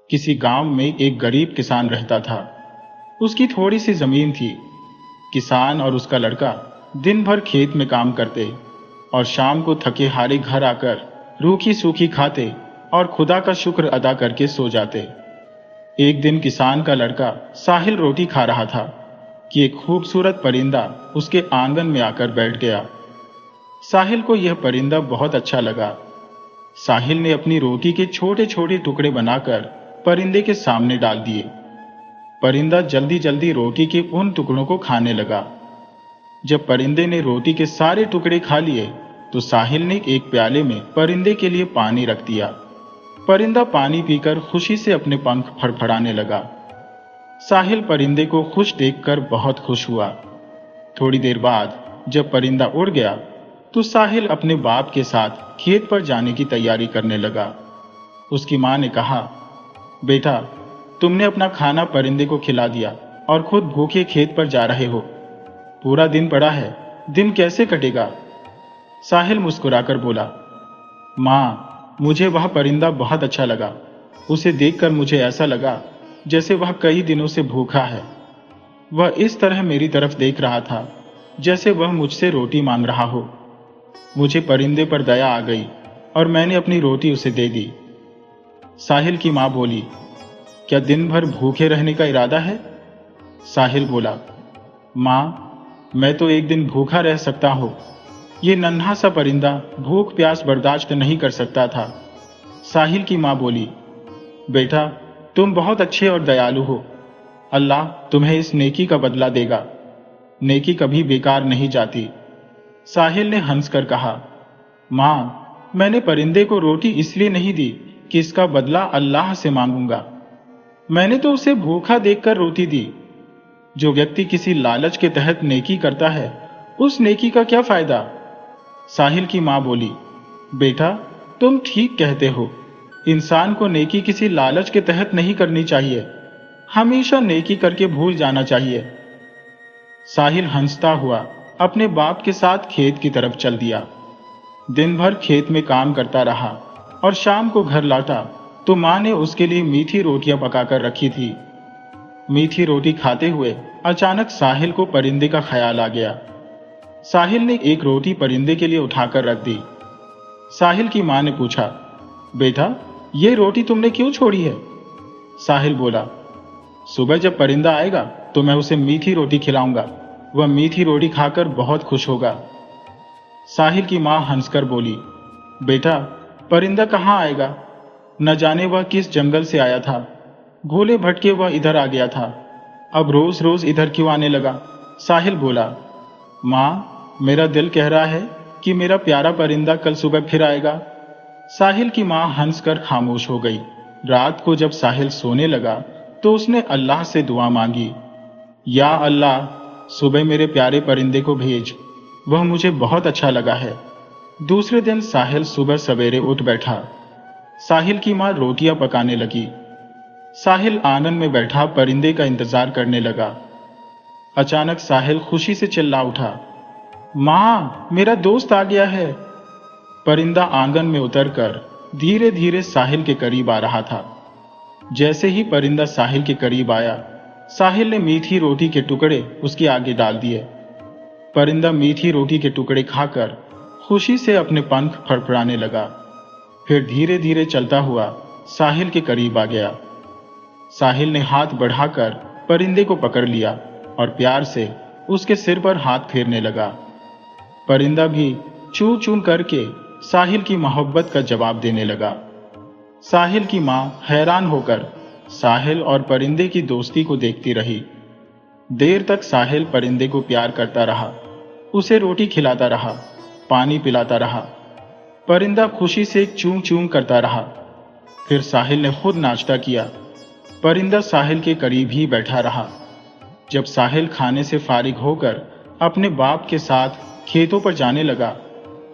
किसी गांव में एक गरीब किसान रहता था। उसकी थोड़ी सी जमीन थी। किसान और उसका लड़का दिन भर खेत में काम करते और शाम को थके हारे घर आकर रूखी सूखी खाते और खुदा का शुक्र अदा करके सो जाते। एक दिन किसान का लड़का साहिल रोटी खा रहा था कि एक खूबसूरत परिंदा उसके आंगन में आकर बैठ गया। साहिल को यह परिंदा बहुत अच्छा लगा। साहिल ने अपनी रोटी के छोटे छोटे टुकड़े बनाकर परिंदे के सामने डाल दिए। परिंदा जल्दी जल्दी रोटी के उन टुकड़ों को खाने लगा। जब परिंदे ने रोटी के सारे टुकड़े खा लिए तो साहिल ने एक प्याले में परिंदे के लिए पानी रख दिया। परिंदा पानी पीकर खुशी से अपने पंख फड़फड़ाने लगा। साहिल परिंदे को खुश देखकर बहुत खुश हुआ। थोड़ी देर बाद जब परिंदा उड़ गया तो साहिल अपने बाप के साथ खेत पर जाने की तैयारी करने लगा। उसकी मां ने कहा, बेटा, तुमने अपना खाना परिंदे को खिला दिया और खुद भूखे खेत पर जा रहे हो। पूरा दिन पड़ा है, दिन कैसे कटेगा? साहिल मुस्कुराकर बोला, मां, मुझे वह परिंदा बहुत अच्छा लगा। उसे देखकर मुझे ऐसा लगा जैसे वह कई दिनों से भूखा है। वह इस तरह मेरी तरफ देख रहा था जैसे वह मुझसे रोटी मांग रहा हो। मुझे परिंदे पर दया आ गई और मैंने अपनी रोटी उसे दे दी। साहिल की मां बोली, क्या दिन भर भूखे रहने का इरादा है? साहिल बोला, मां, मैं तो एक दिन भूखा रह सकता हूं। ये नन्हा सा परिंदा भूख प्यास बर्दाश्त नहीं कर सकता था। साहिल की मां बोली, बेटा, तुम बहुत अच्छे और दयालु हो। अल्लाह तुम्हें इस नेकी का बदला देगा। नेकी कभी बेकार नहीं जाती। साहिल ने हंसकर कहा, मां, मैंने परिंदे को रोटी इसलिए नहीं दी कि इसका बदला अल्लाह से मांगूंगा। मैंने तो उसे भूखा देखकर रोटी दी। जो व्यक्ति किसी लालच के तहत नेकी करता है, उस नेकी का क्या फायदा? साहिल की मां बोली, बेटा, तुम ठीक कहते हो। इंसान को नेकी किसी लालच के तहत नहीं करनी चाहिए। हमेशा नेकी करके भूल जाना चाहिए। साहिल हंसता हुआ अपने बाप के साथ खेत की तरफ चल दिया। दिन भर खेत में काम करता रहा और शाम को घर लौटा तो मां ने उसके लिए मीठी रोटियां पकाकर रखी थी। मीठी रोटी खाते हुए अचानक साहिल को परिंदे का ख्याल आ गया। साहिल ने एक रोटी परिंदे के लिए उठाकर रख दी। साहिल की मां ने पूछा, बेटा, ये रोटी तुमने क्यों छोड़ी है? साहिल बोला, सुबह जब परिंदा आएगा तो मैं उसे मीठी रोटी खिलाऊंगा। वह मीठी रोटी खाकर बहुत खुश होगा। साहिल की मां हंसकर बोली, बेटा, परिंदा कहाँ आएगा? न जाने वह किस जंगल से आया था। भूले भटके वह इधर आ गया था। अब रोज रोज इधर क्यों आने लगा? साहिल बोला, मां, मेरा दिल कह रहा है कि मेरा प्यारा परिंदा कल सुबह फिर आएगा। साहिल की मां हंसकर खामोश हो गई। रात को जब साहिल सोने लगा तो उसने अल्लाह से दुआ मांगी, या अल्लाह, सुबह मेरे प्यारे परिंदे को भेज। वह मुझे बहुत अच्छा लगा है। दूसरे दिन साहिल सुबह सवेरे उठ बैठा। साहिल की मां रोटियां पकाने लगी। साहिल आंगन में बैठा परिंदे का इंतजार करने लगा। अचानक साहिल खुशी से चिल्ला उठा, मां, मेरा दोस्त आ गया है। परिंदा आंगन में उतरकर धीरे धीरे साहिल के करीब आ रहा था। जैसे ही परिंदा साहिल के करीब आया, साहिल ने मीठी रोटी के टुकड़े उसके आगे डाल दिए। परिंदा मीठी रोटी के टुकड़े खाकर खुशी से अपने पंख फड़फड़ाने लगा। फिर धीरे धीरे चलता हुआ साहिल के करीब आ गया। साहिल ने हाथ बढ़ाकर परिंदे को पकड़ लिया और प्यार से उसके सिर पर हाथ फेरने लगा। परिंदा भी चू चू करके साहिल की मोहब्बत का जवाब देने लगा। साहिल की मां हैरान होकर साहिल और परिंदे की दोस्ती को देखती रही। देर तक साहिल परिंदे को प्यार करता रहा, उसे रोटी खिलाता रहा, पानी पिलाता रहा। परिंदा खुशी से चूं चूं करता रहा। फिर साहिल ने खुद नाश्ता किया। परिंदा साहिल के करीब ही बैठा रहा। जब साहिल खाने से फारिग होकर अपने बाप के साथ खेतों पर जाने लगा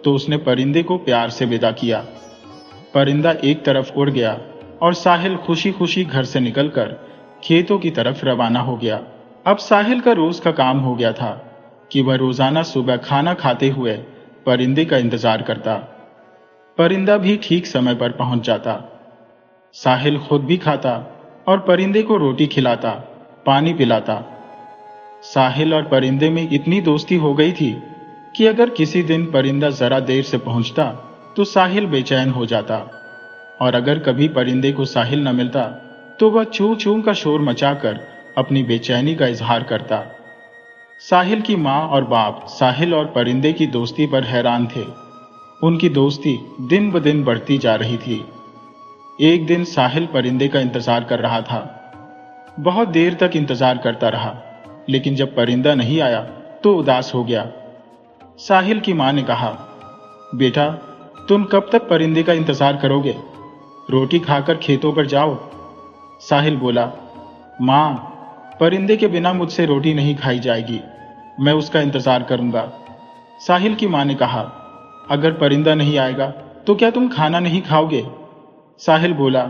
तो उसने परिंदे को प्यार से विदा किया। परिंदा एक तरफ उड़ गया और साहिल खुशी खुशी घर से निकलकर खेतों की तरफ रवाना हो गया। अब साहिल का रोज का काम हो गया था कि वह रोजाना सुबह खाना खाते हुए परिंदे का इंतजार करता। परिंदा भी ठीक समय पर पहुंच जाता। साहिल खुद भी खाता और परिंदे को रोटी खिलाता, पानी पिलाता। साहिल और परिंदे में इतनी दोस्ती हो गई थी कि अगर किसी दिन परिंदा जरा देर से पहुंचता तो साहिल बेचैन हो जाता, और अगर कभी परिंदे को साहिल न मिलता तो वह चू चू का शोर मचाकर अपनी बेचैनी का इजहार करता। साहिल की माँ और बाप साहिल और परिंदे की दोस्ती पर हैरान थे। उनकी दोस्ती दिन ब दिन बढ़ती जा रही थी। एक दिन साहिल परिंदे का इंतजार कर रहा था। बहुत देर तक इंतजार करता रहा, लेकिन जब परिंदा नहीं आया तो उदास हो गया। साहिल की माँ ने कहा, बेटा, तुम कब तक परिंदे का इंतजार करोगे? रोटी खाकर खेतों पर जाओ। साहिल बोला, माँ, परिंदे के बिना मुझसे रोटी नहीं खाई जाएगी, मैं उसका इंतजार करूंगा। साहिल की माँ ने कहा, अगर परिंदा नहीं आएगा तो क्या तुम खाना नहीं खाओगे? साहिल बोला,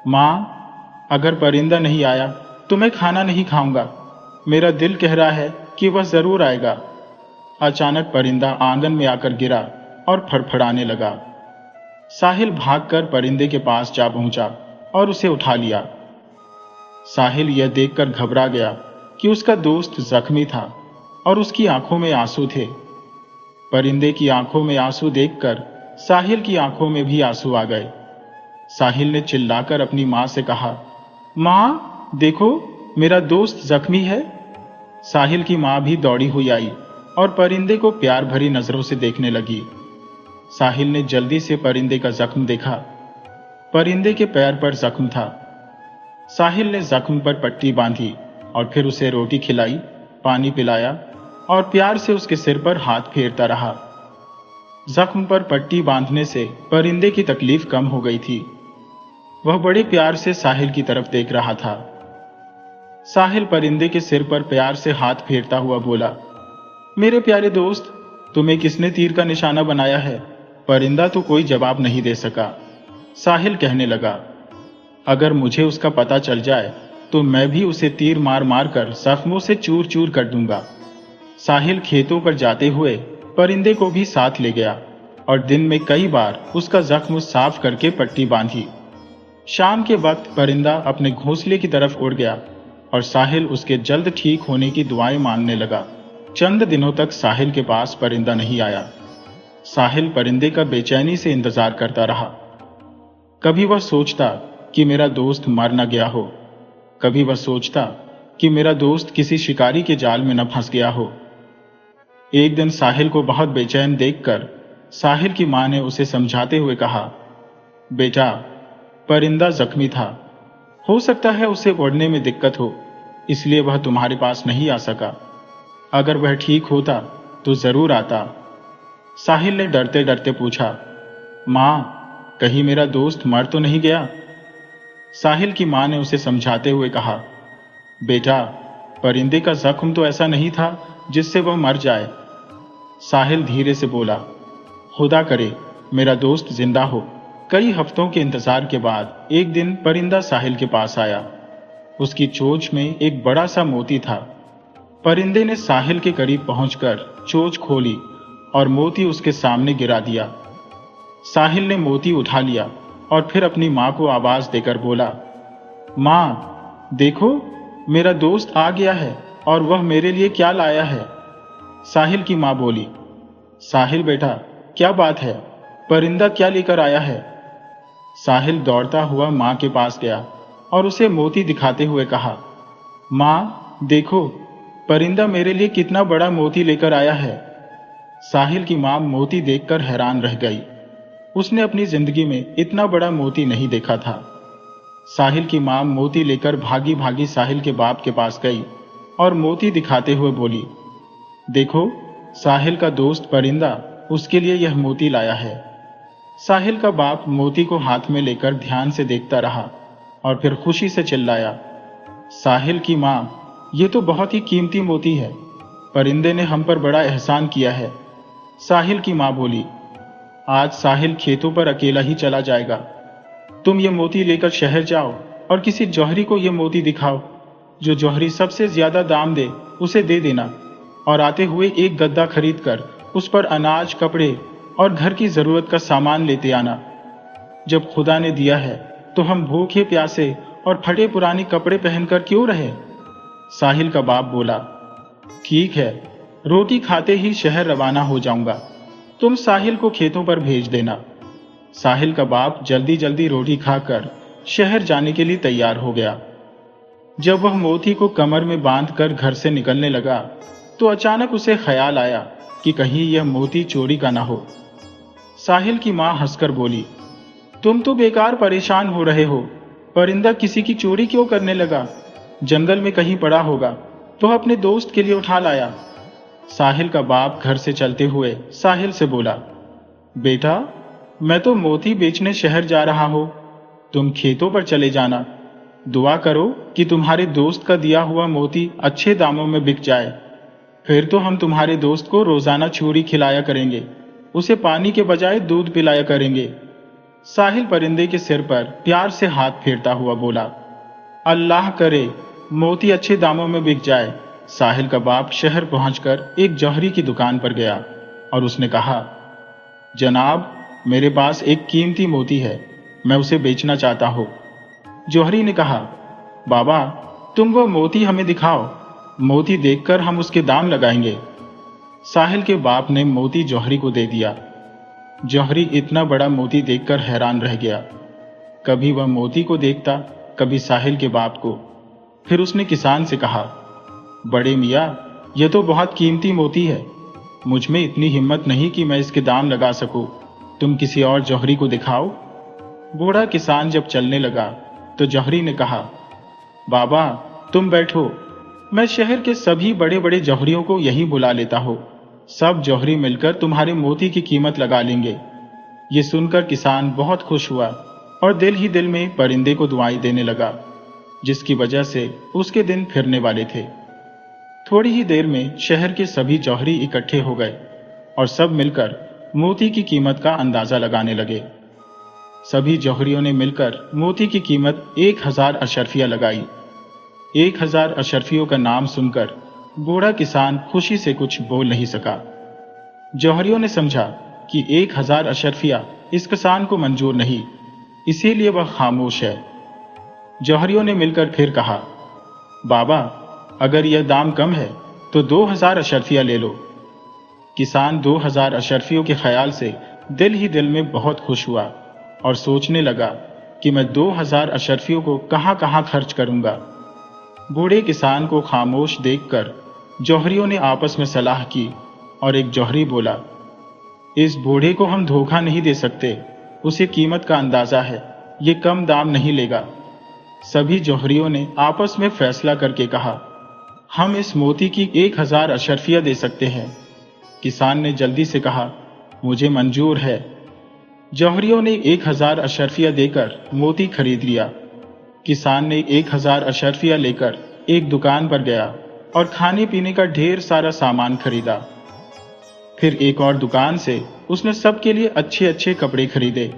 माँ, अगर परिंदा नहीं आया तो मैं खाना नहीं खाऊंगा, मेरा दिल कह रहा है कि वह जरूर आएगा। अचानक परिंदा आंगन में आकर गिरा और फड़फड़ाने लगा। साहिल भागकर परिंदे के पास जा पहुंचा और उसे उठा लिया। साहिल यह देखकर घबरा गया कि उसका दोस्त जख्मी था और उसकी आंखों में आंसू थे। परिंदे की आंखों में आंसू देखकर साहिल की आंखों में भी आंसू आ गए। साहिल ने चिल्लाकर अपनी मां से कहा, मां, देखो, मेरा दोस्त जख्मी है। साहिल की मां भी दौड़ी हुई आई और परिंदे को प्यार भरी नजरों से देखने लगी। साहिल ने जल्दी से परिंदे का जख्म देखा। परिंदे के पैर पर जख्म था। साहिल ने जख्म पर पट्टी बांधी और फिर उसे रोटी खिलाई, पानी पिलाया और प्यार से उसके सिर पर हाथ फेरता रहा। जख्म पर पट्टी बांधने से परिंदे की तकलीफ कम हो गई थी। वह बड़े प्यार से साहिल की तरफ देख रहा था। साहिल परिंदे के सिर पर प्यार से हाथ फेरता हुआ बोला, मेरे प्यारे दोस्त, तुम्हें किसने तीर का निशाना बनाया है? परिंदा तो कोई जवाब नहीं दे सका। साहिल कहने लगा, अगर मुझे उसका पता चल जाए तो मैं भी उसे तीर मार मार कर जख्मों से चूर चूर कर दूंगा। साहिल खेतों पर जाते हुए परिंदे को भी साथ ले गया और दिन में कई बार उसका जख्म साफ करके पट्टी बांधी। शाम के वक्त परिंदा अपने घोंसले की तरफ उड़ गया और साहिल उसके जल्द ठीक होने की दुआएं मांगने लगा। चंद दिनों तक साहिल के पास परिंदा नहीं आया। साहिल परिंदे का बेचैनी से इंतजार करता रहा। कभी वह सोचता कि मेरा दोस्त मर न गया हो, कभी वह सोचता कि मेरा दोस्त किसी शिकारी के जाल में न फंस गया हो। एक दिन साहिल को बहुत बेचैन देखकर साहिल की मां ने उसे समझाते हुए कहा, बेटा, परिंदा जख्मी था, हो सकता है उसे उड़ने में दिक्कत हो, इसलिए वह तुम्हारे पास नहीं आ सका। अगर वह ठीक होता तो जरूर आता। साहिल ने डरते डरते पूछा, मां, कहीं मेरा दोस्त मर तो नहीं गया? साहिल की मां ने उसे समझाते हुए कहा, बेटा, परिंदे का जख्म तो ऐसा नहीं था जिससे वह मर जाए। साहिल धीरे से बोला, खुदा करे मेरा दोस्त जिंदा हो। कई हफ्तों के इंतजार के बाद एक दिन परिंदा साहिल के पास आया। उसकी चोंच में एक बड़ा सा मोती था। परिंदे ने साहिल के करीब पहुंचकर चोंच खोली और मोती उसके सामने गिरा दिया। साहिल ने मोती उठा लिया और फिर अपनी मां को आवाज देकर बोला, मां, देखो, मेरा दोस्त आ गया है और वह मेरे लिए क्या लाया है। साहिल की मां बोली, साहिल बेटा, क्या बात है? परिंदा क्या लेकर आया है? साहिल दौड़ता हुआ मां के पास गया और उसे मोती दिखाते हुए कहा, मां, देखो, परिंदा मेरे लिए कितना बड़ा मोती लेकर आया है। साहिल की मां मोती देखकर हैरान रह गई। उसने अपनी जिंदगी में इतना बड़ा मोती नहीं देखा था। साहिल की मां मोती लेकर भागी भागी साहिल के बाप के पास गई और मोती दिखाते हुए बोली, देखो, साहिल का दोस्त परिंदा उसके लिए यह मोती लाया है। साहिल का बाप मोती को हाथ में लेकर ध्यान से देखता रहा और फिर खुशी से चिल्लाया, साहिल की मां, यह तो बहुत ही कीमती मोती है। परिंदे ने हम पर बड़ा एहसान किया है। साहिल की मां बोली, आज साहिल खेतों पर अकेला ही चला जाएगा। तुम ये मोती लेकर शहर जाओ और किसी जौहरी को यह मोती दिखाओ। जो जौहरी सबसे ज्यादा दाम दे उसे दे देना और आते हुए एक गद्दा खरीद कर उस पर अनाज, कपड़े और घर की जरूरत का सामान लेते आना। जब खुदा ने दिया है तो हम भूखे प्यासे और फटे पुराने कपड़े पहनकर क्यों रहे? साहिल का बाप बोला, ठीक है, रोटी खाते ही शहर रवाना हो जाऊंगा, तुम साहिल को खेतों पर भेज देना। साहिल का बाप जल्दी जल्दी रोटी खाकर शहर जाने के लिए तैयार हो गया। जब वह मोती को कमर में बांधकर घर से निकलने लगा तो अचानक उसे ख्याल आया कि कहीं यह मोती चोरी का ना हो। साहिल की मां हंसकर बोली, तुम तो बेकार परेशान हो रहे हो, परिंदा किसी की चोरी क्यों करने लगा? जंगल में कहीं पड़ा होगा तो अपने दोस्त के लिए उठा लाया। साहिल का बाप घर से चलते हुए साहिल से बोला, बेटा, मैं तो मोती बेचने शहर जा रहा हूं, तुम खेतों पर चले जाना। दुआ करो कि तुम्हारे दोस्त का दिया हुआ मोती अच्छे दामों में बिक जाए, फिर तो हम तुम्हारे दोस्त को रोजाना चूरी खिलाया करेंगे, उसे पानी के बजाय दूध पिलाया करेंगे। साहिल परिंदे के सिर पर प्यार से हाथ फेरता हुआ बोला, अल्लाह करे मोती अच्छे दामों में बिक जाए। साहिल का बाप शहर पहुंचकर एक जौहरी की दुकान पर गया और उसने कहा, जनाब, मेरे पास एक कीमती मोती है, मैं उसे बेचना चाहता हूं। जौहरी ने कहा, बाबा, तुम वो मोती हमें दिखाओ, मोती देखकर हम उसके दाम लगाएंगे। साहिल के बाप ने मोती जौहरी को दे दिया। जौहरी इतना बड़ा मोती देखकर हैरान रह गया। कभी वह मोती को देखता, कभी साहिल के बाप को। फिर उसने किसान से कहा, बड़े मियाँ, यह तो बहुत कीमती मोती है, मुझ में इतनी हिम्मत नहीं कि मैं इसके दाम लगा सकूं, तुम किसी और जौहरी को दिखाओ। बूढ़ा किसान जब चलने लगा तो जौहरी ने कहा, बाबा, तुम बैठो, मैं शहर के सभी बड़े बड़े जौहरियों को यहीं बुला लेता हूं, सब जौहरी मिलकर तुम्हारे मोती की कीमत लगा लेंगे। ये सुनकर किसान बहुत खुश हुआ और दिल ही दिल में परिंदे को दुआएं देने लगा, जिसकी वजह से उसके दिन फिरने वाले थे। थोड़ी ही देर में शहर के सभी जौहरी इकट्ठे हो गए और सब मिलकर मोती की कीमत का अंदाजा लगाने लगे। सभी जौहरियों ने मिलकर मोती की कीमत 1000 अशर्फिया लगाई। 1000 अशर्फियों का नाम सुनकर बूढ़ा किसान खुशी से कुछ बोल नहीं सका। जौहरियों ने समझा कि 1000 अशर्फिया इस किसान को मंजूर नहीं, इसीलिए वह खामोश है। जौहरियों ने मिलकर फिर कहा, बाबा, अगर यह दाम कम है तो 2000 अशर्फिया ले लो। किसान 2000 अशर्फियों के ख्याल से दिल ही दिल में बहुत खुश हुआ और सोचने लगा कि मैं 2000 अशर्फियों को कहां कहां खर्च करूंगा। बूढ़े किसान को खामोश देखकर जौहरियों ने आपस में सलाह की और एक जौहरी बोला, इस बूढ़े को हम धोखा नहीं दे सकते, उसे कीमत का अंदाजा है, ये कम दाम नहीं लेगा। सभी जौहरियों ने आपस में फैसला करके कहा, हम इस मोती की 1000 अशर्फिया दे सकते हैं। किसान ने जल्दी से कहा, मुझे मंजूर है। जौहरियों ने 1000 अशर्फिया देकर मोती खरीद लिया। किसान ने 1000 अशर्फिया लेकर एक दुकान पर गया और खाने पीने का ढेर सारा सामान खरीदा। फिर एक और दुकान से उसने सबके लिए अच्छे अच्छे कपड़े खरीदे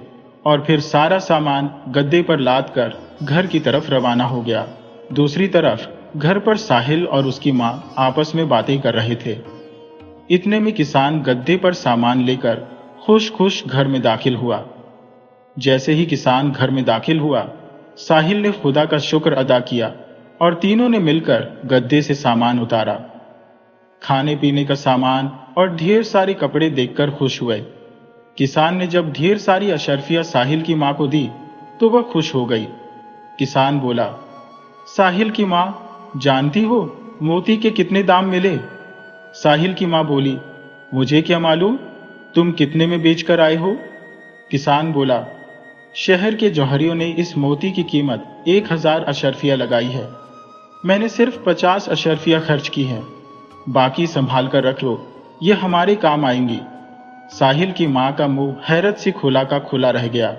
और फिर सारा सामान गद्दे पर लाद कर घर की तरफ रवाना हो गया। दूसरी तरफ घर पर साहिल और उसकी मां आपस में बातें कर रहे थे। इतने में किसान गद्दे पर सामान लेकर खुश खुश घर में दाखिल हुआ। जैसे ही किसान घर में दाखिल हुआ, साहिल ने खुदा का शुक्र अदा किया और तीनों ने मिलकर गद्दे से सामान उतारा। खाने पीने का सामान और ढेर सारे कपड़े देखकर खुश हुए। किसान ने जब ढेर सारी अशर्फिया साहिल की मां को दी तो वह खुश हो गई। किसान बोला, साहिल की मां, जानती हो मोती के कितने दाम मिले? साहिल की मां बोली, मुझे क्या मालूम, तुम कितने में बेचकर आए हो? किसान बोला, शहर के जौहरियों ने इस मोती की कीमत 1000 अशर्फिया लगाई है, मैंने सिर्फ 50 अशर्फिया खर्च की है, बाकी संभाल कर रख लो, ये हमारे काम आएंगी। साहिल की मां का मुंह हैरत से खुला का खुला रह गया।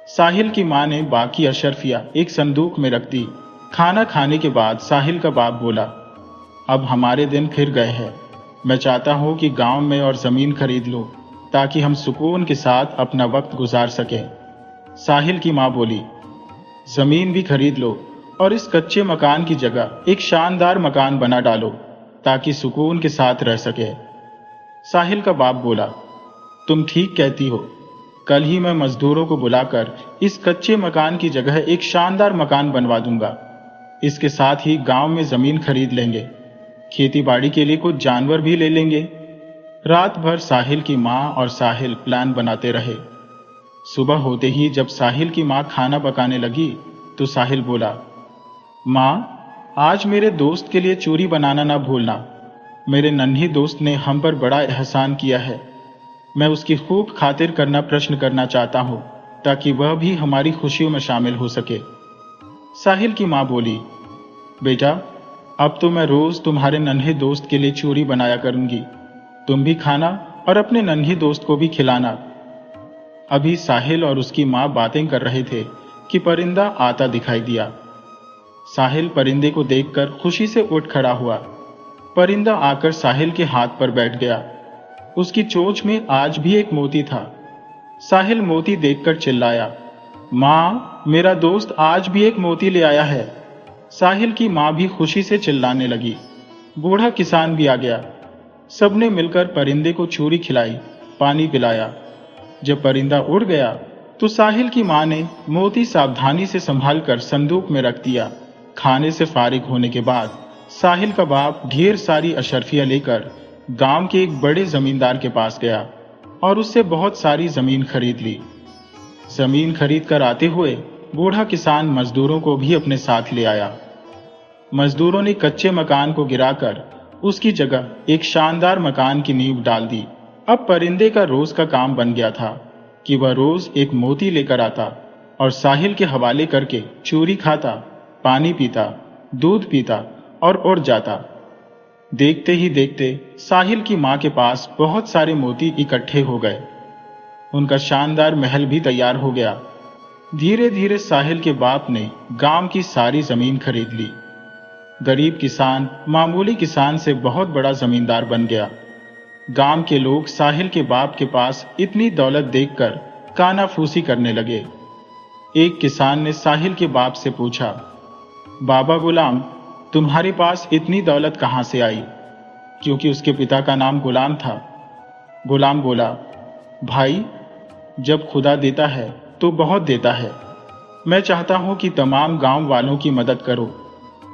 साहिल की मां ने बाकी अशर्फिया एक संदूक में रख दी। खाना खाने के बाद साहिल का बाप बोला, अब हमारे दिन फिर गए हैं, मैं चाहता हूं कि गांव में और जमीन खरीद लूं ताकि हम सुकून के साथ अपना वक्त गुजार सकें। साहिल की मां बोली, जमीन भी खरीद लो और इस कच्चे मकान की जगह एक शानदार मकान बना डालो ताकि सुकून के साथ रह सके। साहिल का बाप बोला, तुम ठीक कहती हो, कल ही मैं मजदूरों को बुलाकर इस कच्चे मकान की जगह एक शानदार मकान बनवा दूंगा। इसके साथ ही गांव में जमीन खरीद लेंगे, खेती बाड़ी के लिए कुछ जानवर भी ले लेंगे। रात भर साहिल की माँ और साहिल प्लान बनाते रहे। सुबह होते ही जब साहिल की माँ खाना पकाने लगी तो साहिल बोला, माँ, आज मेरे दोस्त के लिए चूरी बनाना ना भूलना। मेरे नन्ही दोस्त ने हम पर बड़ा एहसान किया है। मैं उसकी खूब खातिर करना प्रश्न करना चाहता हूँ ताकि वह भी हमारी खुशियों में शामिल हो सके। साहिल की माँ बोली, बेटा, अब तो मैं रोज तुम्हारे नन्हे दोस्त के लिए चूरी बनाया करूंगी। तुम भी खाना और अपने नन्ही दोस्त को भी खिलाना। अभी साहिल और उसकी माँ बातें कर रहे थे कि परिंदा आता दिखाई दिया। साहिल परिंदे को देखकर खुशी से उठ खड़ा हुआ। परिंदा आकर साहिल के हाथ पर बैठ गया। उसकी चोंच में आज भी एक मोती था। साहिल मोती देखकर चिल्लाया, माँ, मेरा दोस्त आज भी एक मोती ले आया है। साहिल की माँ भी खुशी से चिल्लाने लगी। बूढ़ा किसान भी आ गया। सबने मिलकर परिंदे को चूरी खिलाई, पानी पिलाया। जब परिंदा उड़ गया तो साहिल की माँ ने मोती सावधानी से संभालकर संदूक में रख दिया। खाने से फारिग होने के बाद साहिल का बाप ढेर सारी अशर्फियां लेकर गांव के एक बड़े जमींदार के पास गया और उससे बहुत सारी जमीन खरीद ली। जमीन खरीद कर आते हुए बूढ़ा किसान मजदूरों को भी अपने साथ ले आया। मजदूरों ने कच्चे मकान को गिराकर उसकी जगह एक शानदार मकान की नींव डाल दी। अब परिंदे का रोज का काम बन गया था कि वह रोज एक मोती लेकर आता और साहिल के हवाले करके चूरी खाता, पानी पीता, दूध पीता और उड़ जाता। देखते ही देखते साहिल की माँ के पास बहुत सारे मोती इकट्ठे हो गए। उनका शानदार महल भी तैयार हो गया। धीरे धीरे साहिल के बाप ने गांव की सारी जमीन खरीद ली। गरीब किसान मामूली किसान से बहुत बड़ा जमींदार बन गया। गांव के लोग साहिल के बाप के पास इतनी दौलत देखकर कानाफूसी करने लगे। एक किसान ने साहिल के बाप से पूछा, बाबा गुलाम, तुम्हारे पास इतनी दौलत कहां से आई? क्योंकि उसके पिता का नाम गुलाम था। गुलाम बोला, भाई, जब खुदा देता है तो बहुत देता है। मैं चाहता हूं कि तमाम गांव वालों की मदद करो।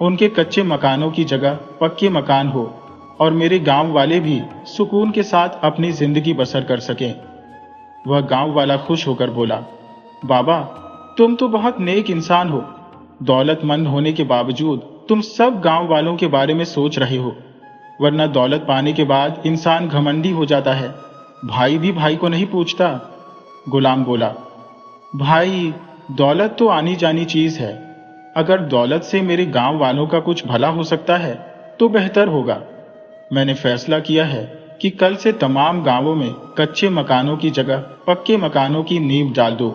उनके कच्चे मकानों की जगह पक्के मकान हो और मेरे गांव वाले भी सुकून के साथ अपनी जिंदगी बसर कर सकें। वह गांव वाला खुश होकर बोला, बाबा, तुम तो बहुत नेक इंसान हो। दौलतमंद होने के बावजूद तुम सब गांव वालों के बारे में सोच रहे हो, वरना दौलत पाने के बाद इंसान घमंडी हो जाता है। भाई भी भाई को नहीं पूछता। गुलाम बोला, भाई, दौलत तो आनी जानी चीज है। अगर दौलत से मेरे गांव वालों का कुछ भला हो सकता है तो बेहतर होगा। मैंने फैसला किया है कि कल से तमाम गांवों में कच्चे मकानों की जगह पक्के मकानों की नींव डाल दो।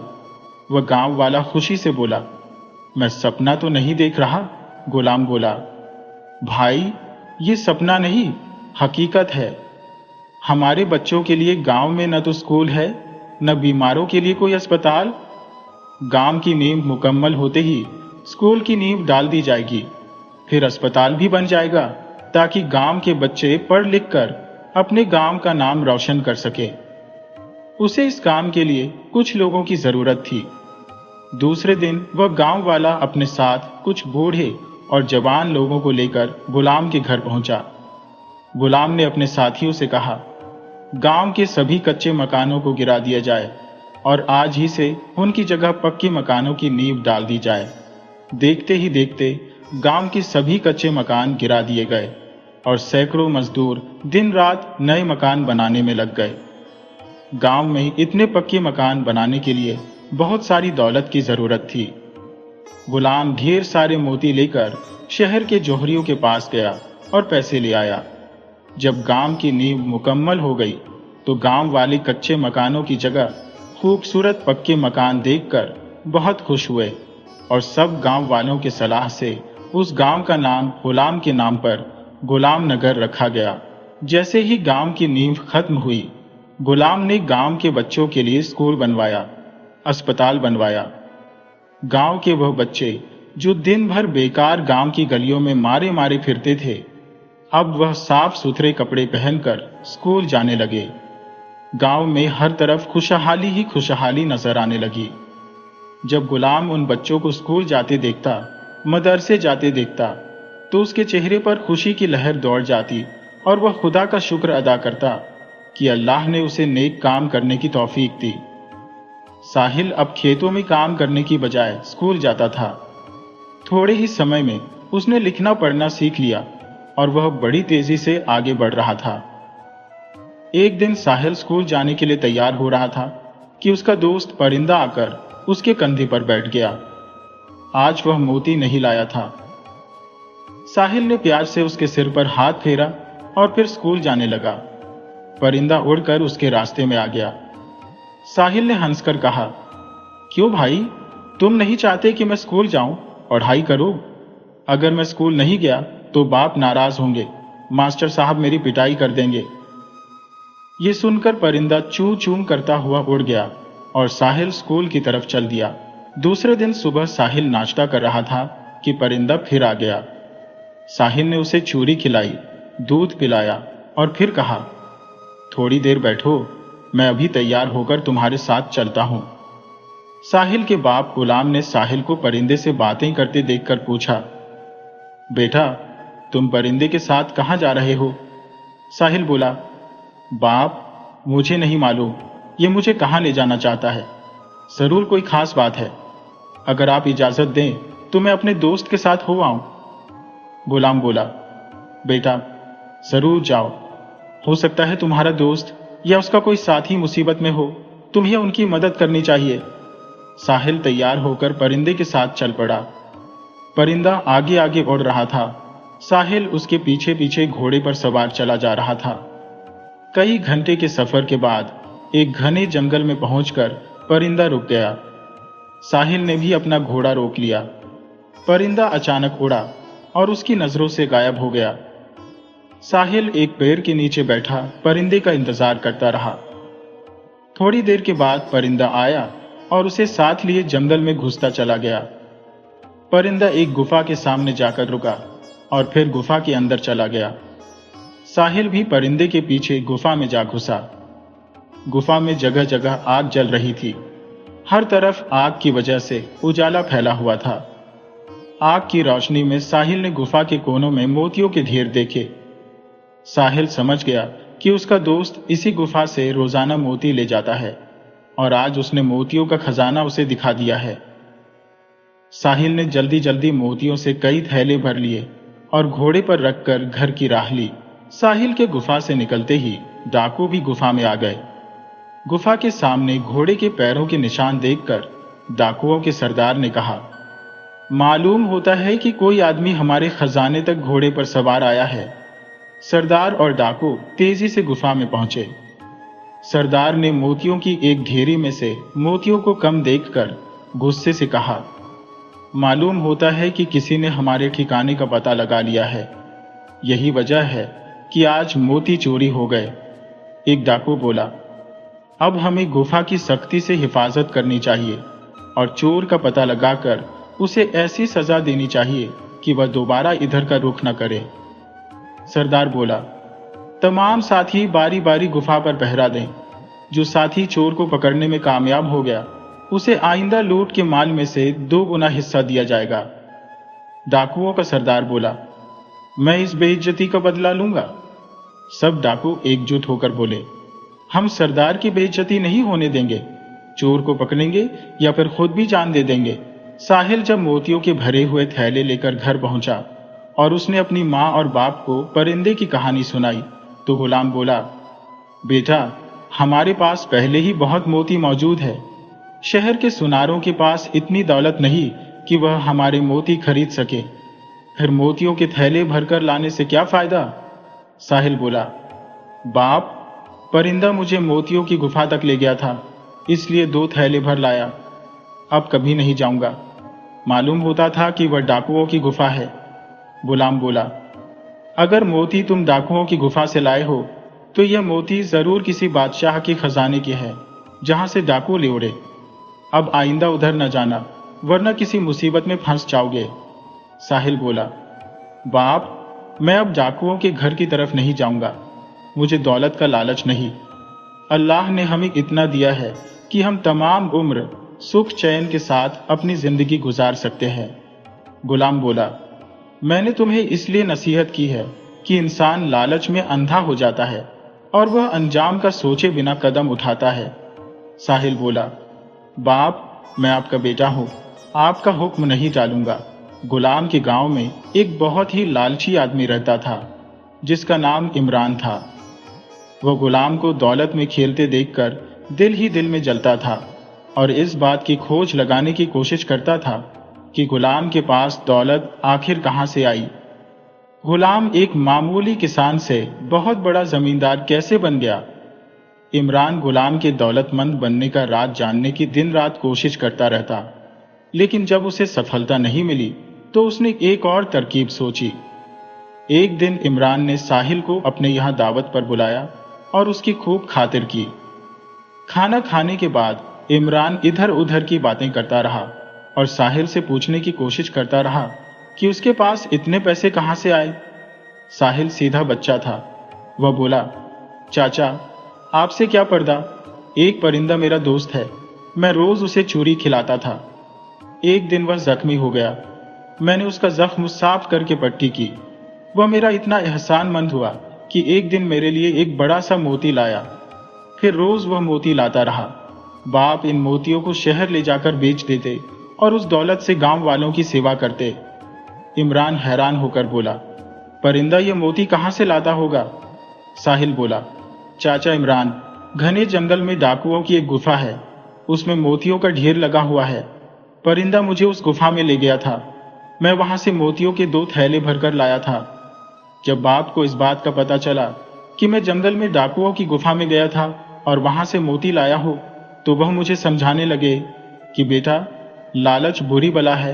वह गांव वाला खुशी से बोला, मैं सपना तो नहीं देख रहा। गुलाम बोला, भाई, ये सपना नहीं, हकीकत है। हमारे बच्चों के लिए गांव में न तो स्कूल है, न बीमारों के लिए कोई अस्पताल। गांव की नींव मुकम्मल होते ही स्कूल की नींव डाल दी जाएगी, फिर अस्पताल भी बन जाएगा ताकि गांव के बच्चे पढ़ लिख कर अपने गांव का नाम रोशन कर सके। उसे इस काम के लिए कुछ लोगों की जरूरत थी। दूसरे दिन वह गांव वाला अपने साथ कुछ बूढ़े और जवान लोगों को लेकर गुलाम के घर पहुंचा। गुलाम ने अपने साथियों से कहा, गांव के सभी कच्चे मकानों को गिरा दिया जाए और आज ही से उनकी जगह पक्के मकानों की नींव डाल दी जाए। देखते ही देखते गांव के सभी कच्चे मकान गिरा दिए गए और सैकड़ों मजदूर दिन रात नए मकान बनाने में लग गए। गांव में इतने पक्के मकान बनाने के लिए बहुत सारी दौलत की जरूरत थी। गुलाम ढेर सारे मोती लेकर शहर के जोहरियों के पास गया और पैसे ले आया। जब गांव की नींव मुकम्मल हो गई तो गांव वाले कच्चे मकानों की जगह खूबसूरत पक्के मकान देखकर बहुत खुश हुए और सब गांव वालों के सलाह से उस गांव का नाम गुलाम के नाम पर गुलाम नगर रखा गया। जैसे ही गांव की नींव खत्म हुई, गुलाम ने गांव के बच्चों के लिए स्कूल बनवाया, अस्पताल बनवाया। गांव के वह बच्चे जो दिन भर बेकार गांव की गलियों में मारे मारे फिरते थे, अब वह साफ सुथरे कपड़े पहनकर स्कूल जाने लगे। गांव में हर तरफ खुशहाली ही खुशहाली नजर आने लगी। जब गुलाम उन बच्चों को स्कूल जाते देखता, मदरसे जाते देखता, तो उसके चेहरे पर खुशी की लहर दौड़ जाती और वह खुदा का शुक्र अदा करता कि अल्लाह ने उसे नेक काम करने की तौफीक दी। साहिल अब खेतों में काम करने की बजाय स्कूल जाता था। थोड़े ही समय में उसने लिखना पढ़ना सीख लिया और वह बड़ी तेजी से आगे बढ़ रहा था। एक दिन साहिल स्कूल जाने के लिए तैयार हो रहा था कि उसका दोस्त परिंदा आकर उसके कंधे पर बैठ गया। आज वह मोती नहीं लाया था। साहिल ने प्यार से उसके सिर पर हाथ फेरा और फिर स्कूल जाने लगा। परिंदा उड़कर उसके रास्ते में आ गया। साहिल ने हंसकर कहा, क्यों भाई, तुम नहीं चाहते कि मैं स्कूल जाऊं, पढ़ाई करूं? अगर मैं स्कूल नहीं गया तो बाप नाराज होंगे, मास्टर साहब मेरी पिटाई कर देंगे। ये सुनकर परिंदा चू चू करता हुआ उड़ गया और साहिल स्कूल की तरफ चल दिया। दूसरे दिन सुबह साहिल नाश्ता कर रहा था कि परिंदा फिर आ गया। साहिल ने उसे चूरी खिलाई, दूध पिलाया और फिर कहा, थोड़ी देर बैठो, मैं अभी तैयार होकर तुम्हारे साथ चलता हूं। साहिल के बाप गुलाम ने साहिल को परिंदे से बातें करते देखकर पूछा, बेटा, तुम परिंदे के साथ कहां जा रहे हो? साहिल बोला, बाप, मुझे नहीं मालूम, ये मुझे कहां ले जाना चाहता है। जरूर कोई खास बात है। अगर आप इजाजत दें तो मैं अपने दोस्त के साथ हो आऊं। गुलाम बोला, बेटा, जरूर जाओ। हो सकता है तुम्हारा दोस्त या उसका कोई साथी मुसीबत में हो, तुम्हें उनकी मदद करनी चाहिए। साहिल तैयार होकर परिंदे के साथ चल पड़ा। परिंदा आगे आगे उड़ रहा था। साहिल उसके पीछे पीछे घोड़े पर सवार चला जा रहा था। कई घंटे के सफर के बाद एक घने जंगल में पहुंचकर परिंदा रुक गया। साहिल ने भी अपना घोड़ा रोक लिया। परिंदा अचानक उड़ा और उसकी नजरों से गायब हो गया। साहिल एक पेड़ के नीचे बैठा परिंदे का इंतजार करता रहा। थोड़ी देर के बाद परिंदा आया और उसे साथ लिए जंगल में घुसता चला गया। परिंदा एक गुफा के सामने जाकर रुका और फिर गुफा के अंदर चला गया। साहिल भी परिंदे के पीछे गुफा में जा घुसा। गुफा में जगह जगह आग जल रही थी। हर तरफ आग की वजह से उजाला फैला हुआ था। आग की रोशनी में साहिल ने गुफा के कोनों में मोतियों के ढेर देखे। साहिल समझ गया कि उसका दोस्त इसी गुफा से रोजाना मोती ले जाता है और आज उसने मोतियों का खजाना उसे दिखा दिया है। साहिल ने जल्दी जल्दी मोतियों से कई थैले भर लिए और घोड़े पर रखकर घर की राह ली। साहिल के गुफा से निकलते ही डाकू भी गुफा में आ गए। गुफा के सामने घोड़े के पैरों के निशान देखकर डाकुओं के सरदार ने कहा, मालूम होता है कि कोई आदमी हमारे खजाने तक घोड़े पर सवार आया है। सरदार और डाकू तेजी से गुफा में पहुंचे। सरदार ने मोतियों की एक ढेरी में से मोतियों को कम देखकर गुस्से से कहा, मालूम होता है कि किसी ने हमारे ठिकाने का पता लगा लिया है। यही वजह है कि आज मोती चोरी हो गए। एक डाकू बोला, अब हमें गुफा की सख्ती से हिफाजत करनी चाहिए और चोर का पता लगाकर उसे ऐसी सजा देनी चाहिए कि वह दोबारा इधर का रुख न करे। सरदार बोला, तमाम साथी बारी बारी गुफा पर पहरा दें। जो साथी चोर को पकड़ने में कामयाब हो गया उसे आइंदा लूट के माल में से 2 गुना हिस्सा दिया जाएगा। डाकुओं का सरदार बोला, मैं इस बेइज्जती का बदला लूंगा। सब डाकू एकजुट होकर बोले, हम सरदार की बेइज्जती नहीं होने देंगे। चोर को पकड़ेंगे या फिर खुद भी जान दे देंगे। साहिल जब मोतियों के भरे हुए थैले लेकर घर पहुंचा और उसने अपनी माँ और बाप को परिंदे की कहानी सुनाई तो गुलाम बोला, बेटा, हमारे पास पहले ही बहुत मोती मौजूद है। शहर के सुनारों के पास इतनी दौलत नहीं कि वह हमारे मोती खरीद सके। फिर मोतियों के थैले भरकर लाने से क्या फायदा? साहिल बोला, बाप, परिंदा मुझे मोतियों की गुफा तक ले गया था, इसलिए 2 थैले भर लाया। अब कभी नहीं जाऊंगा। मालूम होता था कि वह डाकुओं की गुफा है। गुलाम बोला, अगर मोती तुम डाकुओं की गुफा से लाए हो तो यह मोती जरूर किसी बादशाह के खजाने की है जहां से डाकू ले उड़े। अब आइंदा उधर न जाना वरना किसी मुसीबत में फंस जाओगे। साहिल बोला, बाप, मैं अब डाकुओं के घर की तरफ नहीं जाऊंगा। मुझे दौलत का लालच नहीं। अल्लाह ने हमें इतना दिया है कि हम तमाम उम्र सुख चैन के साथ अपनी जिंदगी गुजार सकते हैं। गुलाम बोला, मैंने तुम्हें इसलिए नसीहत की है कि इंसान लालच में अंधा हो जाता है और वह अंजाम का सोचे बिना कदम उठाता है। साहिल बोला, बाप, मैं आपका बेटा हूं, आपका हुक्म नहीं टालूंगा। गुलाम के गांव में एक बहुत ही लालची आदमी रहता था जिसका नाम इमरान था। वह गुलाम को दौलत में खेलते देखकर दिल ही दिल में जलता था और इस बात की खोज लगाने की कोशिश करता था कि गुलाम के पास दौलत आखिर कहां से आई। गुलाम एक मामूली किसान से बहुत बड़ा जमींदार कैसे बन गया? इमरान गुलाम के दौलतमंद बनने का राज जानने की दिन रात कोशिश करता रहता, लेकिन जब उसे सफलता नहीं मिली तो उसने एक और तरकीब सोची। एक दिन इमरान ने साहिल को अपने यहां दावत पर बुलाया और उसकी खूब खातिर की। खाना खाने के बाद इमरान इधर उधर की बातें करता रहा और साहिल से पूछने की कोशिश करता रहा कि उसके पास इतने पैसे कहां से आए। साहिल सीधा बच्चा था। वह बोला, चाचा, आपसे क्या पर्दा, एक परिंदा मेरा दोस्त है, मैं रोज उसे चूरी खिलाता था। एक दिन वह जख्मी हो गया, मैंने उसका जख्म साफ करके पट्टी की। वह मेरा इतना एहसानमंद हुआ कि एक दिन मेरे लिए एक बड़ा सा मोती लाया। फिर रोज वह मोती लाता रहा। बाप इन मोतियों को शहर ले जाकर बेच देते और उस दौलत से गांव वालों की सेवा करते। इमरान हैरान होकर बोला, परिंदा ये मोती कहां से लाता होगा? साहिल बोला, चाचा इमरान, घने जंगल में डाकुओं की एक गुफा है, उसमें मोतियों का ढेर लगा हुआ है। परिंदा मुझे उस गुफा में ले गया था, मैं वहां से मोतियों के 2 थैले भरकर लाया था। जब बाप को इस बात का पता चला कि मैं जंगल में डाकुओं की गुफा में गया था और वहां से मोती लाया हूं, तो वह मुझे समझाने लगे कि बेटा, लालच बुरी बला है,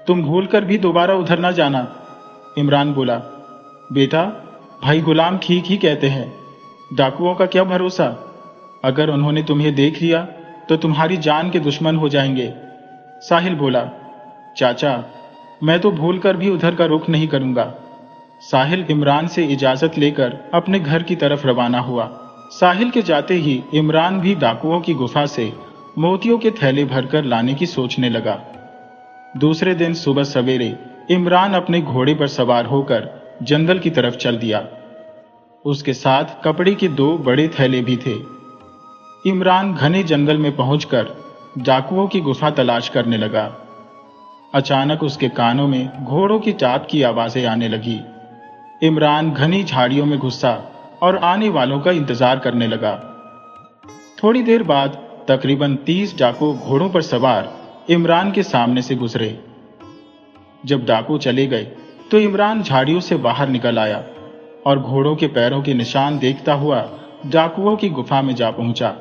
तुम भूलकर भी दोबारा उधर ना जाना। इमरान बोला, बेटा, भाई गुलाम ठीक ही कहते हैं, डाकुओं का क्या भरोसा, अगर उन्होंने तुम्हें देख लिया तो तुम्हारी जान के दुश्मन हो जाएंगे। साहिल बोला, चाचा, मैं तो भूलकर भी उधर का रुख नहीं करूंगा। साहिल इमरान से इजाजत लेकर अपने घर की तरफ रवाना हुआ। साहिल के जाते ही इमरान भी डाकुओं की गुफा से मोतियों के थैले भरकर लाने की सोचने लगा। दूसरे दिन सुबह सवेरे इमरान अपने घोड़े पर सवार होकर जंगल की तरफ चल दिया। उसके साथ कपड़े के 2 बड़े थैले भी थे। इमरान घने जंगल में पहुंचकर डाकुओं की गुफा तलाश करने लगा। अचानक उसके कानों में घोड़ों की टाप की आवाजें आने लगी। इमरान घनी झाड़ियों में घुसा और आने वालों का इंतजार करने लगा। थोड़ी देर बाद तकरीबन 30 डाकू घोड़ों पर सवार इमरान के सामने से गुजरे। जब डाकू चले गए तो इमरान झाड़ियों से बाहर निकल आया और घोड़ों के पैरों के निशान देखता हुआ डाकुओं की गुफा में जा पहुंचा।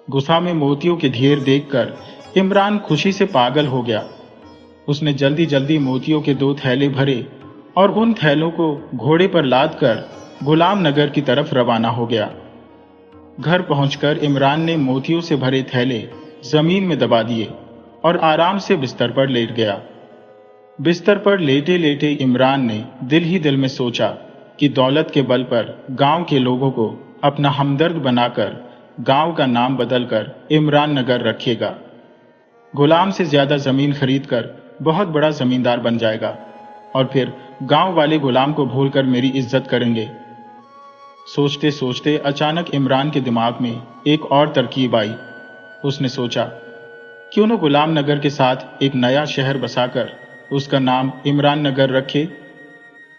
गुफा में मोतियों के ढेर देखकर इमरान खुशी से पागल हो गया। उसने जल्दी जल्दी मोतियों के 2 थैले भरे और उन थैलों को घोड़े पर लादकर गुलाम नगर की तरफ रवाना हो गया। घर पहुंचकर इमरान ने मोतियों से भरे थैले जमीन में दबा दिए और आराम से बिस्तर पर लेट गया। बिस्तर पर लेटे लेटे इमरान ने दिल ही दिल में सोचा कि दौलत के बल पर गांव के लोगों को अपना हमदर्द बनाकर गांव का नाम बदलकर इमरान नगर रखेगा। गुलाम से ज्यादा जमीन खरीदकर बहुत बड़ा जमींदार बन जाएगा और फिर गांव वाले गुलाम को भूलकर मेरी इज्जत करेंगे। सोचते सोचते अचानक इमरान के दिमाग में एक और तरकीब आई। उसने सोचा, क्यों न गुलाम नगर के साथ एक नया शहर बसाकर उसका नाम इमरान नगर रखे।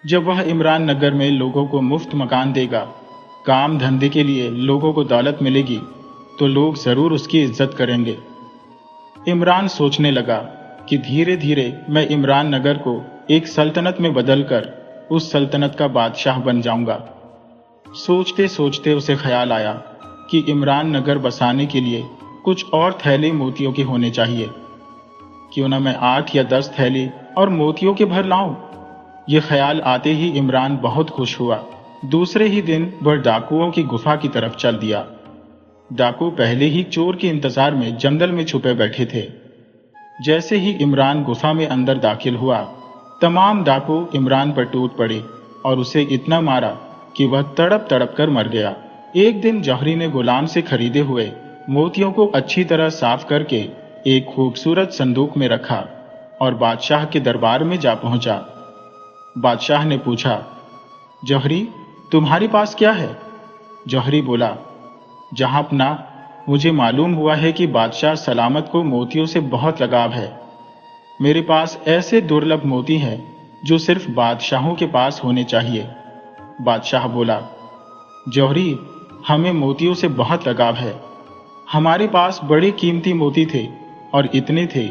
जब वह इमरान नगर में लोगों को मुफ्त मकान देगा, काम धंधे के लिए लोगों को दौलत मिलेगी, तो लोग जरूर उसकी इज्जत करेंगे। इमरान सोचने लगा कि धीरे धीरे मैं इमरान नगर को एक सल्तनत में बदलकर उस सल्तनत का बादशाह बन जाऊंगा। सोचते सोचते उसे ख्याल आया कि इमरान नगर बसाने के लिए कुछ और थैले मोतियों के होने चाहिए। क्यों न मैं 8 या 10 थैले और मोतियों के भर लाऊं। यह ख्याल आते ही इमरान बहुत खुश हुआ। दूसरे ही दिन वह डाकुओं की गुफा की तरफ चल दिया। डाकू पहले ही चोर के इंतजार में जंगल में छुपे बैठे थे। जैसे ही इमरान गुफा में अंदर दाखिल हुआ, तमाम डाकू इमरान पर टूट पड़े और उसे इतना मारा कि वह तड़प तड़प कर मर गया। एक दिन जौहरी ने गुलाम से खरीदे हुए मोतियों को अच्छी तरह साफ करके एक खूबसूरत संदूक में रखा और बादशाह के दरबार में जा पहुंचा। बादशाह ने पूछा, जौहरी, तुम्हारे पास क्या है? जौहरी बोला, जहांपना, मुझे मालूम हुआ है कि बादशाह सलामत को मोतियों से बहुत लगाव है। मेरे पास ऐसे दुर्लभ मोती हैं जो सिर्फ बादशाहों के पास होने चाहिए। बादशाह बोला, जौहरी, हमें मोतियों से बहुत लगाव है। हमारे पास बड़े कीमती मोती थे और इतने थे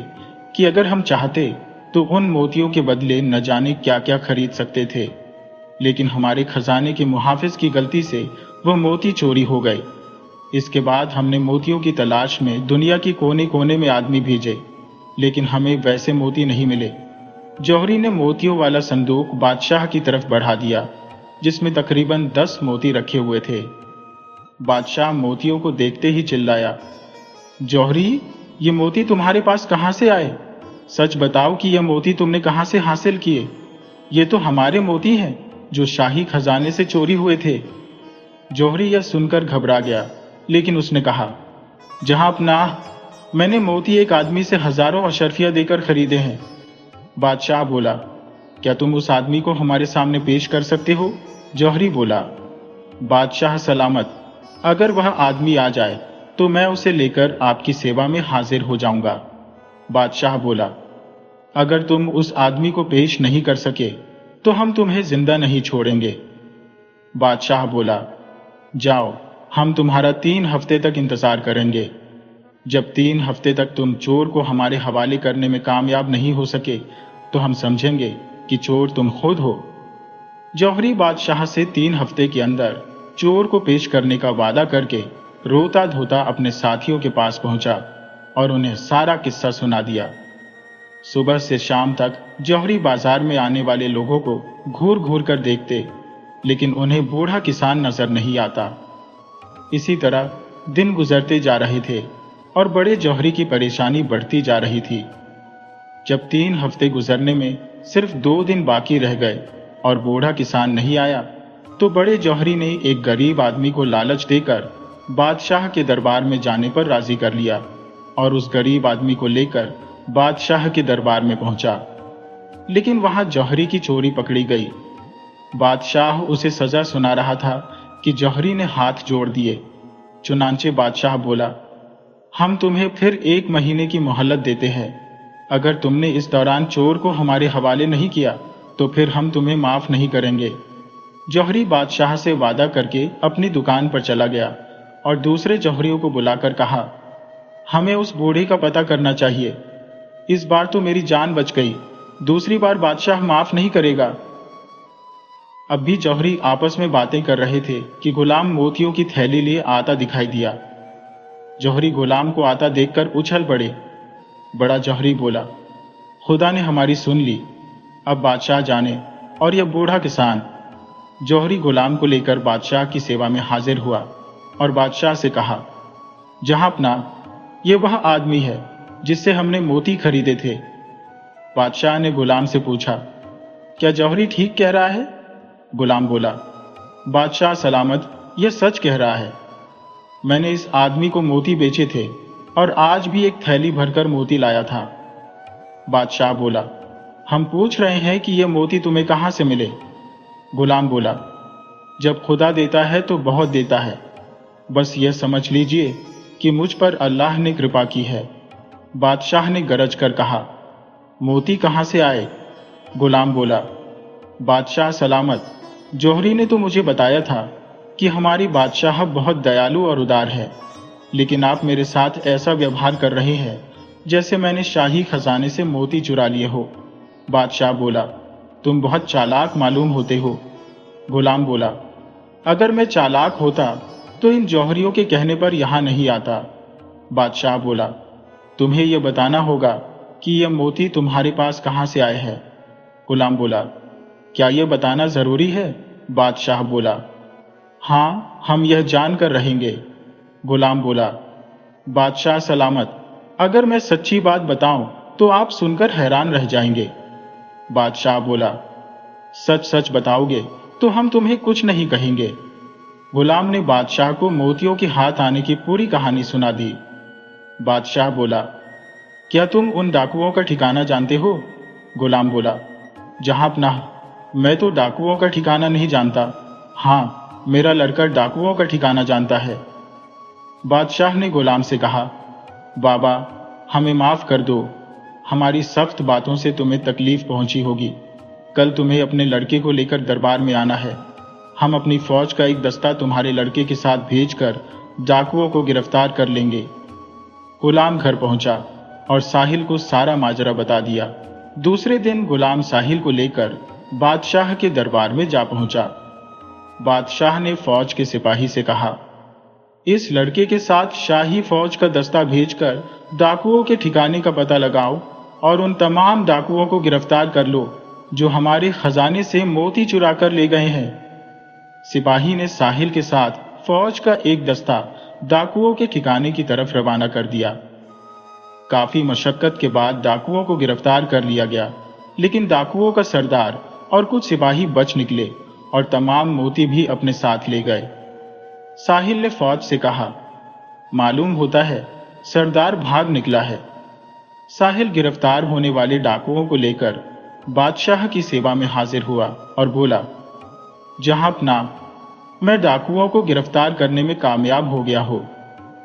कि अगर हम चाहते तो उन मोतियों के बदले न जाने क्या क्या खरीद सकते थे, लेकिन हमारे खजाने के मुहाफिज की गलती से वह मोती चोरी हो गए। इसके बाद हमने मोतियों की तलाश में दुनिया की कोने कोने में आदमी भेजे, लेकिन हमें वैसे मोती नहीं मिले। जौहरी ने मोतियों वाला संदूक बादशाह की तरफ बढ़ा दिया, जिसमें तकरीबन 10 मोती रखे हुए थे। बादशाह मोतियों को देखते ही चिल्लाया, जौहरी, ये मोती तुम्हारे पास कहां से आए? सच बताओ कि यह मोती तुमने कहां से हासिल किए? ये तो हमारे मोती हैं जो शाही खजाने से चोरी हुए थे। जौहरी यह सुनकर घबरा गया, लेकिन उसने कहा, जहांपनाह, मैंने मोती एक आदमी से हजारों अशर्फिया देकर खरीदे हैं। बादशाह बोला, क्या तुम उस आदमी को हमारे सामने पेश कर सकते हो? जौहरी बोला, बादशाह सलामत, अगर वह आदमी आ जाए तो मैं उसे लेकर आपकी सेवा में हाजिर हो जाऊंगा। बादशाह बोला, अगर तुम उस आदमी को पेश नहीं कर सके तो हम तुम्हें जिंदा नहीं छोड़ेंगे। बादशाह बोला, जाओ, हम तुम्हारा 3 हफ्ते तक इंतजार करेंगे। जब 3 हफ्ते तक तुम चोर को हमारे हवाले करने में कामयाब नहीं हो सके तो हम समझेंगे कि चोर तुम खुद हो। जौहरी बादशाह से 3 हफ्ते के अंदर चोर को पेश करने का वादा करके रोता धोता अपने साथियों के पास पहुंचा और उन्हें सारा किस्सा सुना दिया। सुबह से शाम तक जौहरी बाजार में आने वाले लोगों को घूर घूर कर देखते, लेकिन उन्हें बूढ़ा किसान नजर नहीं आता। इसी तरह दिन गुजरते जा रहे थे और बड़े जौहरी की परेशानी बढ़ती जा रही थी। जब 3 हफ्ते गुजरने में सिर्फ 2 दिन बाकी रह गए और बूढ़ा किसान नहीं आया, तो बड़े जौहरी ने एक गरीब आदमी को लालच देकर बादशाह के दरबार में जाने पर राजी कर लिया और उस गरीब आदमी को लेकर बादशाह के दरबार में पहुंचा। लेकिन वहां जौहरी की चोरी पकड़ी गई। बादशाह उसे सजा सुना रहा था कि जौहरी ने हाथ जोड़ दिए। चुनांचे बादशाह बोला, हम तुम्हें फिर 1 महीने की मोहलत देते हैं। अगर तुमने इस दौरान चोर को हमारे हवाले नहीं किया तो फिर हम तुम्हें माफ नहीं करेंगे। जौहरी बादशाह से वादा करके अपनी दुकान पर चला गया और दूसरे जौहरियों को बुलाकर कहा, हमें उस बूढ़े का पता करना चाहिए। इस बार तो मेरी जान बच गई, दूसरी बार बादशाह माफ नहीं करेगा। अब भी जौहरी आपस में बातें कर रहे थे कि गुलाम मोतियों की थैली लिए आता दिखाई दिया। जौहरी गुलाम को आता देखकर उछल पड़े। बड़ा जौहरी बोला, खुदा ने हमारी सुन ली, अब बादशाह जाने और यह बूढ़ा किसान। जौहरी गुलाम को लेकर बादशाह की सेवा में हाजिर हुआ और बादशाह से कहा, जहांपना, यह वह आदमी है जिससे हमने मोती खरीदे थे। बादशाह ने गुलाम से पूछा, क्या जौहरी ठीक कह रहा है? गुलाम बोला, बादशाह सलामत, यह सच कह रहा है। मैंने इस आदमी को मोती बेचे थे और आज भी एक थैली भरकर मोती लाया था। बादशाह बोला, हम पूछ रहे हैं कि यह मोती तुम्हें कहां से मिले? गुलाम बोला, जब खुदा देता है तो बहुत देता है, बस यह समझ लीजिए कि मुझ पर अल्लाह ने कृपा की है। बादशाह ने गरज कर कहा, मोती कहां से आए? गुलाम बोला, बादशाह सलामत, जौहरी ने तो मुझे बताया था कि हमारी बादशाह बहुत दयालु और उदार है, लेकिन आप मेरे साथ ऐसा व्यवहार कर रहे हैं जैसे मैंने शाही खजाने से मोती चुरा लिए हो। बादशाह बोला, तुम बहुत चालाक मालूम होते हो। गुलाम बोला, अगर मैं चालाक होता तो इन जौहरियों के कहने पर यहां नहीं आता। बादशाह बोला, तुम्हें यह बताना होगा कि यह मोती तुम्हारे पास कहां से आए हैं। गुलाम बोला, क्या यह बताना जरूरी है? बादशाह बोला, हां, हम यह जानकर रहेंगे। गुलाम बोला, बादशाह सलामत, अगर मैं सच्ची बात बताऊं तो आप सुनकर हैरान रह जाएंगे। बादशाह बोला, सच सच बताओगे तो हम तुम्हें कुछ नहीं कहेंगे। गुलाम ने बादशाह को मोतियों के हाथ आने की पूरी कहानी सुना दी। बादशाह बोला, क्या तुम उन डाकुओं का ठिकाना जानते हो? गुलाम बोला, जहांपनाह, मैं तो डाकुओं का ठिकाना नहीं जानता। हाँ, मेरा लड़का डाकुओं का ठिकाना जानता है। बादशाह ने गुलाम से कहा, बाबा, हमें माफ कर दो, हमारी सख्त बातों से तुम्हें तकलीफ पहुंची होगी। कल तुम्हें अपने लड़के को लेकर दरबार में आना है। हम अपनी फौज का एक दस्ता तुम्हारे लड़के के साथ भेजकर डाकुओं को गिरफ्तार कर लेंगे। गुलाम घर पहुंचा और साहिल को सारा माजरा बता दिया। दूसरे दिन गुलाम साहिल को लेकर बादशाह के दरबार में जा पहुंचा। बादशाह ने फौज के सिपाही से कहा, इस लड़के के साथ शाही फौज का दस्ता भेजकर डाकुओं के ठिकाने का पता लगाओ और उन तमाम डाकुओं को गिरफ्तार कर लो जो हमारे खजाने से मोती चुरा कर ले गए हैं। सिपाही ने साहिल के साथ फौज का एक दस्ता डाकुओं के ठिकाने की तरफ रवाना कर दिया। काफी मशक्कत के बाद डाकुओं को गिरफ्तार कर लिया गया, लेकिन डाकुओं का सरदार और कुछ सिपाही बच निकले और तमाम मोती भी अपने साथ ले गए। साहिल ने फौज से कहा, मालूम होता है सरदार भाग निकला है। साहिल गिरफ्तार होने वाले डाकुओं को लेकर बादशाह की सेवा में हाजिर हुआ और बोला, जहांपनाह, मैं डाकुओं को गिरफ्तार करने में कामयाब हो गया हूं,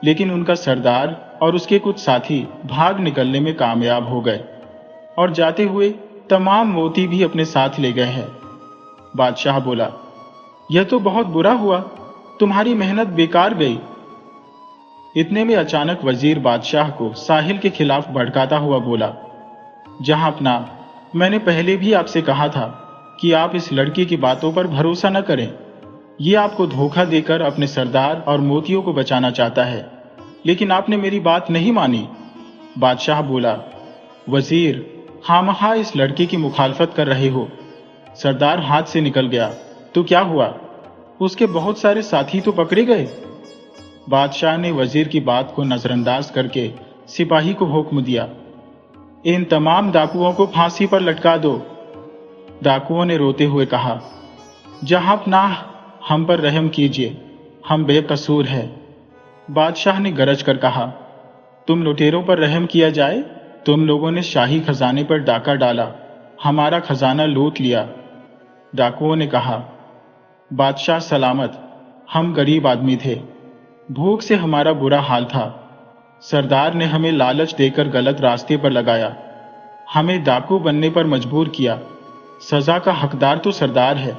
लेकिन उनका सरदार और उसके कुछ साथी भाग निकलने में कामयाब हो गए और जाते हुए तमाम मोती भी अपने साथ ले गए हैं। बादशाह बोला, यह तो बहुत बुरा हुआ, तुम्हारी मेहनत बेकार गई। इतने में अचानक वजीर बादशाह को साहिल के खिलाफ भड़काता हुआ बोला, जहांपनाह, मैंने पहले भी आपसे कहा था कि आप इस लड़की की बातों पर भरोसा न करें। ये आपको धोखा देकर अपने सरदार और मोतियों को बचाना चाहता है, लेकिन आपने मेरी बात नहीं मानी। बादशाह बोला, वजीर, खामखा इस लड़के की मुखालफत कर रहे हो। सरदार हाथ से निकल गया तो क्या हुआ? उसके बहुत सारे साथी तो पकड़े गए। बादशाह ने वजीर की बात को नजरअंदाज करके सिपाही को हुक्म दिया, इन तमाम डाकुओं को फांसी पर लटका दो। डाकुओं ने रोते हुए कहा, जहांपनाह, हम पर रहम कीजिए, हम बेकसूर हैं। बादशाह ने गरज कर कहा, तुम लुटेरों पर रहम किया जाए? तुम लोगों ने शाही खजाने पर डाका डाला, हमारा खजाना लूट लिया। डाकुओं ने कहा, बादशाह सलामत, हम गरीब आदमी थे, भूख से हमारा बुरा हाल था। सरदार ने हमें लालच देकर गलत रास्ते पर लगाया, हमें डाकू बनने पर मजबूर किया। सजा का हकदार तो सरदार है।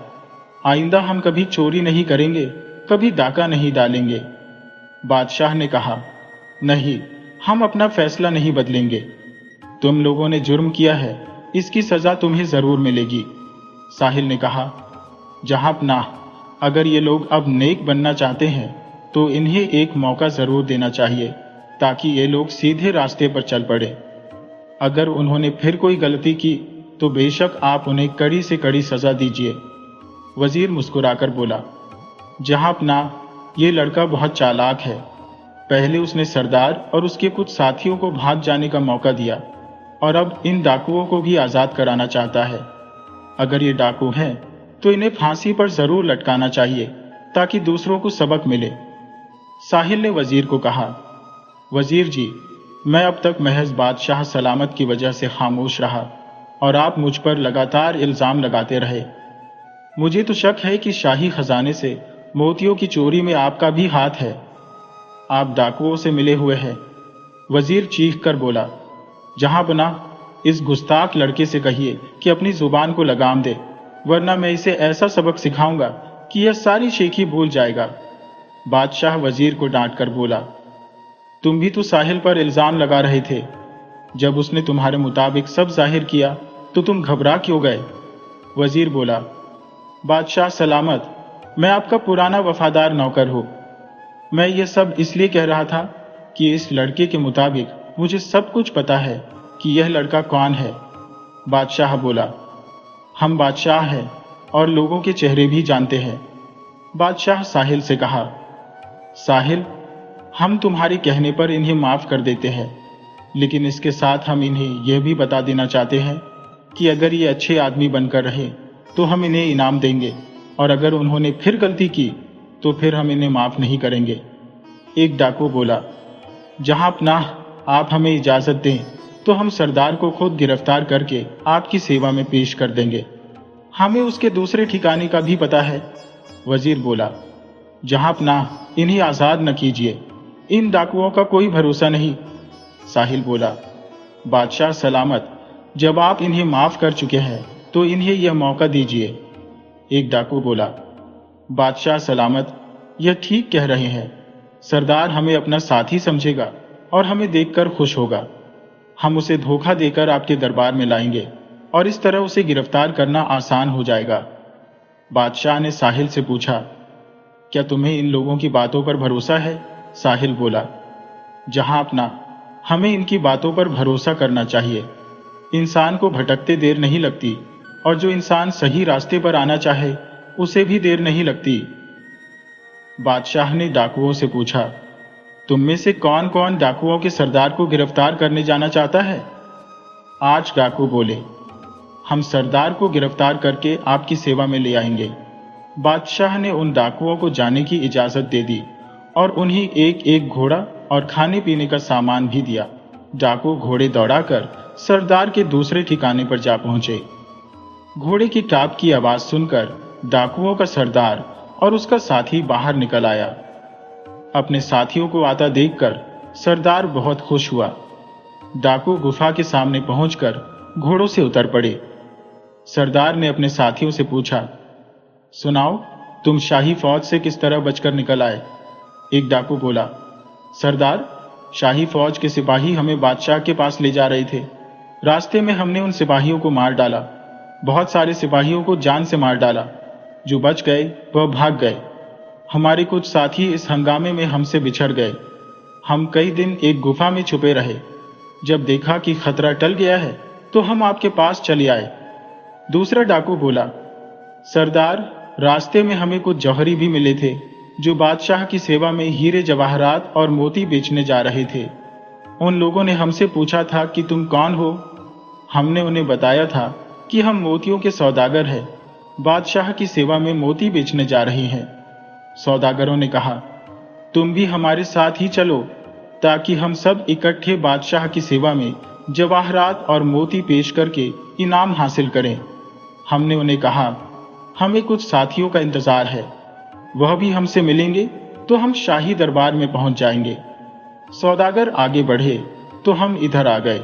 आइंदा हम कभी चोरी नहीं करेंगे, कभी डाका नहीं डालेंगे। बादशाह ने कहा, नहीं, हम अपना फैसला नहीं बदलेंगे। तुम लोगों ने जुर्म किया है, इसकी सजा तुम्हें जरूर मिलेगी। साहिल ने कहा, जहांपनाह, अगर ये लोग अब नेक बनना चाहते हैं तो इन्हें एक मौका जरूर देना चाहिए ताकि ये लोग सीधे रास्ते पर चल पड़े। अगर उन्होंने फिर कोई गलती की तो बेशक आप उन्हें कड़ी से कड़ी सजा दीजिए। वजीर मुस्कुराकर बोला, जहांपनाह, ये लड़का बहुत चालाक है। पहले उसने सरदार और उसके कुछ साथियों को भाग जाने का मौका दिया और अब इन डाकुओं को भी आजाद कराना चाहता है। अगर ये डाकू हैं तो इन्हें फांसी पर जरूर लटकाना चाहिए ताकि दूसरों को सबक मिले। साहिल ने वजीर को कहा, वजीर जी, मैं अब तक महज बादशाह सलामत की वजह से खामोश रहा और आप मुझ पर लगातार इल्जाम लगाते रहे। मुझे तो शक है कि शाही खजाने से मोतियों की चोरी में आपका भी हाथ है। आप डाकुओं से मिले हुए हैं। वजीर चीख कर बोला, जहांपनाह, इस गुस्ताख लड़के से कहिए कि अपनी जुबान को लगाम दे, वरना मैं इसे ऐसा सबक सिखाऊंगा कि यह सारी शेखी भूल जाएगा। बादशाह वजीर को डांट कर बोला, तुम भी तो साहिल पर इल्जाम लगा रहे थे। जब उसने तुम्हारे मुताबिक सब जाहिर किया तो तुम घबरा क्यों गए? वजीर बोला, बादशाह सलामत, मैं आपका पुराना वफादार नौकर हूं। मैं ये सब इसलिए कह रहा था कि इस लड़के के मुताबिक मुझे सब कुछ पता है कि यह लड़का कौन है। बादशाह बोला, हम बादशाह हैं और लोगों के चेहरे भी जानते हैं। बादशाह साहिल से कहा, साहिल, हम तुम्हारे कहने पर इन्हें माफ कर देते हैं, लेकिन इसके साथ हम इन्हें यह भी बता देना चाहते हैं कि अगर ये अच्छे आदमी बनकर रहे तो हम इन्हें इनाम देंगे, और अगर उन्होंने फिर गलती की तो फिर हम इन्हें माफ नहीं करेंगे। एक डाकू बोला, जहां पनाह आप हमें इजाजत दें तो हम सरदार को खुद गिरफ्तार करके आपकी सेवा में पेश कर देंगे। हमें उसके दूसरे ठिकाने का भी पता है। वजीर बोला, जहां पनाह इन्हें आजाद न कीजिए, इन डाकुओं का कोई भरोसा नहीं। साहिल बोला, बादशाह सलामत, जब आप इन्हें माफ कर चुके हैं तो इन्हें यह मौका दीजिए। एक डाकू बोला, बादशाह सलामत, यह ठीक कह रहे हैं। सरदार हमें अपना साथी समझेगा और हमें देखकर खुश होगा। हम उसे धोखा देकर आपके दरबार में लाएंगे और इस तरह उसे गिरफ्तार करना आसान हो जाएगा। बादशाह ने साहिल से पूछा, क्या तुम्हें इन लोगों की बातों पर भरोसा है? साहिल बोला, जहां अपना हमें इनकी बातों पर भरोसा करना चाहिए। इंसान को भटकते देर नहीं लगती और जो इंसान सही रास्ते पर आना चाहे उसे भी देर नहीं लगती। बादशाह ने डाकुओं से पूछा, तुम में से कौन कौन डाकुओं के सरदार को गिरफ्तार करने जाना चाहता है? 8 डाकू बोले, हम सरदार को गिरफ्तार करके आपकी सेवा में ले आएंगे। बादशाह ने उन डाकुओं को जाने की इजाजत दे दी और उन्हें एक एक घोड़ा और खाने पीने का सामान भी दिया। डाकू घोड़े दौड़ाकर सरदार के दूसरे ठिकाने पर जा पहुंचे। घोड़े की टाप की आवाज सुनकर डाकुओं का सरदार और उसका साथी बाहर निकल आया। अपने साथियों को आता देखकर सरदार बहुत खुश हुआ। डाकू गुफा के सामने पहुंचकर घोड़ों से उतर पड़े। सरदार ने अपने साथियों से पूछा, सुनाओ, तुम शाही फौज से किस तरह बचकर निकल आए? एक डाकू बोला, सरदार, शाही फौज के सिपाही हमें बादशाह के पास ले जा रहे थे। रास्ते में हमने उन सिपाहियों को मार डाला। बहुत सारे सिपाहियों को जान से मार डाला। जो बच गए वह भाग गए। हमारे कुछ साथी इस हंगामे में हमसे बिछड़ गए। हम कई दिन एक गुफा में छुपे रहे। जब देखा कि खतरा टल गया है तो हम आपके पास चले आए। दूसरा डाकू बोला, सरदार, रास्ते में हमें कुछ जौहरी भी मिले थे जो बादशाह की सेवा में हीरे जवाहरात और मोती बेचने जा रहे थे। उन लोगों ने हमसे पूछा था कि तुम कौन हो? हमने उन्हें बताया था कि हम मोतियों के सौदागर हैं, बादशाह की सेवा में मोती बेचने जा रहे हैं। सौदागरों ने कहा, तुम भी हमारे साथ ही चलो ताकि हम सब इकट्ठे बादशाह की सेवा में जवाहरात और मोती पेश करके इनाम हासिल करें। हमने उन्हें कहा, हमें कुछ साथियों का इंतजार है, वह भी हमसे मिलेंगे तो हम शाही दरबार में पहुंच जाएंगे। सौदागर आगे बढ़े तो हम इधर आ गए।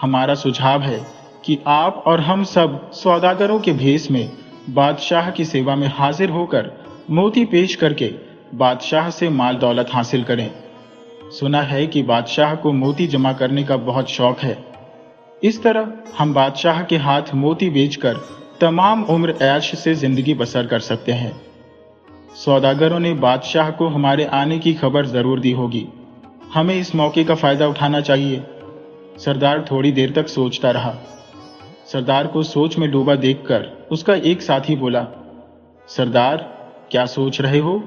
हमारा सुझाव है कि आप और हम सब सौदागरों के भेष में बादशाह की सेवा में हाजिर होकर मोती पेश करके बादशाह से माल दौलत हासिल करें। सुना है कि बादशाह को मोती जमा करने का बहुत शौक है। इस तरह हम बादशाह के हाथ मोती बेचकर तमाम उम्र ऐश से जिंदगी बसर कर सकते हैं। सौदागरों ने बादशाह को हमारे आने की खबर जरूर दी होगी। हमें इस मौके का फायदा उठाना चाहिए। सरदार थोड़ी देर तक सोचता रहा। सरदार को सोच में डूबा देखकर उसका एक साथी बोला, सरदार, क्या सोच रहे हो?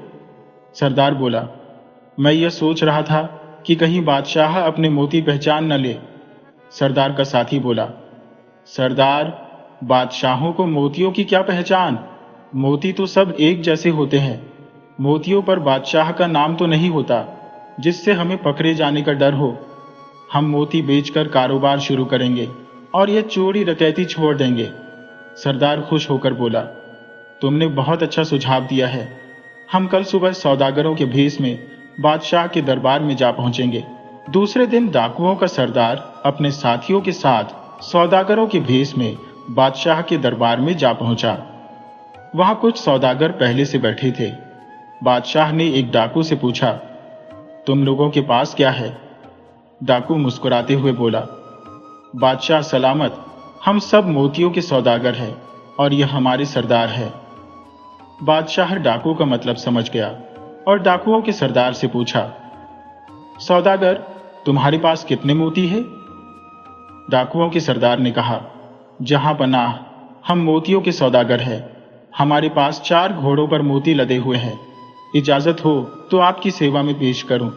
सरदार बोला, मैं यह सोच रहा था कि कहीं बादशाह अपने मोती पहचान न ले। सरदार का साथी बोला, सरदार, बादशाहों को मोतियों की क्या पहचान? मोती तो सब एक जैसे होते हैं। मोतियों पर बादशाह का नाम तो नहीं होता जिससे हमें पकड़े जाने का डर हो। हम मोती बेचकर कारोबार शुरू करेंगे और यह चोरी डकैती छोड़ देंगे। सरदार खुश होकर बोला, तुमने बहुत अच्छा सुझाव दिया है। हम कल सुबह सौदागरों के भेष में बादशाह के दरबार में जा पहुंचेंगे। दूसरे दिन डाकुओं का सरदार अपने साथियों के साथ सौदागरों के भेष में बादशाह के दरबार में जा पहुंचा। वहां कुछ सौदागर पहले से बैठे थे। बादशाह ने एक डाकू से पूछा, तुम लोगों के पास क्या है? डाकू मुस्कुराते हुए बोला, बादशाह सलामत, हम सब मोतियों के सौदागर हैं और यह हमारे सरदार है। बादशाह डाकू का मतलब समझ गया और डाकुओं के सरदार से पूछा, सौदागर, तुम्हारे पास कितने मोती है? डाकुओं के सरदार ने कहा, जहां पनाह, हम मोतियों के सौदागर हैं। हमारे पास 4 घोड़ों पर मोती लदे हुए हैं। इजाजत हो तो आपकी सेवा में पेश करूं।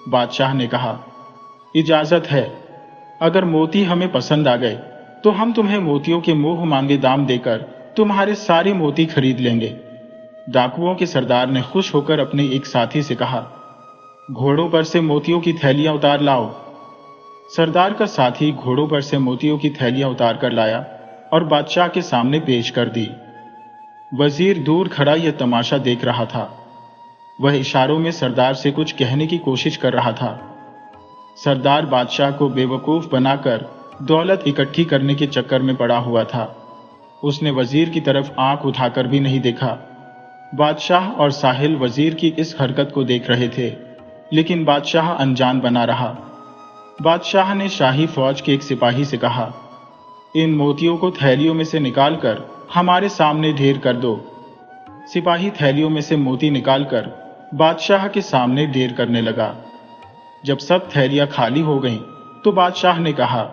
बादशाह ने कहा, इजाजत है। अगर मोती हमें पसंद आ गए तो हम तुम्हें मोतियों के मुंह मांगे दाम देकर तुम्हारे सारे मोती खरीद लेंगे। डाकुओं के सरदार ने खुश होकर अपने एक साथी से कहा, घोड़ों पर से मोतियों की थैलियां उतार लाओ। सरदार का साथी घोड़ों पर से मोतियों की थैलियां उतार कर लाया और बादशाह के सामने पेश कर दी। वजीर दूर खड़ा यह तमाशा देख रहा था। वह इशारों में सरदार से कुछ कहने की कोशिश कर रहा था। सरदार बादशाह को बेवकूफ बनाकर दौलत इकट्ठी करने के चक्कर में पड़ा हुआ था। उसने वजीर की तरफ आंख उठाकर भी नहीं देखा। बादशाह और साहिल वजीर की इस हरकत को देख रहे थे, लेकिन बादशाह अनजान बना रहा। बादशाह ने शाही फौज के एक सिपाही से कहा, इन मोतियों को थैलियों में से निकालकर हमारे सामने ढेर कर दो। सिपाही थैलियों में से मोती निकालकर बादशाह के सामने ढेर करने लगा। जब सब थैलियां खाली हो गईं, तो बादशाह ने कहा,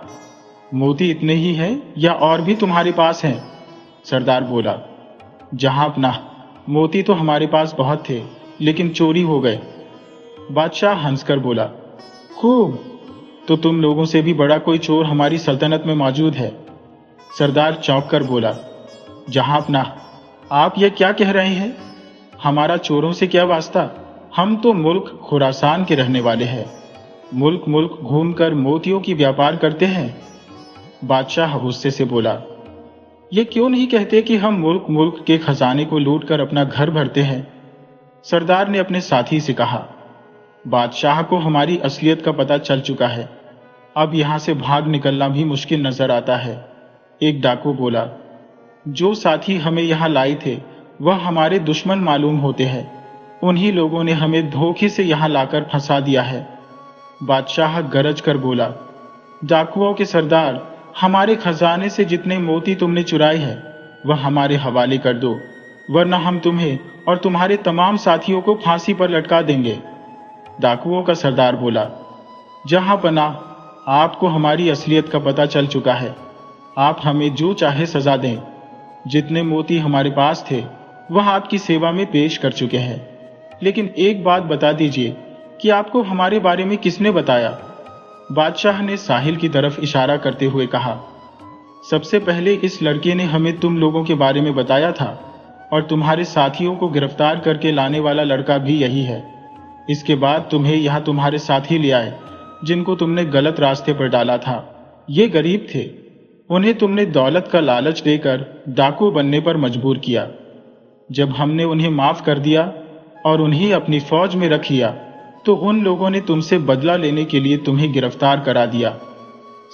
मोती इतने ही हैं या और भी तुम्हारे पास हैं? सरदार बोला, जहां अपना मोती तो हमारे पास बहुत थे, लेकिन चोरी हो गए। बादशाह हंसकर बोला, खूब, तो तुम लोगों से भी बड़ा कोई चोर हमारी सल्तनत में मौजूद है। सरदार चौंक कर बोला, जहां अपना, आप यह क्या कह रहे हैं? हमारा चोरों से क्या वास्ता? हम तो मुल्क खुरासान के रहने वाले हैं। मुल्क मुल्क घूमकर मोतियों की व्यापार करते हैं। बादशाह गुस्से से बोला, ये क्यों नहीं कहते कि हम मुल्क मुल्क के खजाने को लूटकर अपना घर भरते हैं? सरदार ने अपने साथी से कहा, बादशाह को हमारी असलियत का पता चल चुका है। अब यहां से भाग निकलना भी मुश्किल नजर आता है। एक डाकू बोला, जो साथी हमें यहां लाए थे वह हमारे दुश्मन मालूम होते हैं। उन्हीं लोगों ने हमें धोखे से यहां लाकर फंसा दिया है। बादशाह गरज कर बोला, डाकुओं के सरदार, हमारे खजाने से जितने मोती तुमने चुराए हैं वह हमारे हवाले कर दो, वरना हम तुम्हें और तुम्हारे तमाम साथियों को फांसी पर लटका देंगे। डाकुओं का सरदार बोला, जहां पनाह, आपको हमारी असलियत का पता चल चुका है। आप हमें जो चाहे सजा दें। जितने मोती हमारे पास थे वह आपकी सेवा में पेश कर चुके हैं, लेकिन एक बात बता दीजिए कि आपको हमारे बारे में किसने बताया? बादशाह ने साहिल की तरफ इशारा करते हुए कहा, सबसे पहले इस लड़के ने हमें तुम लोगों के बारे में बताया था, और तुम्हारे साथियों को गिरफ्तार करके लाने वाला लड़का भी यही है। इसके बाद तुम्हें यहां तुम्हारे साथी ले आए, जिनको तुमने गलत रास्ते पर डाला था। ये गरीब थे, उन्हें तुमने दौलत का लालच देकर डाकू बनने पर मजबूर किया। जब हमने उन्हें माफ कर दिया और उन्हें अपनी फौज में रख लिया, तो उन लोगों ने तुमसे बदला लेने के लिए तुम्हें गिरफ्तार करा दिया।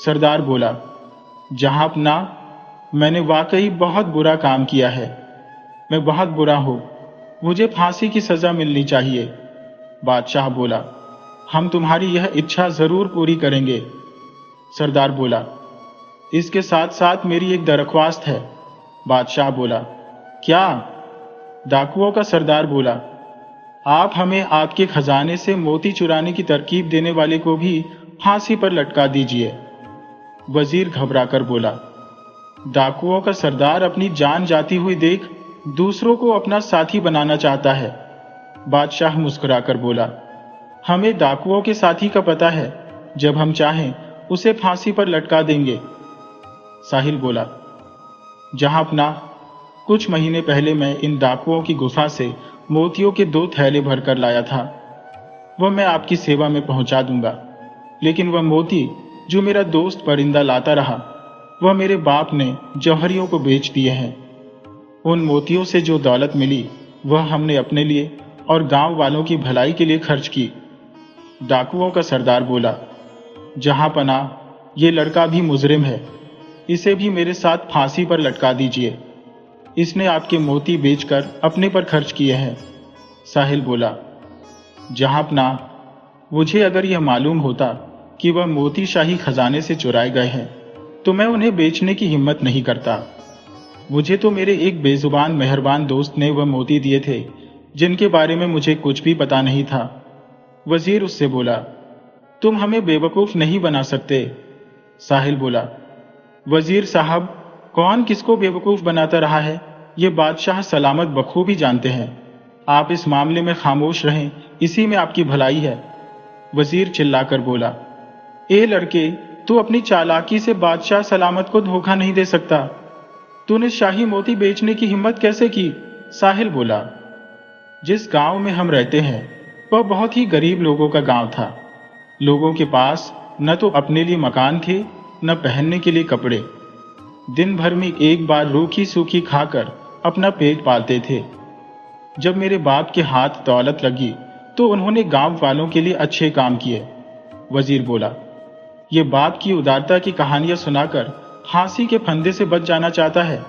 सरदार बोला, जहां अपना, मैंने वाकई बहुत बुरा काम किया है। मैं बहुत बुरा हूं, मुझे फांसी की सजा मिलनी चाहिए। बादशाह बोला, हम तुम्हारी यह इच्छा जरूर पूरी करेंगे। सरदार बोला, इसके साथ साथ मेरी एक दरख्वास्त है। बादशाह बोला, क्या? डाकुओं का सरदार बोला, आप हमें आपके खजाने से मोती चुराने की तरकीब देने वाले को भी फांसी पर लटका दीजिए। वजीर घबराकर बोला, डाकुओं का सरदार अपनी जान जाती हुई देख दूसरों को अपना साथी बनाना चाहता है। बादशाह मुस्कुराकर बोला, हमें डाकुओं के साथी का पता है, जब हम चाहें उसे फांसी पर लटका देंगे। साहिल बोला, जहां अपना, कुछ महीने पहले मैं इन डाकुओं की गुफा से मोतियों के 2 थैले भरकर लाया था। वह मैं आपकी सेवा में पहुंचा दूंगा, लेकिन वह मोती जो मेरा दोस्त परिंदा लाता रहा, वह मेरे बाप ने जौहरियों को बेच दिए हैं। उन मोतियों से जो दौलत मिली वह हमने अपने लिए और गांव वालों की भलाई के लिए खर्च की। डाकुओं का सरदार बोला, जहां पनाह, ये लड़का भी मुजरिम है, इसे भी मेरे साथ फांसी पर लटका दीजिए। इसने आपके मोती बेचकर अपने पर खर्च किए हैं। साहिल बोला, जहां अपना, मुझे अगर यह मालूम होता कि वह मोती शाही खजाने से चुराए गए हैं, तो मैं उन्हें बेचने की हिम्मत नहीं करता। मुझे तो मेरे एक बेजुबान मेहरबान दोस्त ने वह मोती दिए थे, जिनके बारे में मुझे कुछ भी पता नहीं था। वजीर उससे बोला, तुम हमें बेवकूफ नहीं बना सकते। साहिल बोला, वजीर साहब, कौन किसको बेवकूफ बनाता रहा है, ये बादशाह सलामत बखूबी जानते हैं। आप इस मामले में खामोश रहें, इसी में आपकी भलाई है। वजीर चिल्लाकर बोला, ए लड़के, तू अपनी चालाकी से बादशाह सलामत को धोखा नहीं दे सकता। तूने शाही मोती बेचने की हिम्मत कैसे की? साहिल बोला, जिस गांव में हम रहते हैं वह बहुत ही गरीब लोगों का गांव था। लोगों के पास न तो अपने लिए मकान थे, न पहनने के लिए कपड़े। दिन भर में एक बार रूखी सूखी खाकर अपना पेट पालते थे। जब मेरे बाप के हाथ दौलत लगी तो उन्होंने गांव वालों के लिए अच्छे काम किए। वजीर बोला, ये बाप की उदारता की कहानियां सुनाकर फांसी के फंदे से बच जाना चाहता है।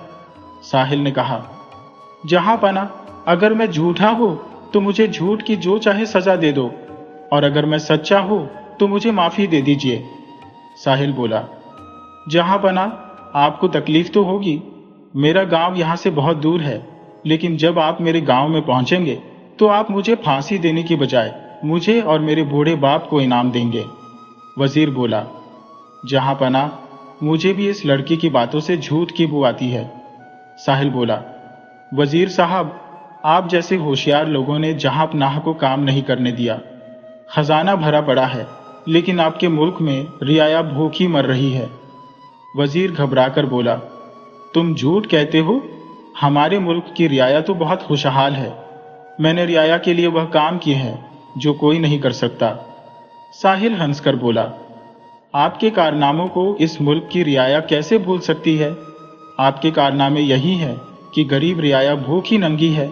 साहिल ने कहा, जहां पना, अगर मैं झूठा हूं तो मुझे झूठ की जो चाहे सजा दे दो, और अगर मैं सच्चा हूं तो मुझे माफी दे दीजिए। साहिल बोला, जहां पना, आपको तकलीफ तो होगी। मेरा गांव यहां से बहुत दूर है, लेकिन जब आप मेरे गांव में पहुंचेंगे तो आप मुझे फांसी देने की बजाय मुझे और मेरे बूढ़े बाप को इनाम देंगे। वजीर बोला, जहां पना, मुझे भी इस लड़की की बातों से झूठ की बू आती है। साहिल बोला, वजीर साहब, आप जैसे होशियार लोगों ने जहां पनाह को काम नहीं करने दिया। खजाना भरा पड़ा है, लेकिन आपके मुल्क में रियाया भूखी मर रही है। वजीर घबराकर बोला, तुम झूठ कहते हो? हमारे मुल्क की रियाया तो बहुत खुशहाल है। मैंने रियाया के लिए वह काम किए हैं जो कोई नहीं कर सकता। साहिल हंसकर बोला, आपके कारनामों को इस मुल्क की रियाया कैसे भूल सकती है? आपके कारनामे यही है कि गरीब रियाया भूखी नंगी है।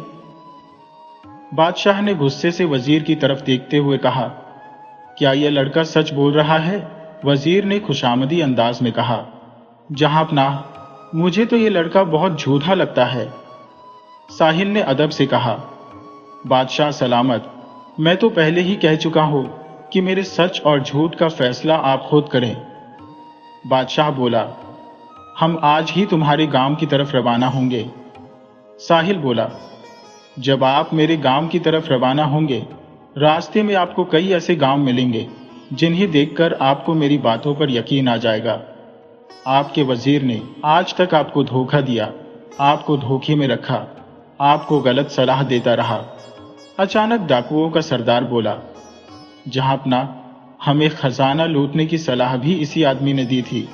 बादशाह ने गुस्से से वजीर की तरफ देखते हुए कहा, क्या यह लड़का सच बोल रहा है? वजीर ने खुशामदी अंदाज में कहा, जहां पनाह, मुझे तो यह लड़का बहुत झूठा लगता है। साहिल ने अदब से कहा, बादशाह सलामत, मैं तो पहले ही कह चुका हूं कि मेरे सच और झूठ का फैसला आप खुद करें। बादशाह बोला, हम आज ही तुम्हारे गांव की तरफ रवाना होंगे। साहिल बोला, जब आप मेरे गांव की तरफ रवाना होंगे, रास्ते में आपको कई ऐसे गांव मिलेंगे जिन्हें देखकर आपको मेरी बातों पर यकीन आ जाएगा। आपके वजीर ने आज तक आपको धोखा दिया, आपको धोखे में रखा, आपको गलत सलाह देता रहा। अचानक डाकुओं का सरदार बोला, जहां अपना, हमें खजाना लूटने की सलाह भी इसी आदमी ने दी थी।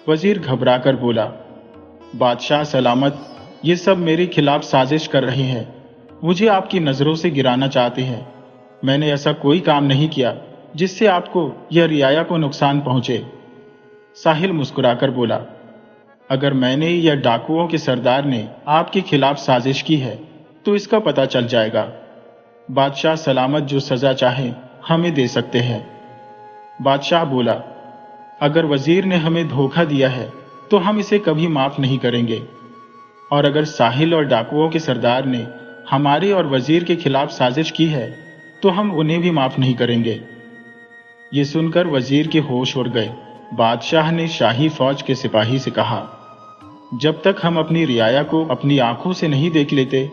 वजीर घबराकर बोला, बादशाह सलामत, ये सब मेरे खिलाफ साजिश कर रहे हैं, मुझे आपकी नजरों से गिराना चाहते हैं। मैंने ऐसा कोई काम नहीं किया जिससे आपको या रियाया को नुकसान पहुंचे। साहिल मुस्कुराकर बोला, अगर मैंने या डाकुओं के सरदार ने आपके खिलाफ साजिश की है तो इसका पता चल जाएगा। बादशाह सलामत जो सजा चाहे हमें दे सकते हैं। बादशाह बोला, अगर वजीर ने हमें धोखा दिया है तो हम इसे कभी माफ नहीं करेंगे, और अगर साहिल और डाकुओं के सरदार ने हमारे और वजीर के खिलाफ साजिश की है तो हम उन्हें भी माफ नहीं करेंगे। ये सुनकर वजीर के होश उड़ गए। बादशाह ने शाही फौज के सिपाही से कहा, जब तक हम अपनी रियाया को अपनी आंखों से नहीं देख लेते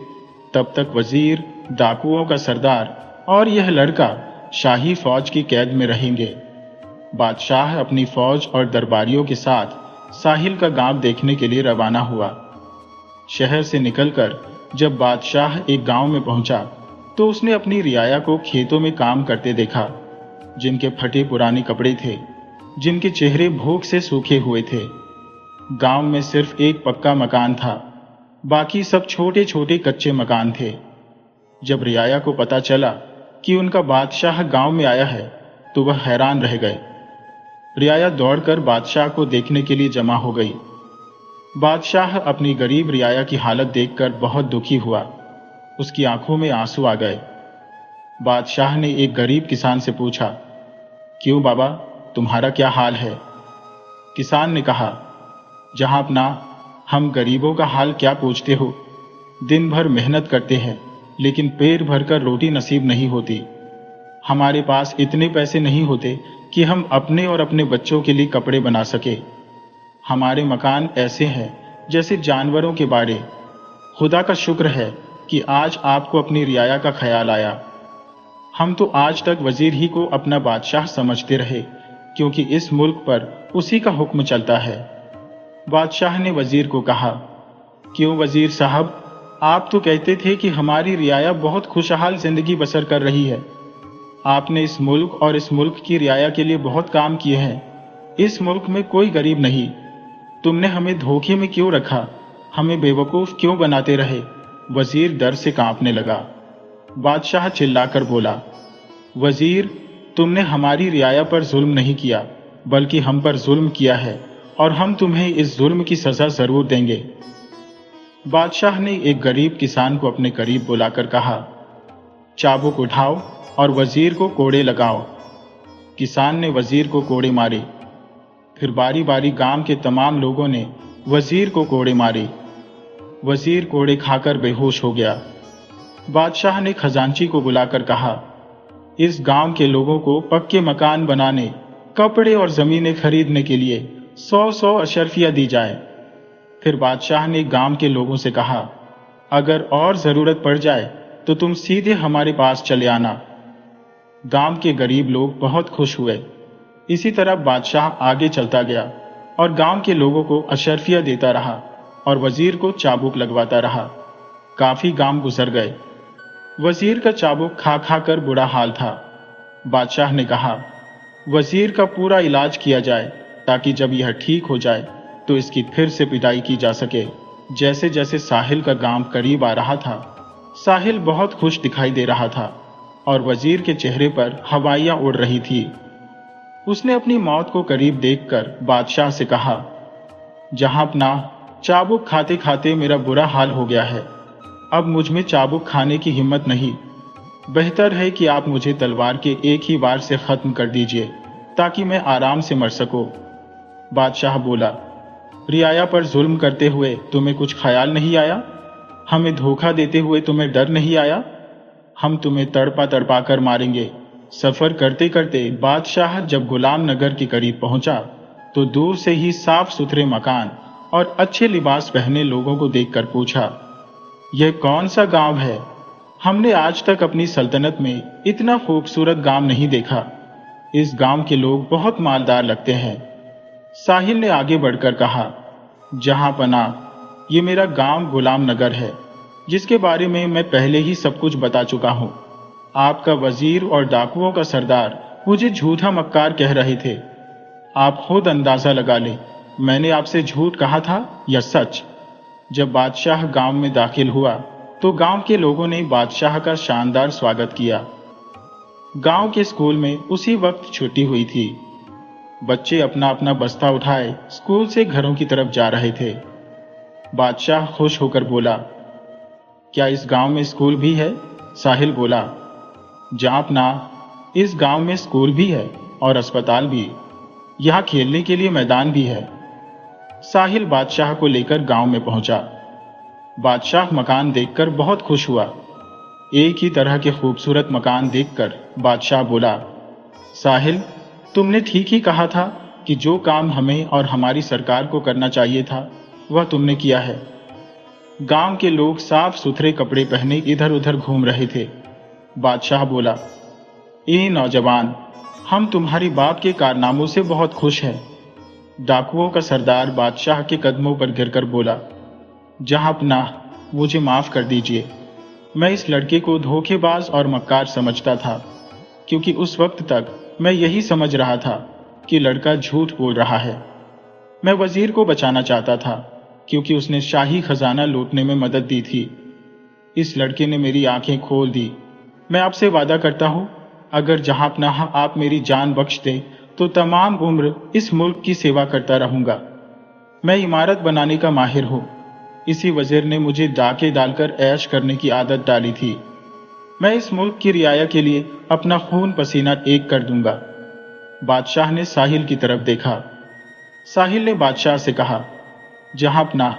तब तक वजीर, डाकुओं का सरदार और यह लड़का शाही फौज की कैद में रहेंगे। बादशाह अपनी फौज और दरबारियों के साथ साहिल का गांव देखने के लिए रवाना हुआ। शहर से निकलकर जब बादशाह एक गांव में पहुंचा तो उसने अपनी रियाया को खेतों में काम करते देखा, जिनके फटे पुराने कपड़े थे, जिनके चेहरे भूख से सूखे हुए थे। गांव में सिर्फ एक पक्का मकान था, बाकी सब छोटे छोटे कच्चे मकान थे। जब रियाया को पता चला कि उनका बादशाह गांव में आया है तो वह हैरान रह गए। रियाया दौड़कर बादशाह को देखने के लिए जमा हो गई। बादशाह अपनी गरीब रियाया की हालत देखकर बहुत दुखी हुआ। उसकी आंखों में आंसू आ गए। बादशाह ने एक गरीब किसान से पूछा, क्यों बाबा, तुम्हारा क्या हाल है? किसान ने कहा, जहां अपना, हम गरीबों का हाल क्या पूछते हो? दिन भर मेहनत करते हैं लेकिन पेट भरकर रोटी नसीब नहीं होती। हमारे पास इतने पैसे नहीं होते कि हम अपने और अपने बच्चों के लिए कपड़े बना सके। हमारे मकान ऐसे हैं जैसे जानवरों के बाड़े। खुदा का शुक्र है कि आज आपको अपनी रियाया का ख्याल आया। हम तो आज तक वजीर ही को अपना बादशाह समझते रहे, क्योंकि इस मुल्क पर उसी का हुक्म चलता है। बादशाह ने वजीर को कहा, क्यों वजीर साहब, आप तो कहते थे कि हमारी रियाया बहुत खुशहाल जिंदगी बसर कर रही है। आपने इस मुल्क और इस मुल्क की रियाया के लिए बहुत काम किए हैं। इस मुल्क में कोई गरीब नहीं। तुमने हमें धोखे में क्यों रखा? हमें बेवकूफ क्यों बनाते रहे? वजीर डर से कांपने लगा। बादशाह चिल्लाकर बोला, वजीर, तुमने हमारी रियाया पर जुल्म नहीं किया, बल्कि हम पर जुल्म किया है, और हम तुम्हें इस जुल्म की सजा जरूर देंगे। बादशाह ने एक गरीब किसान को अपने करीब बुलाकर कहा, चाबुक उठाओ और वजीर को कोड़े लगाओ। किसान ने वजीर को कोड़े मारे। फिर बारी बारी गांव के तमाम लोगों ने वजीर को कोड़े मारे। वजीर कोड़े खाकर बेहोश हो गया। बादशाह ने खजांची को बुलाकर कहा, इस गांव के लोगों को पक्के मकान बनाने, कपड़े और जमीनें खरीदने के लिए 100 अशर्फिया दी जाए। फिर बादशाह ने गांव के लोगों से कहा, अगर और जरूरत पड़ जाए तो तुम सीधे हमारे पास चले आना। गांव के गरीब लोग बहुत खुश हुए। इसी तरह बादशाह आगे चलता गया और गांव के लोगों को अशर्फिया देता रहा और वजीर को चाबुक लगवाता रहा। काफी गांव गुजर गए। वजीर का चाबुक खा खा कर बुरा हाल था। बादशाह ने कहा, वजीर का पूरा इलाज किया जाए, ताकि जब यह ठीक हो जाए तो इसकी फिर से पिटाई की जा सके। जैसे जैसे साहिल का गांव करीब आ रहा था, साहिल बहुत खुश दिखाई दे रहा था और वजीर के चेहरे पर हवाइयां उड़ रही थी। उसने अपनी मौत को करीब देखकर बादशाह से कहा, जहांपना, चाबुक खाते खाते मेरा बुरा हाल हो गया है। अब मुझ में चाबुक खाने की हिम्मत नहीं। बेहतर है कि आप मुझे तलवार के एक ही वार से खत्म कर दीजिए, ताकि मैं आराम से मर सकूं। बादशाह बोला, रियाया पर जुल्म करते हुए तुम्हें कुछ ख्याल नहीं आया? हमें धोखा देते हुए तुम्हें डर नहीं आया? हम तुम्हें तड़पा तड़पा कर मारेंगे। सफर करते करते बादशाह जब गुलाम नगर के करीब पहुंचा तो दूर से ही साफ सुथरे मकान और अच्छे लिबास पहने लोगों को देखकर पूछा, यह कौन सा गांव है? हमने आज तक अपनी सल्तनत में इतना खूबसूरत गांव नहीं देखा। इस गांव के लोग बहुत मालदार लगते हैं। साहिल ने आगे बढ़कर कहा, जहां पना, ये मेरा गांव गुलाम नगर है, जिसके बारे में मैं पहले ही सब कुछ बता चुका हूं। आपका वजीर और डाकुओं का सरदार मुझे झूठा मक्कार कह रहे थे। आप खुद अंदाजा लगा लें, मैंने आपसे झूठ कहा था या सच। जब बादशाह गांव में दाखिल हुआ तो गांव के लोगों ने बादशाह का शानदार स्वागत किया। गांव के स्कूल में उसी वक्त छुट्टी हुई थी। बच्चे अपना अपना बस्ता उठाए स्कूल से घरों की तरफ जा रहे थे। बादशाह खुश होकर बोला, क्या इस गांव में स्कूल भी है? साहिल बोला, जापना, इस गांव में स्कूल भी है और अस्पताल भी। यहाँ खेलने के लिए मैदान भी है। साहिल बादशाह को लेकर गांव में पहुंचा। बादशाह मकान देखकर बहुत खुश हुआ। एक ही तरह के खूबसूरत मकान देखकर बादशाह बोला, साहिल, तुमने ठीक ही कहा था कि जो काम हमें और हमारी सरकार को करना चाहिए था वह तुमने किया है। गांव के लोग साफ सुथरे कपड़े पहने इधर उधर घूम रहे थे। बादशाह बोला, ए नौजवान, हम तुम्हारी बाप के कारनामों से बहुत खुश हैं। डाकुओं का सरदार बादशाह के कदमों पर गिरकर बोला, जहांपना, मुझे माफ कर दीजिए। मैं इस लड़के को धोखेबाज और मक्कार समझता था, क्योंकि उस वक्त तक मैं यही समझ रहा था कि लड़का झूठ बोल रहा है। मैं वजीर को बचाना चाहता था, क्योंकि उसने शाही खजाना लूटने में मदद दी थी। इस लड़के ने मेरी आंखें खोल दी। मैं आपसे वादा करता हूं, अगर जहांपना आप मेरी जान बख्श दें तो तमाम उम्र इस मुल्क की सेवा करता रहूंगा। मैं इमारत बनाने का माहिर हूं। इसी वजीर ने मुझे डाके डालकर ऐश करने की आदत डाली थी। मैं इस मुल्क की रियाया के लिए अपना खून पसीना एक कर दूंगा। बादशाह ने साहिल की तरफ देखा। साहिल ने बादशाह से कहा, जहांपना,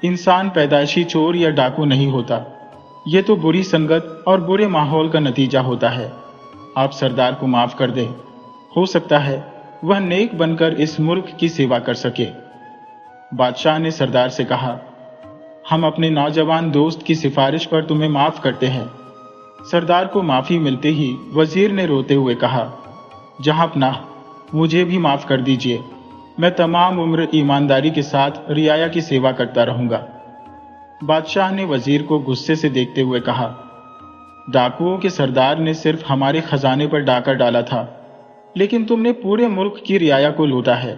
इंसान पैदाइशी चोर या डाकू नहीं होता। यह तो बुरी संगत और बुरे माहौल का नतीजा होता है। आप सरदार को माफ कर दें। हो सकता है वह नेक बनकर इस मुल्क की सेवा कर सके। बादशाह ने सरदार से कहा, हम अपने नौजवान दोस्त की सिफारिश पर तुम्हें माफ करते हैं। सरदार को माफी मिलते ही वजीर ने रोते हुए कहा, जहांपना, मुझे भी माफ कर दीजिए। मैं तमाम उम्र ईमानदारी के साथ रियाया की सेवा करता रहूंगा। बादशाह ने वजीर को गुस्से से देखते हुए कहा, डाकुओं के सरदार ने सिर्फ हमारे खजाने पर डाका डाला था, लेकिन तुमने पूरे मुल्क की रियाया को लूटा है।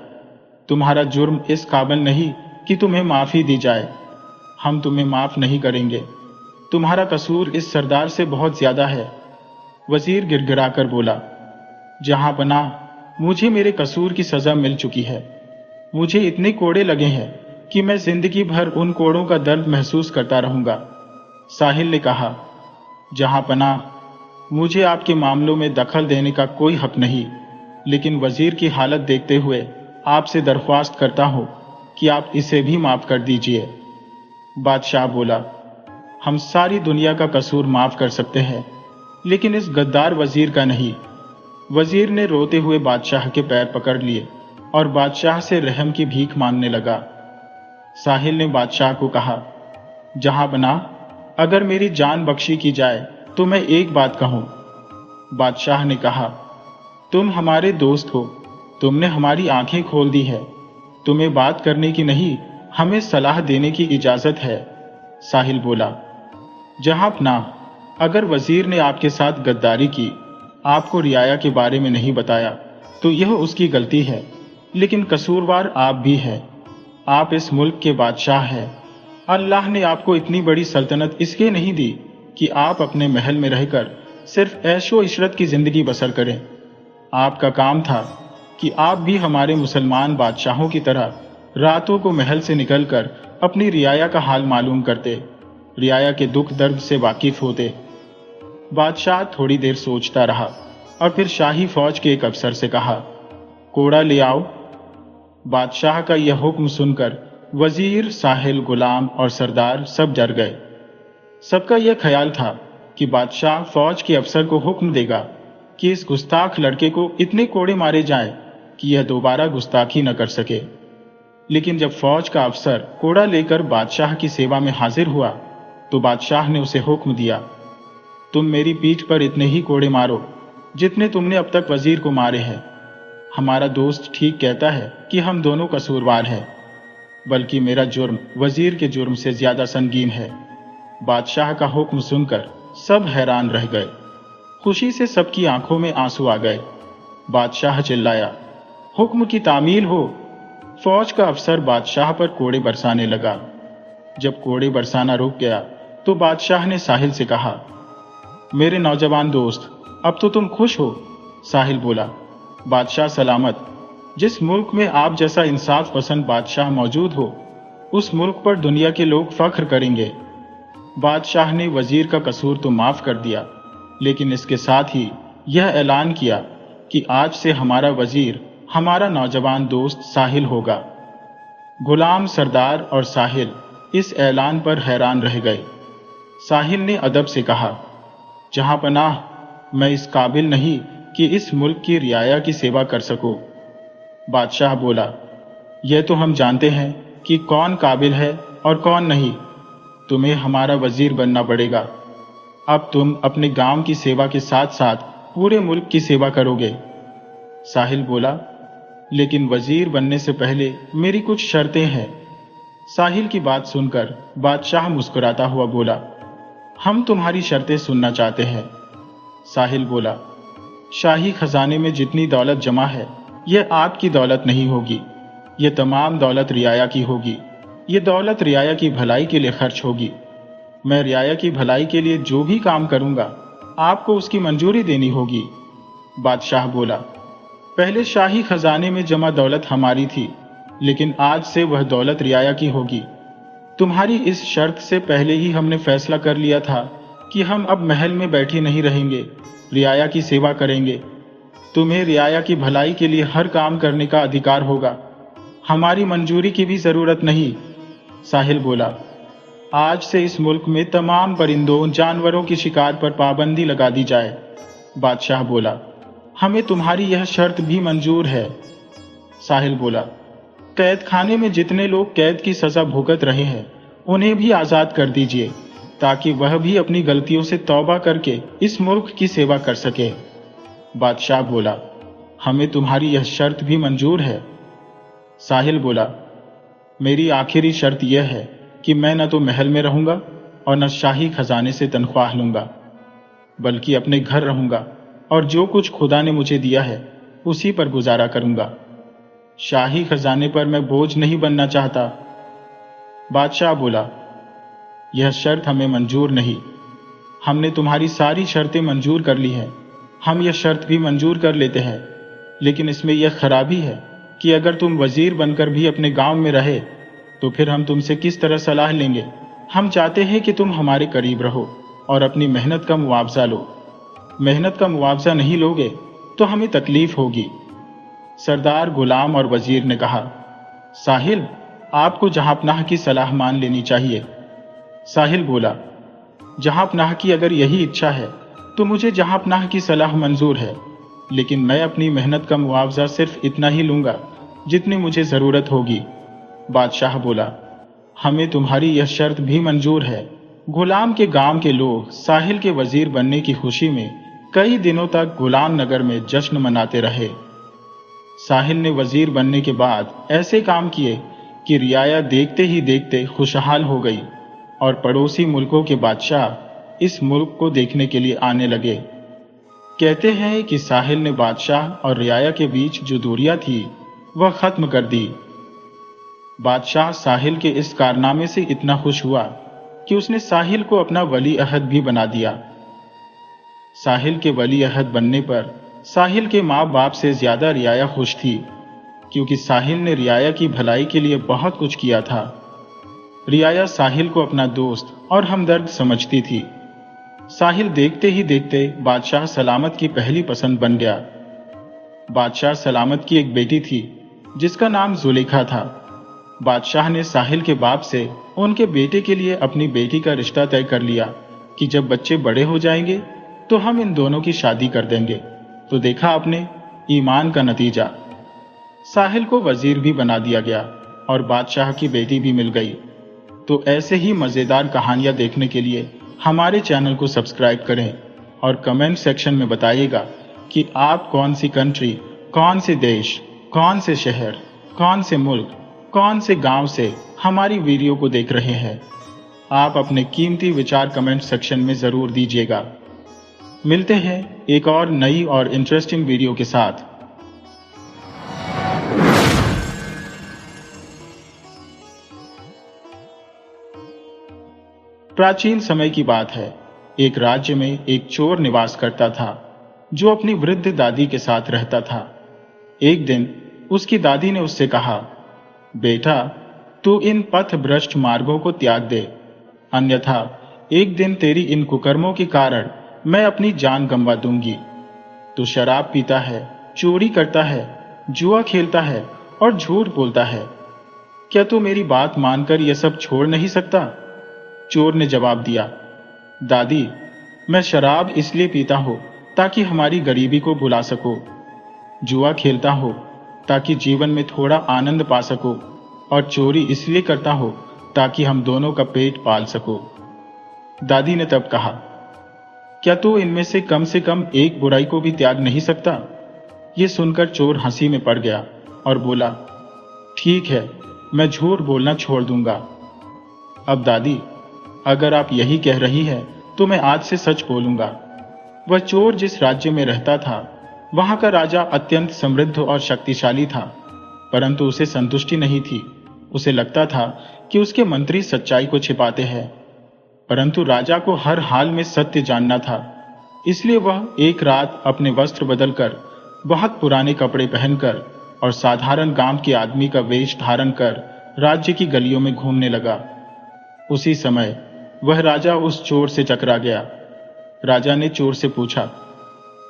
तुम्हारा जुर्म इस काबिल नहीं कि तुम्हें माफी दी जाए। हम तुम्हें माफ नहीं करेंगे। तुम्हारा कसूर इस सरदार से बहुत ज्यादा है। वजीर गिड़गिड़ाकर बोला, जहां पनाह, मुझे मेरे कसूर की सजा मिल चुकी है। मुझे इतने कोड़े लगे हैं कि मैं जिंदगी भर उन कोड़ों का दर्द महसूस करता रहूंगा। साहिल ने कहा, जहां पनाह, मुझे आपके मामलों में दखल देने का कोई हक नहीं, लेकिन वजीर की हालत देखते हुए आपसे दरख्वास्त करता हूं कि आप इसे भी माफ कर दीजिए। बादशाह बोला, हम सारी दुनिया का कसूर माफ कर सकते हैं, लेकिन इस गद्दार वजीर का नहीं। वजीर ने रोते हुए बादशाह के पैर पकड़ लिए और बादशाह से रहम की भीख मांगने लगा। साहिल ने बादशाह को कहा, जहां बना, अगर मेरी जान बख्शी की जाए तो मैं एक बात कहूं। बादशाह ने कहा, तुम हमारे दोस्त हो, तुमने हमारी आंखें खोल दी है, तुम्हें बात करने की नहीं, हमें सलाह देने की इजाजत है। साहिल बोला, जहां पनाह, अगर वजीर ने आपके साथ गद्दारी की, आपको रियाया के बारे में नहीं बताया, तो यह उसकी गलती है, लेकिन कसूरवार आप भी हैं। आप इस मुल्क के बादशाह हैं। अल्लाह ने आपको इतनी बड़ी सल्तनत इसलिए नहीं दी कि आप अपने महल में रहकर सिर्फ ऐशो इशरत की जिंदगी बसर करें। आपका काम था कि आप भी हमारे मुसलमान बादशाहों की तरह रातों को महल से निकलकर अपनी रियाया का हाल मालूम करते, रियाया के दुख दर्द से वाकिफ होते। बादशाह थोड़ी देर सोचता रहा और फिर शाही फौज के एक अफसर से कहा, कोड़ा ले आओ। बादशाह का यह हुक्म सुनकर वजीर, साहिल, गुलाम और सरदार सब डर गए। सबका यह ख्याल था कि बादशाह फौज के अफसर को हुक्म देगा कि इस गुस्ताख लड़के को इतने कोड़े मारे जाएं कि यह दोबारा गुस्ताखी न कर सके। लेकिन जब फौज का अफसर कोड़ा लेकर बादशाह की सेवा में हाजिर हुआ तो बादशाह ने उसे हुक्म दिया, तुम मेरी पीठ पर इतने ही कोड़े मारो जितने तुमने अब तक वजीर को मारे हैं। हमारा दोस्त ठीक कहता है कि हम दोनों कसूरवार हैं, बल्कि मेरा जुर्म वजीर के जुर्म से ज्यादा संगीन है। बादशाह का हुक्म सुनकर सब हैरान रह गए। खुशी से सबकी आंखों में आंसू आ गए। बादशाह चिल्लाया, हुक्म की तामील हो। फौज का अफसर बादशाह पर कोड़े बरसाने लगा। जब कोड़े बरसाना रुक गया तो बादशाह ने साहिल से कहा, मेरे नौजवान दोस्त, अब तो तुम खुश हो। साहिल बोला, बादशाह सलामत। जिस मुल्क में आप जैसा इंसाफ पसंद बादशाह मौजूद हो, उस मुल्क पर दुनिया के लोग फख्र करेंगे। बादशाह ने वजीर का कसूर तो माफ कर दिया, लेकिन इसके साथ ही यह ऐलान किया कि आज से हमारा वजीर हमारा नौजवान दोस्त साहिल होगा। गुलाम, सरदार और साहिल इस ऐलान पर हैरान रह गए। साहिल ने अदब से कहा, जहां पनाह, मैं इस काबिल नहीं कि इस मुल्क की रियाया की सेवा कर सकूं। बादशाह बोला, यह तो हम जानते हैं कि कौन काबिल है और कौन नहीं। तुम्हें हमारा वजीर बनना पड़ेगा। अब तुम अपने गांव की सेवा के साथ साथ पूरे मुल्क की सेवा करोगे। साहिल बोला, लेकिन वजीर बनने से पहले मेरी कुछ शर्तें हैं। साहिल की बात सुनकर बादशाह मुस्कुराता हुआ बोला, हम तुम्हारी शर्तें सुनना चाहते हैं। साहिल बोला, शाही खजाने में जितनी दौलत जमा है, यह आपकी दौलत नहीं होगी। यह तमाम दौलत रियाया की होगी। यह दौलत रियाया की भलाई के लिए खर्च होगी। मैं रियाया की भलाई के लिए जो भी काम करूंगा, आपको उसकी मंजूरी देनी होगी। बादशाह बोला, पहले शाही खजाने में जमा दौलत हमारी थी, लेकिन आज से वह दौलत रियाया की होगी। तुम्हारी इस शर्त से पहले ही हमने फैसला कर लिया था कि हम अब महल में बैठे नहीं रहेंगे, रियाया की सेवा करेंगे। तुम्हें रियाया की भलाई के लिए हर काम करने का अधिकार होगा। हमारी मंजूरी की भी जरूरत नहीं। साहिल बोला, आज से इस मुल्क में तमाम परिंदों, जानवरों की शिकार पर पाबंदी लगा दी जाए। बादशाह बोला, हमें तुम्हारी यह शर्त भी मंजूर है। साहिल बोला, कैद खाने में जितने लोग कैद की सजा भुगत रहे हैं, उन्हें भी आजाद कर दीजिए, ताकि वह भी अपनी गलतियों से तौबा करके इस मुल्क की सेवा कर सके। बादशाह बोला, हमें तुम्हारी यह शर्त भी मंजूर है। साहिल बोला, मेरी आखिरी शर्त यह है कि मैं न तो महल में रहूंगा और न शाही खजाने से तनख्वाह लूंगा, बल्कि अपने घर रहूंगा और जो कुछ खुदा ने मुझे दिया है उसी पर गुजारा करूंगा। शाही खजाने पर मैं बोझ नहीं बनना चाहता। बादशाह बोला, यह शर्त हमें मंजूर नहीं। हमने तुम्हारी सारी शर्तें मंजूर कर ली हैं। हम यह शर्त भी मंजूर कर लेते हैं, लेकिन इसमें यह खराबी है कि अगर तुम वजीर बनकर भी अपने गांव में रहे तो फिर हम तुमसे किस तरह सलाह लेंगे। हम चाहते हैं कि तुम हमारे करीब रहो और अपनी मेहनत का मुआवजा लो। मेहनत का मुआवजा नहीं लोगे तो हमें तकलीफ होगी। सरदार, गुलाम और वजीर ने कहा, साहिल, आपको जहांपनाह की सलाह मान लेनी चाहिए। साहिल बोला, जहांपनाह की अगर यही इच्छा है तो मुझे जहांपनाह की सलाह मंजूर है, लेकिन मैं अपनी मेहनत का मुआवजा सिर्फ इतना ही लूंगा जितनी मुझे जरूरत होगी। बादशाह बोला, हमें तुम्हारी यह शर्त भी मंजूर है। गुलाम के गांव के लोग साहिल के वजीर बनने की खुशी में कई दिनों तक गुलाम नगर में जश्न मनाते रहे। साहिल ने वजीर बनने के बाद ऐसे काम किए कि रियाया देखते ही देखते खुशहाल हो गई और पड़ोसी मुल्कों के बादशाह इस मुल्क को देखने के लिए आने लगे। कहते हैं कि साहिल ने बादशाह और रियाया के बीच जो दूरियां थी वह खत्म कर दी। बादशाह साहिल के इस कारनामे से इतना खुश हुआ कि उसने साहिल को अपना वली अहद भी बना दिया। साहिल के वली अहद बनने पर साहिल के माँ बाप से ज्यादा रियाया खुश थी, क्योंकि साहिल ने रियाया की भलाई के लिए बहुत कुछ किया था। रियाया साहिल को अपना दोस्त और हमदर्द समझती थी। साहिल देखते ही देखते बादशाह सलामत की पहली पसंद बन गया। बादशाह सलामत की एक बेटी थी जिसका नाम जुलेखा था। बादशाह ने साहिल के बाप से उनके बेटे के लिए अपनी बेटी का रिश्ता तय कर लिया कि जब बच्चे बड़े हो जाएंगे तो हम इन दोनों की शादी कर देंगे। तो देखा आपने ईमान का नतीजा। साहिल को वजीर भी बना दिया गया और बादशाह की बेटी भी मिल गई। तो ऐसे ही मजेदार कहानियां देखने के लिए हमारे चैनल को सब्सक्राइब करें और कमेंट सेक्शन में बताइएगा कि आप कौन सी कंट्री, कौन से देश, कौन से शहर, कौन से मुल्क, कौन से गांव से हमारी वीडियो को देख रहे हैं। आप अपने कीमती विचार कमेंट सेक्शन में जरूर दीजिएगा। मिलते हैं एक और नई और इंटरेस्टिंग वीडियो के साथ। प्राचीन समय की बात है। एक राज्य में एक चोर निवास करता था जो अपनी वृद्ध दादी के साथ रहता था। एक दिन उसकी दादी ने उससे कहा, बेटा, तू इन पथ भ्रष्ट मार्गों को त्याग दे, अन्यथा एक दिन तेरी इन कुकर्मों के कारण मैं अपनी जान गंवा दूंगी। तू शराब पीता है, चोरी करता है, जुआ खेलता है और झूठ बोलता है। क्या तू मेरी बात मानकर यह सब छोड़ नहीं सकता? चोर ने जवाब दिया, दादी, मैं शराब इसलिए पीता हूं ताकि हमारी गरीबी को भुला सको, जुआ खेलता हो ताकि जीवन में थोड़ा आनंद पा सको, और चोरी इसलिए करता हो ताकि हम दोनों का पेट पाल सको। दादी ने तब कहा, क्या तू इनमें से कम एक बुराई को भी त्याग नहीं सकता? यह सुनकर चोर हंसी में पड़ गया और बोला, ठीक है, मैं झूठ बोलना छोड़ दूंगा। अब दादी, अगर आप यही कह रही हैं तो मैं आज से सच बोलूंगा। वह चोर जिस राज्य में रहता था वहां का राजा अत्यंत समृद्ध और शक्तिशाली था, परंतु उसे संतुष्टि नहीं थी। उसे लगता था कि उसके मंत्री सच्चाई को छिपाते हैं, परंतु राजा को हर हाल में सत्य जानना था। इसलिए वह एक रात अपने वस्त्र बदलकर, बहुत पुराने कपड़े पहनकर और साधारण गांव के आदमी का वेश धारण कर राज्य की गलियों में घूमने लगा। उसी समय वह राजा उस चोर से टकरा गया। राजा ने चोर से पूछा,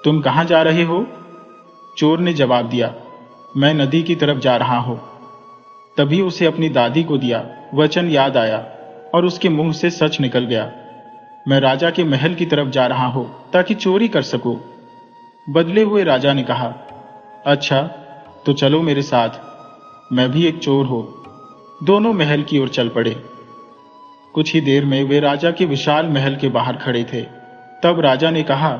तुम कहां जा रहे हो? चोर ने जवाब दिया, मैं नदी की तरफ जा रहा हूं। तभी उसे अपनी दादी को दिया वचन याद आया और उसके मुंह से सच निकल गया, मैं राजा के महल की तरफ जा रहा हूं ताकि चोरी कर सकूं। बदले हुए राजा ने कहा, अच्छा तो चलो मेरे साथ, मैं भी एक चोर हूं। दोनों महल की ओर चल पड़े। कुछ ही देर में वे राजा के विशाल महल के बाहर खड़े थे। तब राजा ने कहा,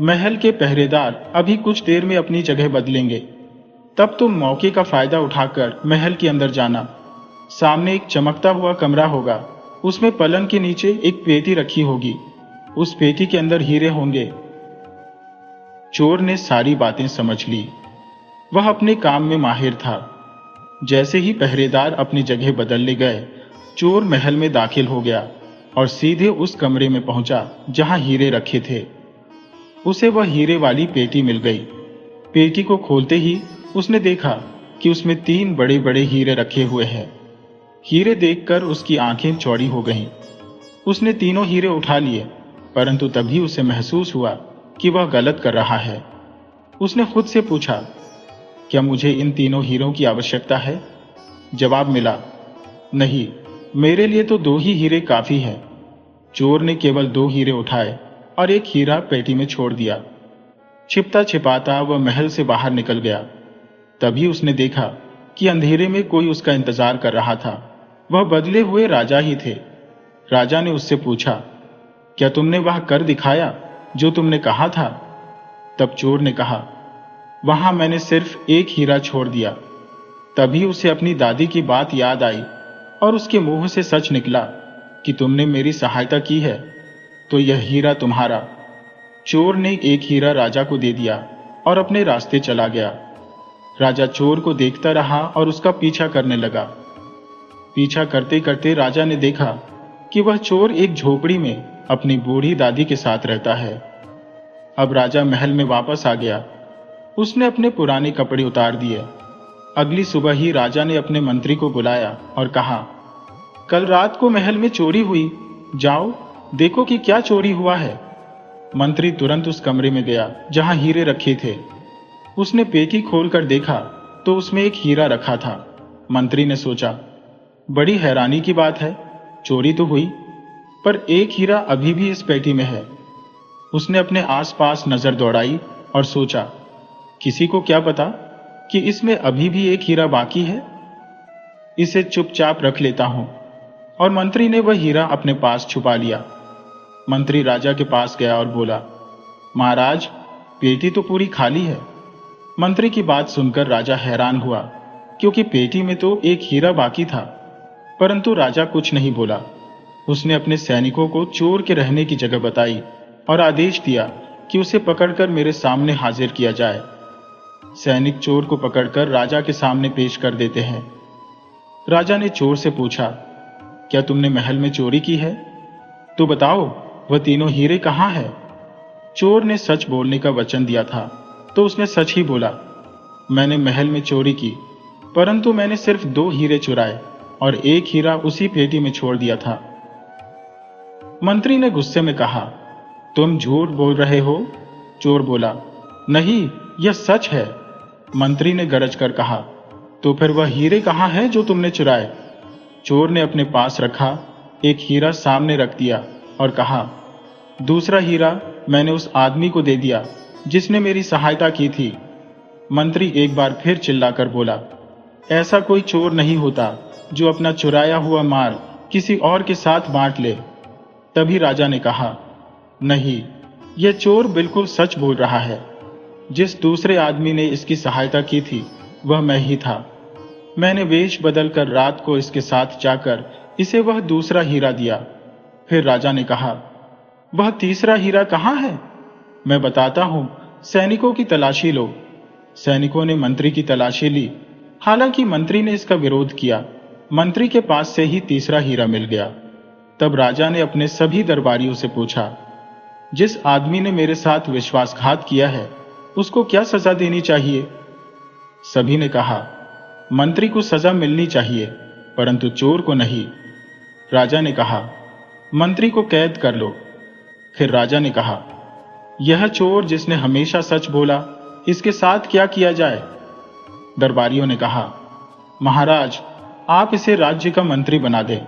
महल के पहरेदार अभी कुछ देर में अपनी जगह बदलेंगे, तब तुम मौके का फायदा उठाकर महल के अंदर जाना। सामने एक चमकता हुआ कमरा होगा, उसमें पलंग के नीचे एक पेटी रखी होगी, उस पेटी के अंदर हीरे होंगे। चोर ने सारी बातें समझ ली। वह अपने काम में माहिर था। जैसे ही पहरेदार अपनी जगह बदलने गए, चोर महल में दाखिल हो गया। और सीधे उस कमरे में पहुंचा जहां हीरे रखे थे। उसे वह हीरे वाली पेटी मिल गई। पेटी को खोलते ही उसने देखा कि उसमें 3 बड़े बड़े हीरे रखे हुए हैं। हीरे देखकर उसकी आंखें चौड़ी हो गईं। उसने तीनों हीरे उठा लिए, परंतु तभी उसे महसूस हुआ कि वह गलत कर रहा है। उसने खुद से पूछा, क्या मुझे इन तीनों हीरों की आवश्यकता है? जवाब मिला, नहीं, मेरे लिए तो 2 ही हीरे काफी है। चोर ने केवल 2 हीरे उठाए और एक हीरा पेटी में छोड़ दिया। छिपता छिपाता वह महल से बाहर निकल गया। तभी उसने देखा कि अंधेरे में कोई उसका इंतजार कर रहा था। वह बदले हुए राजा ही थे। राजा ने उससे पूछा, क्या तुमने वह कर दिखाया जो तुमने कहा था? तब चोर ने कहा, वहां मैंने सिर्फ एक हीरा छोड़ दिया। तभी उसे अपनी दादी की बात याद आई और उसके मुंह से सच निकला कि तुमने मेरी सहायता की है, तो यह हीरा तुम्हारा। चोर ने एक हीरा राजा को दे दिया और अपने रास्ते चला गया। राजा चोर को देखता रहा और उसका पीछा करने लगा। पीछा करते करते राजा ने देखा कि वह चोर एक झोपड़ी में अपनी बूढ़ी दादी के साथ रहता है। अब राजा महल में वापस आ गया। उसने अपने पुराने कपड़े उतार दिए। अगली सुबह ही राजा ने अपने मंत्री को बुलाया और कहा, कल रात को महल में चोरी हुई, जाओ देखो कि क्या चोरी हुआ है। मंत्री तुरंत उस कमरे में गया जहां हीरे रखे थे। उसने पेटी खोलकर देखा तो उसमें एक हीरा रखा था। मंत्री ने सोचा, बड़ी हैरानी की बात है, चोरी तो हुई, पर एक हीरा अभी भी इस पेटी में है। उसने अपने आसपास नजर दौड़ाई और सोचा, किसी को क्या पता कि इसमें अभी भी एक हीरा बाकी है। इसे चुपचाप रख लेता हूं। और मंत्री ने वह हीरा अपने पास छुपा लिया। मंत्री राजा के पास गया और बोला, महाराज, पेटी तो पूरी खाली है। मंत्री की बात सुनकर राजा हैरान हुआ, क्योंकि पेटी में तो एक हीरा बाकी था। परंतु राजा कुछ नहीं बोला। उसने अपने सैनिकों को चोर के रहने की जगह बताई और आदेश दिया कि उसे पकड़कर मेरे सामने हाजिर किया जाए। सैनिक चोर को पकड़कर राजा के सामने पेश कर देते हैं। राजा ने चोर से पूछा, क्या तुमने महल में चोरी की है? तो बताओ, वह तीनों हीरे कहाँ हैं? चोर ने सच बोलने का वचन दिया था, तो उसने सच ही बोला, मैंने महल में चोरी की, परंतु मैंने सिर्फ 2 हीरे चुराए और एक हीरा उसी पेटी में छोड़ दिया था। मंत्री ने गुस्से में कहा, तुम झूठ बोल रहे हो? चोर बोला, नहीं, यह सच है। मंत्री ने गरज कर कहा, तो फिर वह हीरे कहाँ हैं जो तुमने चुराए? चोर ने अपने पास रखा एक हीरा सामने रख दिया और कहा, दूसरा हीरा मैंने उस आदमी को दे दिया जिसने मेरी सहायता की थी। मंत्री एक बार फिर चिल्लाकर बोला, ऐसा कोई चोर नहीं होता जो अपना चुराया हुआ माल किसी और के साथ बांट ले। तभी राजा ने कहा, नहीं, यह चोर बिल्कुल सच बोल रहा है। जिस दूसरे आदमी ने इसकी सहायता की थी वह मैं ही था। मैंने वेश बदलकर रात को इसके साथ जाकर इसे वह दूसरा हीरा दिया। फिर राजा ने कहा, वह तीसरा हीरा कहाँ है? मैं बताता हूं, सैनिकों की तलाशी लो। सैनिकों ने मंत्री की तलाशी ली। हालांकि मंत्री ने इसका विरोध किया। मंत्री के पास से ही तीसरा हीरा मिल गया। तब राजा ने अपने सभी दरबारियों से पूछा, जिस आदमी ने मेरे साथ विश्वासघात किया है उसको क्या सजा देनी चाहिए? सभी ने कहा, मंत्री को सजा मिलनी चाहिए, परंतु चोर को नहीं। राजा ने कहा, मंत्री को कैद कर लो। फिर राजा ने कहा, यह चोर जिसने हमेशा सच बोला, इसके साथ क्या किया जाए? दरबारियों ने कहा, महाराज, आप इसे राज्य का मंत्री बना दें।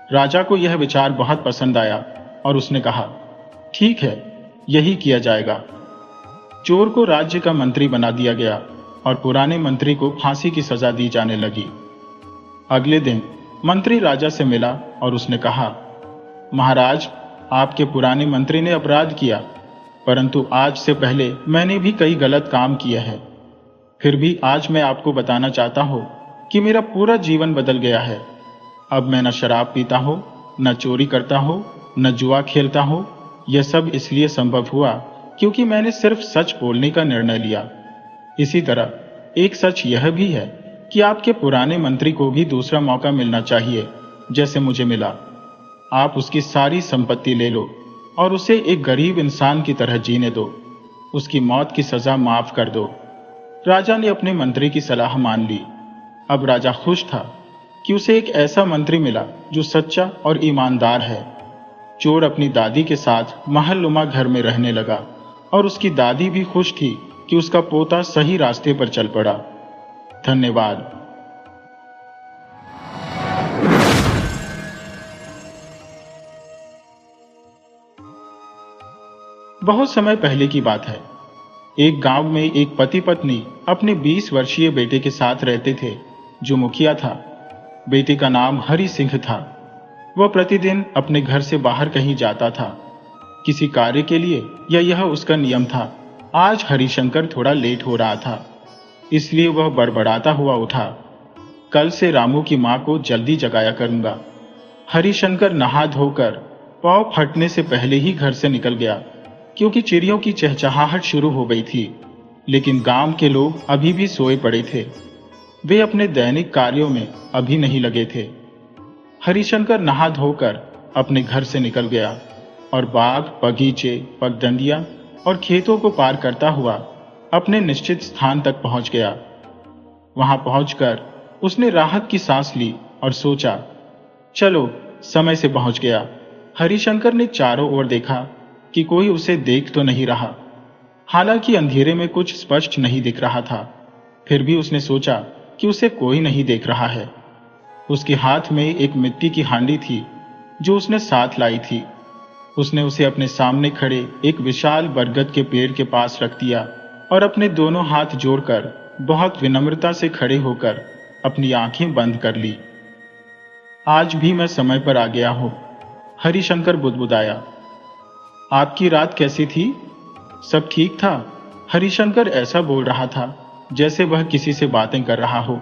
राजा को यह विचार बहुत पसंद आया और उसने कहा, ठीक है, यही किया जाएगा। चोर को राज्य का मंत्री बना दिया गया और पुराने मंत्री को फांसी की सजा दी जाने लगी। अगले दिन मंत्री राजा से मिला और उसने कहा, महाराज, आपके पुराने मंत्री ने अपराध किया, परंतु आज से पहले मैंने भी कई गलत काम किए हैं। फिर भी आज मैं आपको बताना चाहता हूं कि मेरा पूरा जीवन बदल गया है। अब मैं न शराब पीता हूं, न चोरी करता हूं, न जुआ खेलता हूं। यह सब इसलिए संभव हुआ क्योंकि मैंने सिर्फ सच बोलने का निर्णय लिया। इसी तरह एक सच यह भी है कि आपके पुराने मंत्री को भी दूसरा मौका मिलना चाहिए, जैसे मुझे मिला। आप उसकी सारी संपत्ति ले लो और उसे एक गरीब इंसान की तरह जीने दो। उसकी मौत की सजा माफ कर दो। राजा ने अपने मंत्री की सलाह मान ली। अब राजा खुश था कि उसे एक ऐसा मंत्री मिला जो सच्चा और ईमानदार है। चोर अपनी दादी के साथ महलनुमा घर में रहने लगा और उसकी दादी भी खुश थी कि उसका पोता सही रास्ते पर चल पड़ा। धन्यवाद। बहुत समय पहले की बात है। एक गांव में एक पति पत्नी अपने 20 वर्षीय बेटे के साथ रहते थे, जो मुखिया था। बेटे का नाम हरि सिंह था। वह प्रतिदिन अपने घर से बाहर कहीं जाता था, किसी कार्य के लिए, या यह उसका नियम था। आज हरिशंकर थोड़ा लेट हो रहा था, इसलिए वह बड़बड़ाता हुआ उठा, कल से रामू की मां को जल्दी जगाया करूंगा। हरिशंकर नहा धोकर पाँव फटने से पहले ही घर से निकल गया, क्योंकि चिड़ियों की चहचहाहट शुरू हो गई थी। लेकिन गांव के लोग अभी भी सोए पड़े थे। वे अपने दैनिक कार्यों में अभी नहीं लगे थे। हरिशंकर नहा धोकर अपने घर से निकल गया और बाग, बगीचे, पगडंडियां और खेतों को पार करता हुआ अपने निश्चित स्थान तक पहुंच गया। वहां पहुंचकर उसने राहत की सांस ली और सोचा, चलो समय से पहुंच गया। हरिशंकर ने चारों ओर देखा कि कोई उसे देख तो नहीं रहा। हालांकि अंधेरे में कुछ स्पष्ट नहीं दिख रहा था, फिर भी उसने सोचा कि उसे कोई नहीं देख रहा है। उसके हाथ में एक मिट्टी की हांडी थी जो उसने साथ लाई थी। उसने उसे अपने सामने खड़े एक विशाल बरगद के पेड़ के पास रख दिया और अपने दोनों हाथ जोड़कर बहुत विनम्रता से खड़े होकर अपनी आंखें बंद कर ली। आज भी मैं समय पर आ गया हूं, हरिशंकर बुदबुदाया। आपकी रात कैसी थी? सब ठीक था? हरिशंकर ऐसा बोल रहा था जैसे वह किसी से बातें कर रहा हो,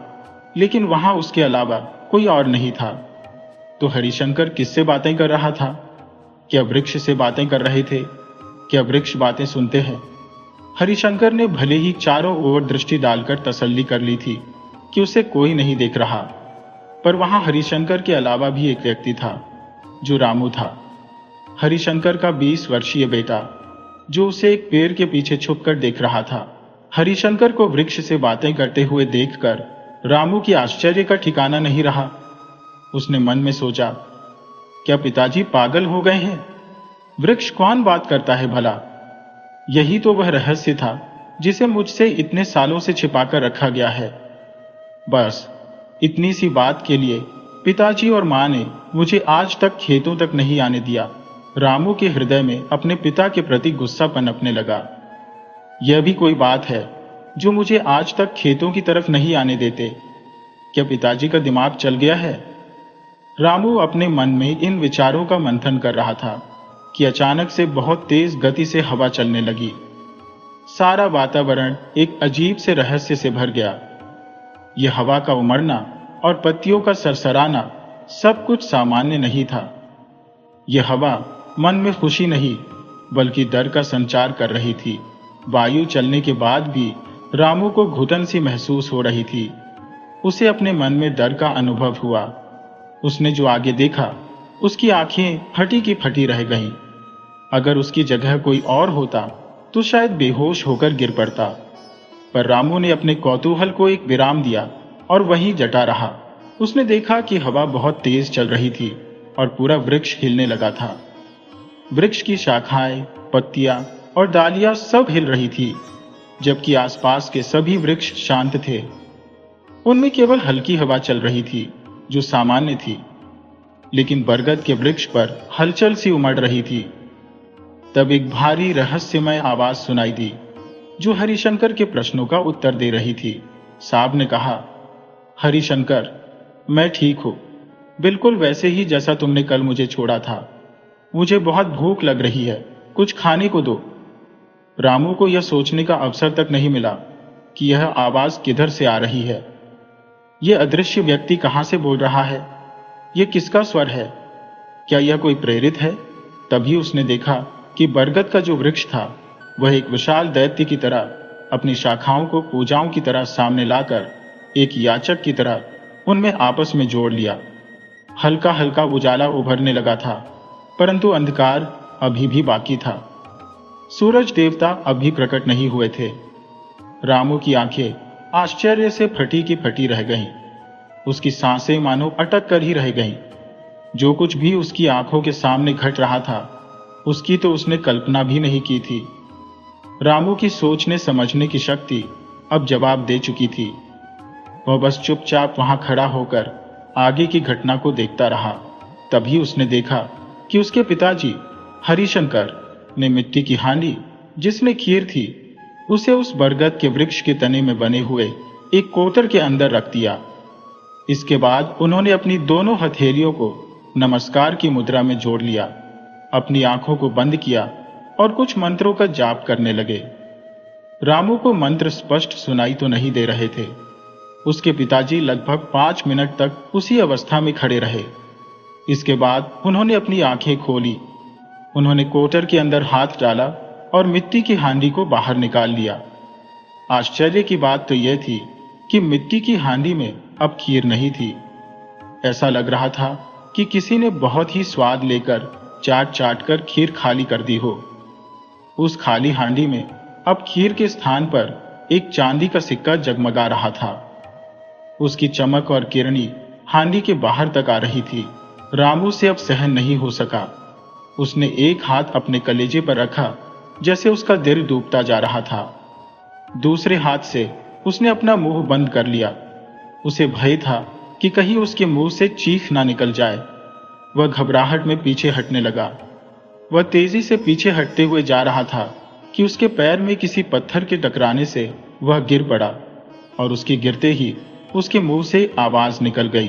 लेकिन वहां उसके अलावा कोई और नहीं था। तो हरिशंकर किससे बातें कर रहा था? क्या वृक्ष से बातें कर रहे थे? क्या वृक्ष बातें सुनते हैं? हरिशंकर ने भले ही चारों ओर दृष्टि डालकर तसल्ली कर ली थी कि उसे कोई नहीं देख रहा, पर वहां हरिशंकर के अलावा भी एक व्यक्ति था, जो रामू था। हरिशंकर का 20 वर्षीय बेटा, जो उसे एक पेड़ के पीछे छुपकर देख रहा था। हरिशंकर को वृक्ष से बातें करते हुए देखकर रामू की आश्चर्य का ठिकाना नहीं रहा। उसने मन में सोचा, क्या पिताजी पागल हो गए हैं? वृक्ष कौन बात करता है भला? यही तो वह रहस्य था जिसे मुझसे इतने सालों से छिपाकर रखा गया है। बस इतनी सी बात के लिए पिताजी और मां ने मुझे आज तक खेतों तक नहीं आने दिया। रामू के हृदय में अपने पिता के प्रति गुस्सा पनपने लगा। यह भी कोई बात है जो मुझे आज तक खेतों की तरफ नहीं आने देते? क्या पिताजी का दिमाग चल गया है? रामू अपने मन में इन विचारों का मंथन कर रहा था कि अचानक से बहुत तेज गति से हवा चलने लगी। सारा वातावरण एक अजीब से रहस्य से भर गया। यह हवा का उमड़ना और पत्तियों का सरसराना सब कुछ सामान्य नहीं था। यह हवा मन में खुशी नहीं, बल्कि डर का संचार कर रही थी। वायु चलने के बाद भी रामू को घुटन सी महसूस हो रही थी। उसे अपने मन में डर का अनुभव हुआ। उसने जो आगे देखा, उसकी आंखें फटी की फटी रह गईं। अगर उसकी जगह कोई और होता तो शायद बेहोश होकर गिर पड़ता, पर रामू ने अपने कौतूहल को एक विराम दिया और वहीं डटा रहा। उसने देखा कि हवा बहुत तेज चल रही थी और पूरा वृक्ष हिलने लगा था। वृक्ष की शाखाएं, पत्तियां और डालियां सब हिल रही थी, जबकि आसपास के सभी वृक्ष शांत थे। उनमें केवल हल्की हवा चल रही थी, जो सामान्य थी, लेकिन बरगद के वृक्ष पर हलचल सी उमड़ रही थी। तब एक भारी रहस्यमय आवाज सुनाई दी, जो हरिशंकर के प्रश्नों का उत्तर दे रही थी। साहब ने कहा, हरिशंकर, मैं ठीक हूं, बिल्कुल वैसे ही जैसा तुमने कल मुझे छोड़ा था। मुझे बहुत भूख लग रही है, कुछ खाने को दो। रामू को यह सोचने का अवसर तक नहीं मिला कि यह आवाज किधर से आ रही है। यह अदृश्य व्यक्ति कहां से बोल रहा है? यह किसका स्वर है? क्या यह कोई प्रेरित है? तभी उसने देखा कि बरगद का जो वृक्ष था, वह एक विशाल दैत्य की तरह अपनी शाखाओं को पूजाओं की तरह सामने लाकर एक याचक की तरह उनमें आपस में जोड़ लिया। हल्का हल्का उजाला उभरने लगा था, परंतु अंधकार अभी भी बाकी था। सूरज देवता अभी प्रकट नहीं हुए थे। रामू की आंखें आश्चर्य से फटी की फटी रह गईं। उसकी सांसें मानो अटक कर ही रह गईं। जो कुछ भी उसकी आंखों के सामने घट रहा था, उसकी तो उसने कल्पना भी नहीं की थी। रामू की सोचने समझने की शक्ति अब जवाब दे चुकी थी। वह बस चुपचाप वहां खड़ा होकर आगे की घटना को देखता रहा। तभी उसने देखा कि उसके पिताजी हरिशंकर ने मिट्टी की हांडी जिसमें खीर थी, उसे उस बरगद के वृक्ष के तने में बने हुए एक कोटर के अंदर रख दिया। इसके बाद उन्होंने अपनी दोनों हथेलियों को नमस्कार की मुद्रा में जोड़ लिया, अपनी आंखों को बंद किया और कुछ मंत्रों का जाप करने लगे। रामू को मंत्र स्पष्ट सुनाई तो नहीं दे रहे थे। उसके पिताजी लगभग 5 मिनट तक उसी अवस्था में खड़े रहे। इसके बाद उन्होंने अपनी आंखें खोली। उन्होंने कोटर के अंदर हाथ डाला और मिट्टी की हांडी को बाहर निकाल लिया। आश्चर्य की बात तो यह थी कि मिट्टी की हांडी में अब खीर नहीं थी। ऐसा लग रहा था कि किसी ने बहुत ही स्वाद लेकर चाट चाट कर खीर खाली कर दी हो। उस खाली हांडी में अब खीर के स्थान पर एक चांदी का सिक्का जगमगा रहा था। उसकी चमक और किरणी हांडी के बाहर तक आ रही थी। रामू से अब सहन नहीं हो सका। उसने एक हाथ अपने कलेजे पर रखा, जैसे उसका दिल डूबता जा रहा था। दूसरे हाथ से उसने अपना मुंह बंद कर लिया। उसे भय था कि कहीं उसके मुंह से चीख ना निकल जाए। वह घबराहट में पीछे हटने लगा। वह तेजी से पीछे हटते हुए जा रहा था कि उसके पैर में किसी पत्थर के टकराने से वह गिर पड़ा और उसके गिरते ही उसके मुंह से आवाज निकल गई।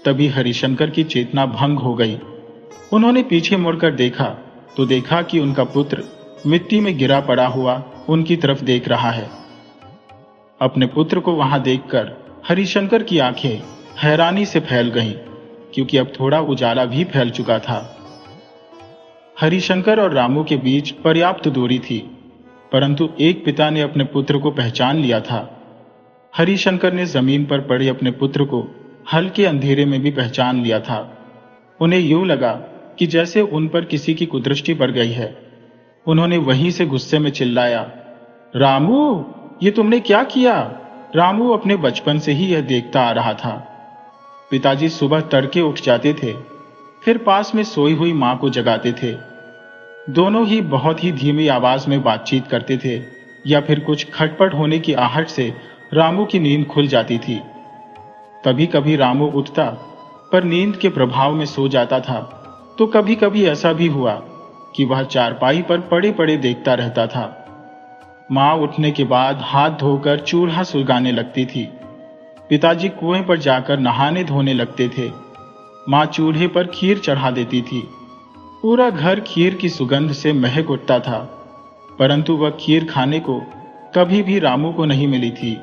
तभी हरिशंकर की चेतना भंग हो गई। उन्होंने पीछे मुड़कर देखा तो देखा कि उनका पुत्र मिट्टी में गिरा पड़ा हुआ उनकी तरफ देख रहा है। अपने पुत्र को वहां देखकर हरिशंकर की आंखें हैरानी से फैल गईं, क्योंकि अब थोड़ा उजाला भी फैल चुका था। हरिशंकर और रामू के बीच पर्याप्त दूरी थी, परंतु एक पिता ने अपने पुत्र को पहचान लिया था। हरिशंकर ने जमीन पर पड़े अपने पुत्र को हल्के अंधेरे में भी पहचान लिया था। उन्हें यूं लगा कि जैसे उन पर किसी की कुदृष्टि पड़ गई है। उन्होंने वहीं से गुस्से में चिल्लाया, रामू, ये तुमने क्या किया? रामू अपने बचपन से ही यह देखता आ रहा था। पिताजी सुबह तड़के उठ जाते थे, फिर पास में सोई हुई मां को जगाते थे। दोनों ही बहुत ही धीमी आवाज में बातचीत करते थे, या फिर कुछ खटपट होने की आहट से रामू की नींद खुल जाती थी। कभी कभी रामू उठता, पर नींद के प्रभाव में सो जाता था। तो कभी कभी ऐसा भी हुआ कि वह चारपाई पर पड़े पड़े देखता रहता था। मां उठने के बाद हाथ धोकर चूल्हा सुलगाने लगती थी। पिताजी कुएं पर जाकर नहाने धोने लगते थे। मां चूल्हे पर खीर चढ़ा देती थी। पूरा घर खीर की सुगंध से महक उठता था, परंतु वह खीर खाने को कभी भी रामू को नहीं मिली थी।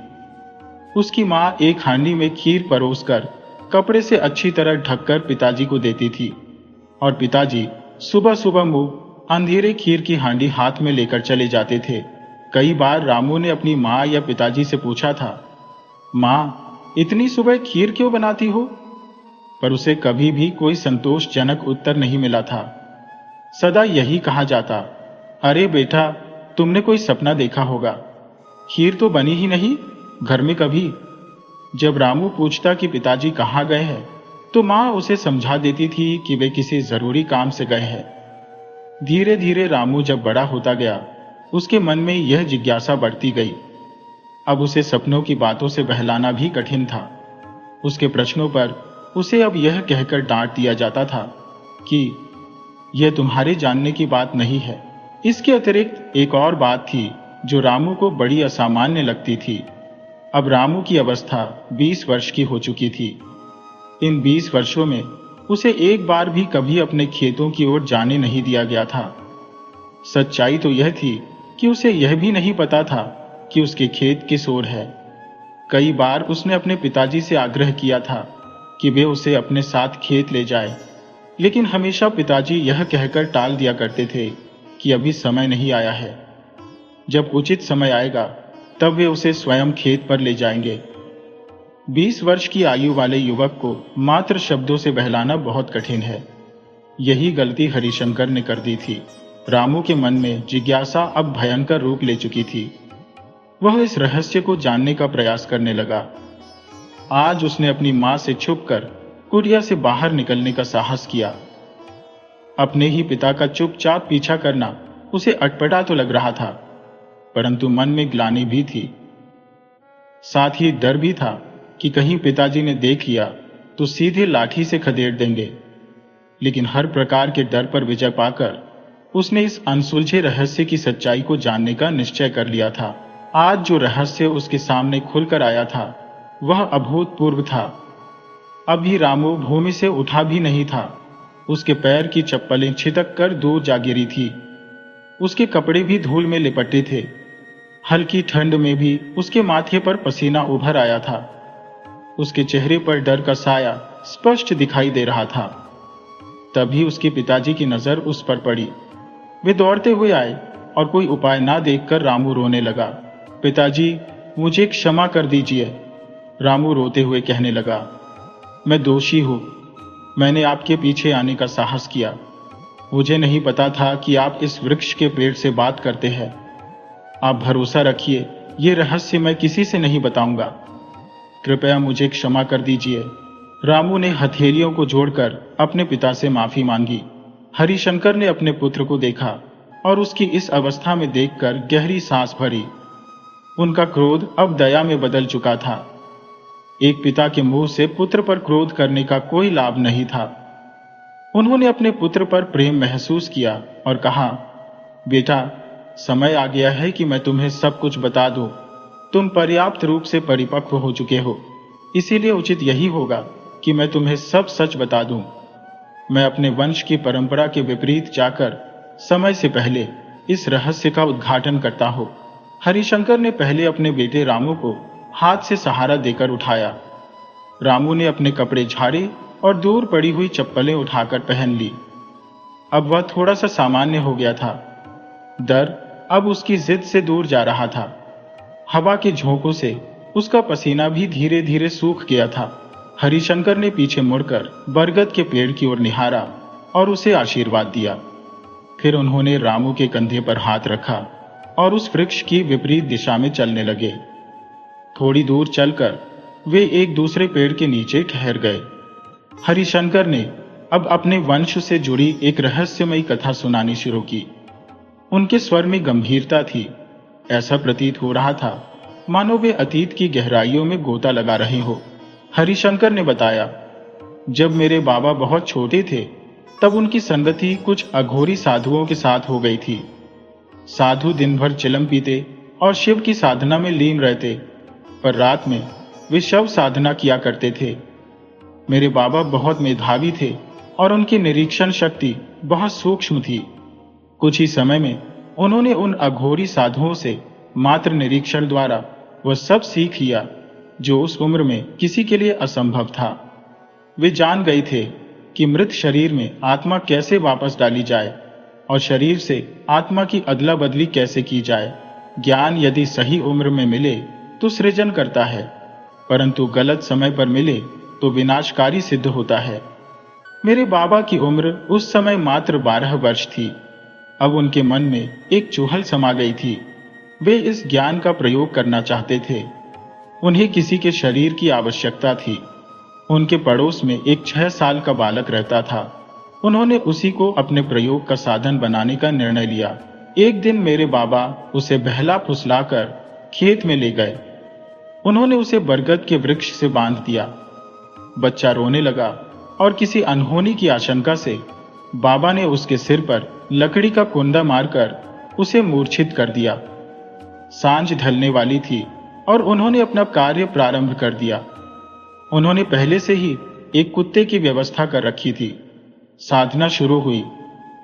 उसकी मां एक हांडी में खीर परोसकर कपड़े से अच्छी तरह ढककर पिताजी को देती थी, और पिताजी सुबह सुबह मुंह अंधेरे खीर की हांडी हाथ में लेकर चले जाते थे। कई बार रामू ने अपनी मां या पिताजी से पूछा था, मां, इतनी सुबह खीर क्यों बनाती हो? पर उसे कभी भी कोई संतोषजनक उत्तर नहीं मिला था। सदा यही कहा जाता, अरे बेटा, तुमने कोई सपना देखा होगा, खीर तो बनी ही नहीं घर में कभी। जब रामू पूछता कि पिताजी कहाँ गए हैं, तो मां उसे समझा देती थी कि वे किसी जरूरी काम से गए हैं। धीरे धीरे रामू जब बड़ा होता गया, उसके मन में यह जिज्ञासा बढ़ती गई। अब उसे सपनों की बातों से बहलाना भी कठिन था। उसके प्रश्नों पर उसे अब यह कहकर डांट दिया जाता था कि यह तुम्हारे जानने की बात नहीं है। इसके अतिरिक्त एक और बात थी जो रामू को बड़ी असामान्य लगती थी। अब रामू की अवस्था 20 वर्ष की हो चुकी थी। इन 20 वर्षों में उसे एक बार भी कभी अपने खेतों की ओर जाने नहीं दिया गया था। सच्चाई तो यह थी कि उसे यह भी नहीं पता था कि उसके खेत किस ओर है। कई बार उसने अपने पिताजी से आग्रह किया था कि वे उसे अपने साथ खेत ले जाए, लेकिन हमेशा पिताजी यह कहकर टाल दिया करते थे कि अभी समय नहीं आया है। जब उचित समय आएगा तब वे उसे स्वयं खेत पर ले जाएंगे। 20 वर्ष की आयु वाले युवक को मात्र शब्दों से बहलाना बहुत कठिन है। यही गलती हरिशंकर ने कर दी थी। रामू के मन में जिज्ञासा अब भयंकर रूप ले चुकी थी। वह इस रहस्य को जानने का प्रयास करने लगा। आज उसने अपनी मां से छुपकर कुटिया से बाहर निकलने का साहस किया। अपने ही पिता का चुपचाप पीछा करना उसे अटपटा तो लग रहा था, परंतु मन में ग्लानि भी थी। साथ ही डर भी था कि कहीं पिताजी ने देख लिया तो सीधे लाठी से खदेड़ देंगे। लेकिन हर प्रकार के डर पर विजय पाकर उसने इस अनसुलझे रहस्य की सच्चाई को जानने का निश्चय कर लिया था। आज जो रहस्य उसके सामने खुलकर आया था वह अभूतपूर्व था। अभी रामू भूमि से उठा भी नहीं था। उसके पैर की चप्पलें छिटक कर दूर जा गिरी थी। उसके कपड़े भी धूल में लिपटे थे। हल्की ठंड में भी उसके माथे पर पसीना उभर आया था। उसके चेहरे पर डर का साया स्पष्ट दिखाई दे रहा था। तभी उसके पिताजी की नजर उस पर पड़ी। वे दौड़ते हुए आए और कोई उपाय ना देखकर रामू रोने लगा। पिताजी, मुझे क्षमा कर दीजिए, रामू रोते हुए कहने लगा। मैं दोषी हूं। मैंने आपके पीछे आने का साहस किया। मुझे नहीं पता था कि आप इस वृक्ष के पेड़ से बात करते हैं। आप भरोसा रखिए, ये रहस्य मैं किसी से नहीं बताऊंगा। कृपया मुझे क्षमा कर दीजिए। रामू ने हथेलियों को जोड़कर अपने पिता से माफी मांगी। हरिशंकर ने अपने पुत्र को देखा और उसकी इस अवस्था में देखकर गहरी सांस भरी। उनका क्रोध अब दया में बदल चुका था। एक पिता के मुंह से पुत्र पर क्रोध करने का कोई लाभ नहीं था। उन्होंने अपने पुत्र पर प्रेम महसूस किया और कहा, बेटा, समय आ गया है कि मैं तुम्हें सब कुछ बता दूं। तुम पर्याप्त रूप से परिपक्व हो चुके हो, इसीलिए उचित यही होगा कि मैं तुम्हें सब सच बता दूं। मैं अपने वंश की परंपरा के विपरीत जाकर समय से पहले इस रहस्य का उद्घाटन करता हूं। हरिशंकर ने पहले अपने बेटे रामू को हाथ से सहारा देकर उठाया। रामू ने अपने कपड़े झाड़े और दूर पड़ी हुई चप्पलें उठाकर पहन ली। अब वह थोड़ा सा सामान्य हो गया था। डर अब उसकी जिद से दूर जा रहा था। हवा के झोंकों से उसका पसीना भी धीरे धीरे सूख गया था। हरिशंकर ने पीछे मुड़कर बरगद के पेड़ की ओर निहारा और उसे आशीर्वाद दिया। फिर उन्होंने रामू के कंधे पर हाथ रखा और उस वृक्ष की विपरीत दिशा में चलने लगे। थोड़ी दूर चलकर वे एक दूसरे पेड़ के नीचे ठहर गए। हरिशंकर ने अब अपने वंश से जुड़ी एक रहस्यमयी कथा सुनानी शुरू की। उनके स्वर में गंभीरता थी। ऐसा प्रतीत हो रहा था मानो वे अतीत की गहराइयों में गोता लगा रहे हो। हरिशंकर ने बताया, जब मेरे बाबा बहुत छोटे थे तब उनकी संगति कुछ अघोरी साधुओं के साथ हो गई थी। साधु दिन भर चिलम पीते और शिव की साधना में लीन रहते, पर रात में वे शव साधना किया करते थे। मेरे बाबा बहुत मेधावी थे और उनकी निरीक्षण शक्ति बहुत सूक्ष्म थी। कुछ ही समय में उन्होंने उन अघोरी साधुओं से मात्र निरीक्षण द्वारा वह सब सीख लिया जो उस उम्र में किसी के लिए असंभव था। वे जान गए थे कि मृत शरीर में आत्मा कैसे वापस डाली जाए और शरीर से आत्मा की अदला बदली कैसे की जाए। ज्ञान यदि सही उम्र में मिले तो सृजन करता है, परंतु गलत समय पर मिले तो विनाशकारी सिद्ध होता है। मेरे बाबा की उम्र उस समय मात्र 12 वर्ष थी। अब उनके मन में एक चुहल समा गई थी। वे इस ज्ञान का प्रयोग करना चाहते थे। उन्हें किसी के शरीर की आवश्यकता थी। उनके पड़ोस में एक 6 साल का बालक रहता था। उन्होंने उसी को अपने प्रयोग का साधन बनाने का निर्णय लिया। एक दिन मेरे बाबा उसे बहला फुसलाकर खेत में ले गए। उन्होंने उसे बरगद के वृक्ष से बांध दिया। बच्चा रोने लगा और किसी अनहोनी की आशंका से बाबा ने उसके सिर पर लकड़ी का कुंडा मारकर उसे मूर्छित कर दिया। सांझ ढलने वाली थी और उन्होंने अपना कार्य प्रारंभ कर दिया। उन्होंने पहले से ही एक कुत्ते की व्यवस्था कर रखी थी। साधना शुरू हुई।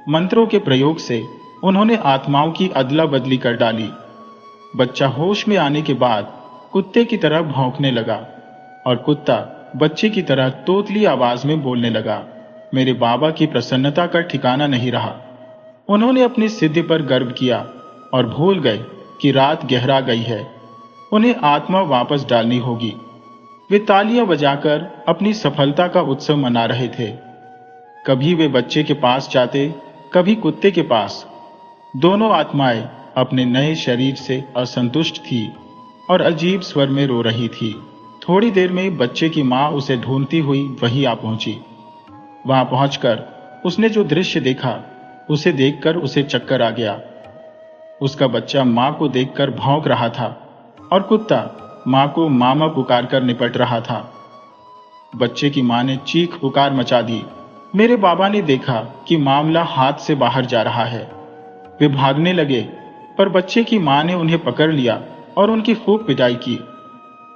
मंत्रों के प्रयोग से उन्होंने आत्माओं की अदला बदली कर डाली। बच्चा होश में आने के बाद कुत्ते की तरह भौंकने लगा और कुत्ता बच्चे की तरह तोतली आवाज में बोलने लगा। मेरे बाबा की प्रसन्नता का ठिकाना नहीं रहा। उन्होंने अपनी सिद्धि पर गर्व किया और भूल गए कि रात गहरा गई है। उन्हें आत्मा वापस डालनी होगी। वे तालियां बजाकर अपनी सफलता का उत्सव मना रहे थे। कभी वे बच्चे के पास जाते, कभी कुत्ते के पास। दोनों आत्माएं अपने नए शरीर से असंतुष्ट थी और अजीब स्वर में रो रही थी। थोड़ी देर में बच्चे की मां उसे ढूंढती हुई वहीं आ पहुंची। वहां पहुंचकर उसने जो दृश्य देखा, उसे देखकर उसे चक्कर आ गया। उसका बच्चा मां को देखकर भौंक रहा था और कुत्ता मां को मामा पुकारकर निपट रहा था। बच्चे की मां ने चीख पुकार मचा दी। मेरे बाबा ने देखा कि मामला हाथ से बाहर जा रहा है। वे भागने लगे, पर बच्चे की मां ने उन्हें पकड़ लिया और उनकी खूब पिटाई की।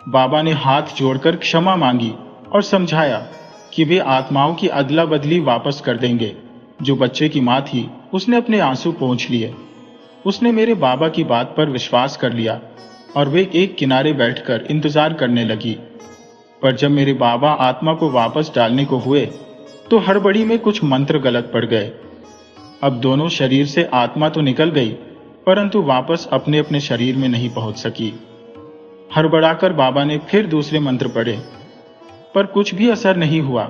बाबा ने हाथ जोड़कर क्षमा मांगी और समझाया कि वे आत्माओं की अदला बदली वापस कर देंगे। जो बच्चे की मां थी, उसने अपने आंसू पोंछ लिए। उसने मेरे बाबा की बात पर विश्वास कर लिया और वे एक किनारे बैठकर इंतजार करने लगी। पर जब मेरे बाबा आत्मा को वापस डालने को हुए, तो हड़बड़ी में कुछ मंत्र गलत पड़ गए। अब दोनों शरीर से आत्मा तो निकल गई, परंतु वापस अपने अपने शरीर में नहीं पहुंच सकी। हड़बड़ाकर बाबा ने फिर दूसरे मंत्र पढ़े, पर कुछ भी असर नहीं हुआ।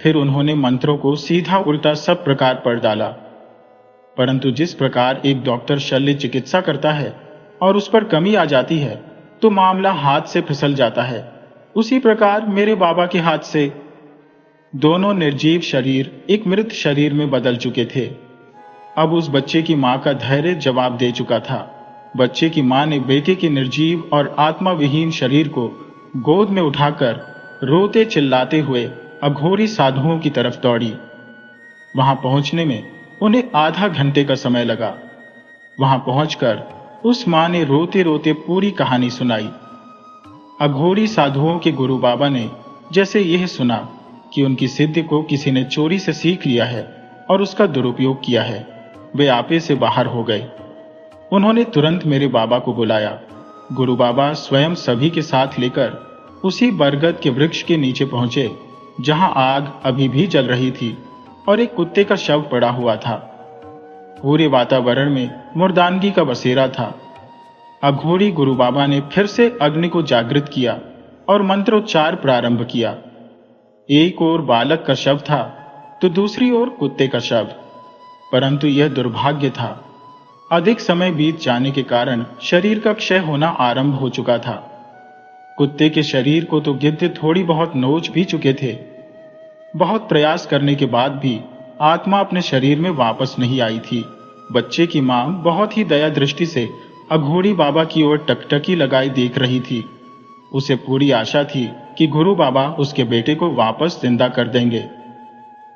फिर उन्होंने मंत्रों को सीधा उल्टा सब प्रकार पढ़ डाला। परंतु जिस प्रकार एक डॉक्टर शल्य चिकित्सा करता है और उस पर कमी आ जाती है, तो मामला हाथ से फिसल जाता है, उसी प्रकार मेरे बाबा के हाथ से दोनों निर्जीव शरीर एक मृत शरीर में बदल चुके थे। अब उस बच्चे की मां का धैर्य जवाब दे चुका था। बच्चे की मां ने बेटे के निर्जीव और आत्मा विहीन शरीर को गोद में उठाकर रोते चिल्लाते हुए अघोरी साधुओं की तरफ दौड़ी। वहां पहुंचने में उन्हें आधा घंटे का समय लगा। वहां पहुंचकर उस मां ने रोते रोते पूरी कहानी सुनाई। अघोरी साधुओं के गुरु बाबा ने जैसे यह सुना कि उनकी सिद्धि को किसी ने चोरी से सीख लिया है और उसका दुरुपयोग किया है, वे आपे से बाहर हो गए। उन्होंने तुरंत मेरे बाबा को बुलाया। गुरु बाबा स्वयं सभी के साथ लेकर उसी बरगद के वृक्ष के नीचे पहुंचे, जहां आग अभी भी जल रही थी और एक कुत्ते का शव पड़ा हुआ था। पूरे वातावरण में मुर्दानगी का बसेरा था। अघोरी गुरु बाबा ने फिर से अग्नि को जागृत किया और मंत्रोच्चार प्रारंभ किया। एक ओर बालक का शव था, तो दूसरी ओर कुत्ते का शव। परंतु यह दुर्भाग्य था, अधिक समय बीत जाने के कारण शरीर का क्षय होना आरंभ हो चुका था। कुत्ते के शरीर को तो गिद्ध थोड़ी बहुत नोच भी चुके थे। बहुत प्रयास करने के बाद भी आत्मा अपने शरीर में वापस नहीं आई थी। बच्चे की मां बहुत ही दया दृष्टि से अघोरी बाबा की ओर टकटकी लगाई देख रही थी। उसे पूरी आशा थी कि गुरु बाबा उसके बेटे को वापस जिंदा कर देंगे।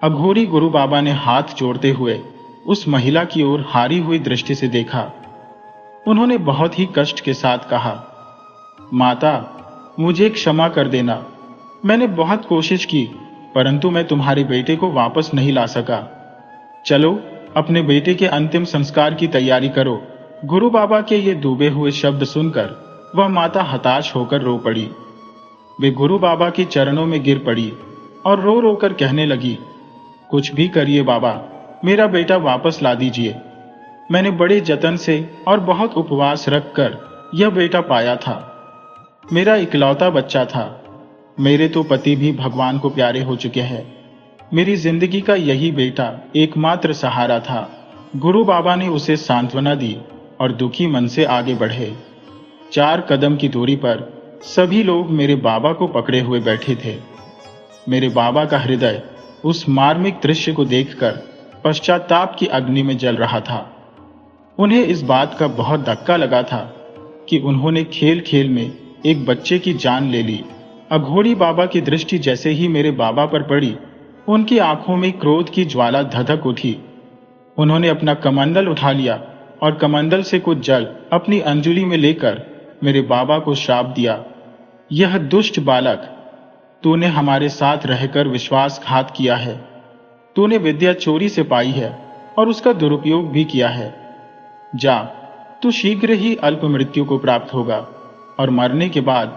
अघोरी गुरु बाबा ने हाथ जोड़ते हुए उस महिला की ओर हारी हुई दृष्टि से देखा। उन्होंने बहुत ही कष्ट के साथ कहा, माता, मुझे क्षमा कर देना। मैंने बहुत कोशिश की, परंतु मैं तुम्हारे बेटे को वापस नहीं ला सका। चलो, अपने बेटे के अंतिम संस्कार की तैयारी करो। गुरु बाबा के ये डूबे हुए शब्द सुनकर वह माता हताश होकर रो पड़ी। वे गुरु बाबा के चरणों में गिर पड़ी और रो रो कर कहने लगी, कुछ भी करिए बाबा, मेरा बेटा वापस ला दीजिए। मैंने बड़े जतन से और बहुत उपवास रखकर यह बेटा पाया था। मेरा इकलौता बच्चा था। मेरे तो पति भी भगवान को प्यारे हो चुके हैं। मेरी जिंदगी का यही बेटा एकमात्र सहारा था। गुरु बाबा ने उसे सांत्वना दी और दुखी मन से आगे बढ़े। 4 कदम की दूरी पर सभी लोग मेरे बाबा को पकड़े हुए बैठे थे। मेरे बाबा का हृदय उस मार्मिक दृश्य को देखकर पश्चाताप की अग्नि में जल रहा था। उन्हें इस बात का बहुत धक्का लगा था कि उन्होंने खेल खेल में एक बच्चे की जान ले ली। अघोरी बाबा की दृष्टि जैसे ही मेरे बाबा पर पड़ी, उनकी आंखों में क्रोध की ज्वाला धधक उठी। उन्होंने अपना कमंडल उठा लिया और कमंडल से कुछ जल अपनी अंजुली में लेकर मेरे बाबा को श्राप दिया, यह दुष्ट बालक, तूने हमारे साथ रहकर विश्वासघात किया है। तूने विद्या चोरी से पाई है और उसका दुरुपयोग भी किया है। जा, तू शीघ्र ही अल्प मृत्यु को प्राप्त होगा और मरने के बाद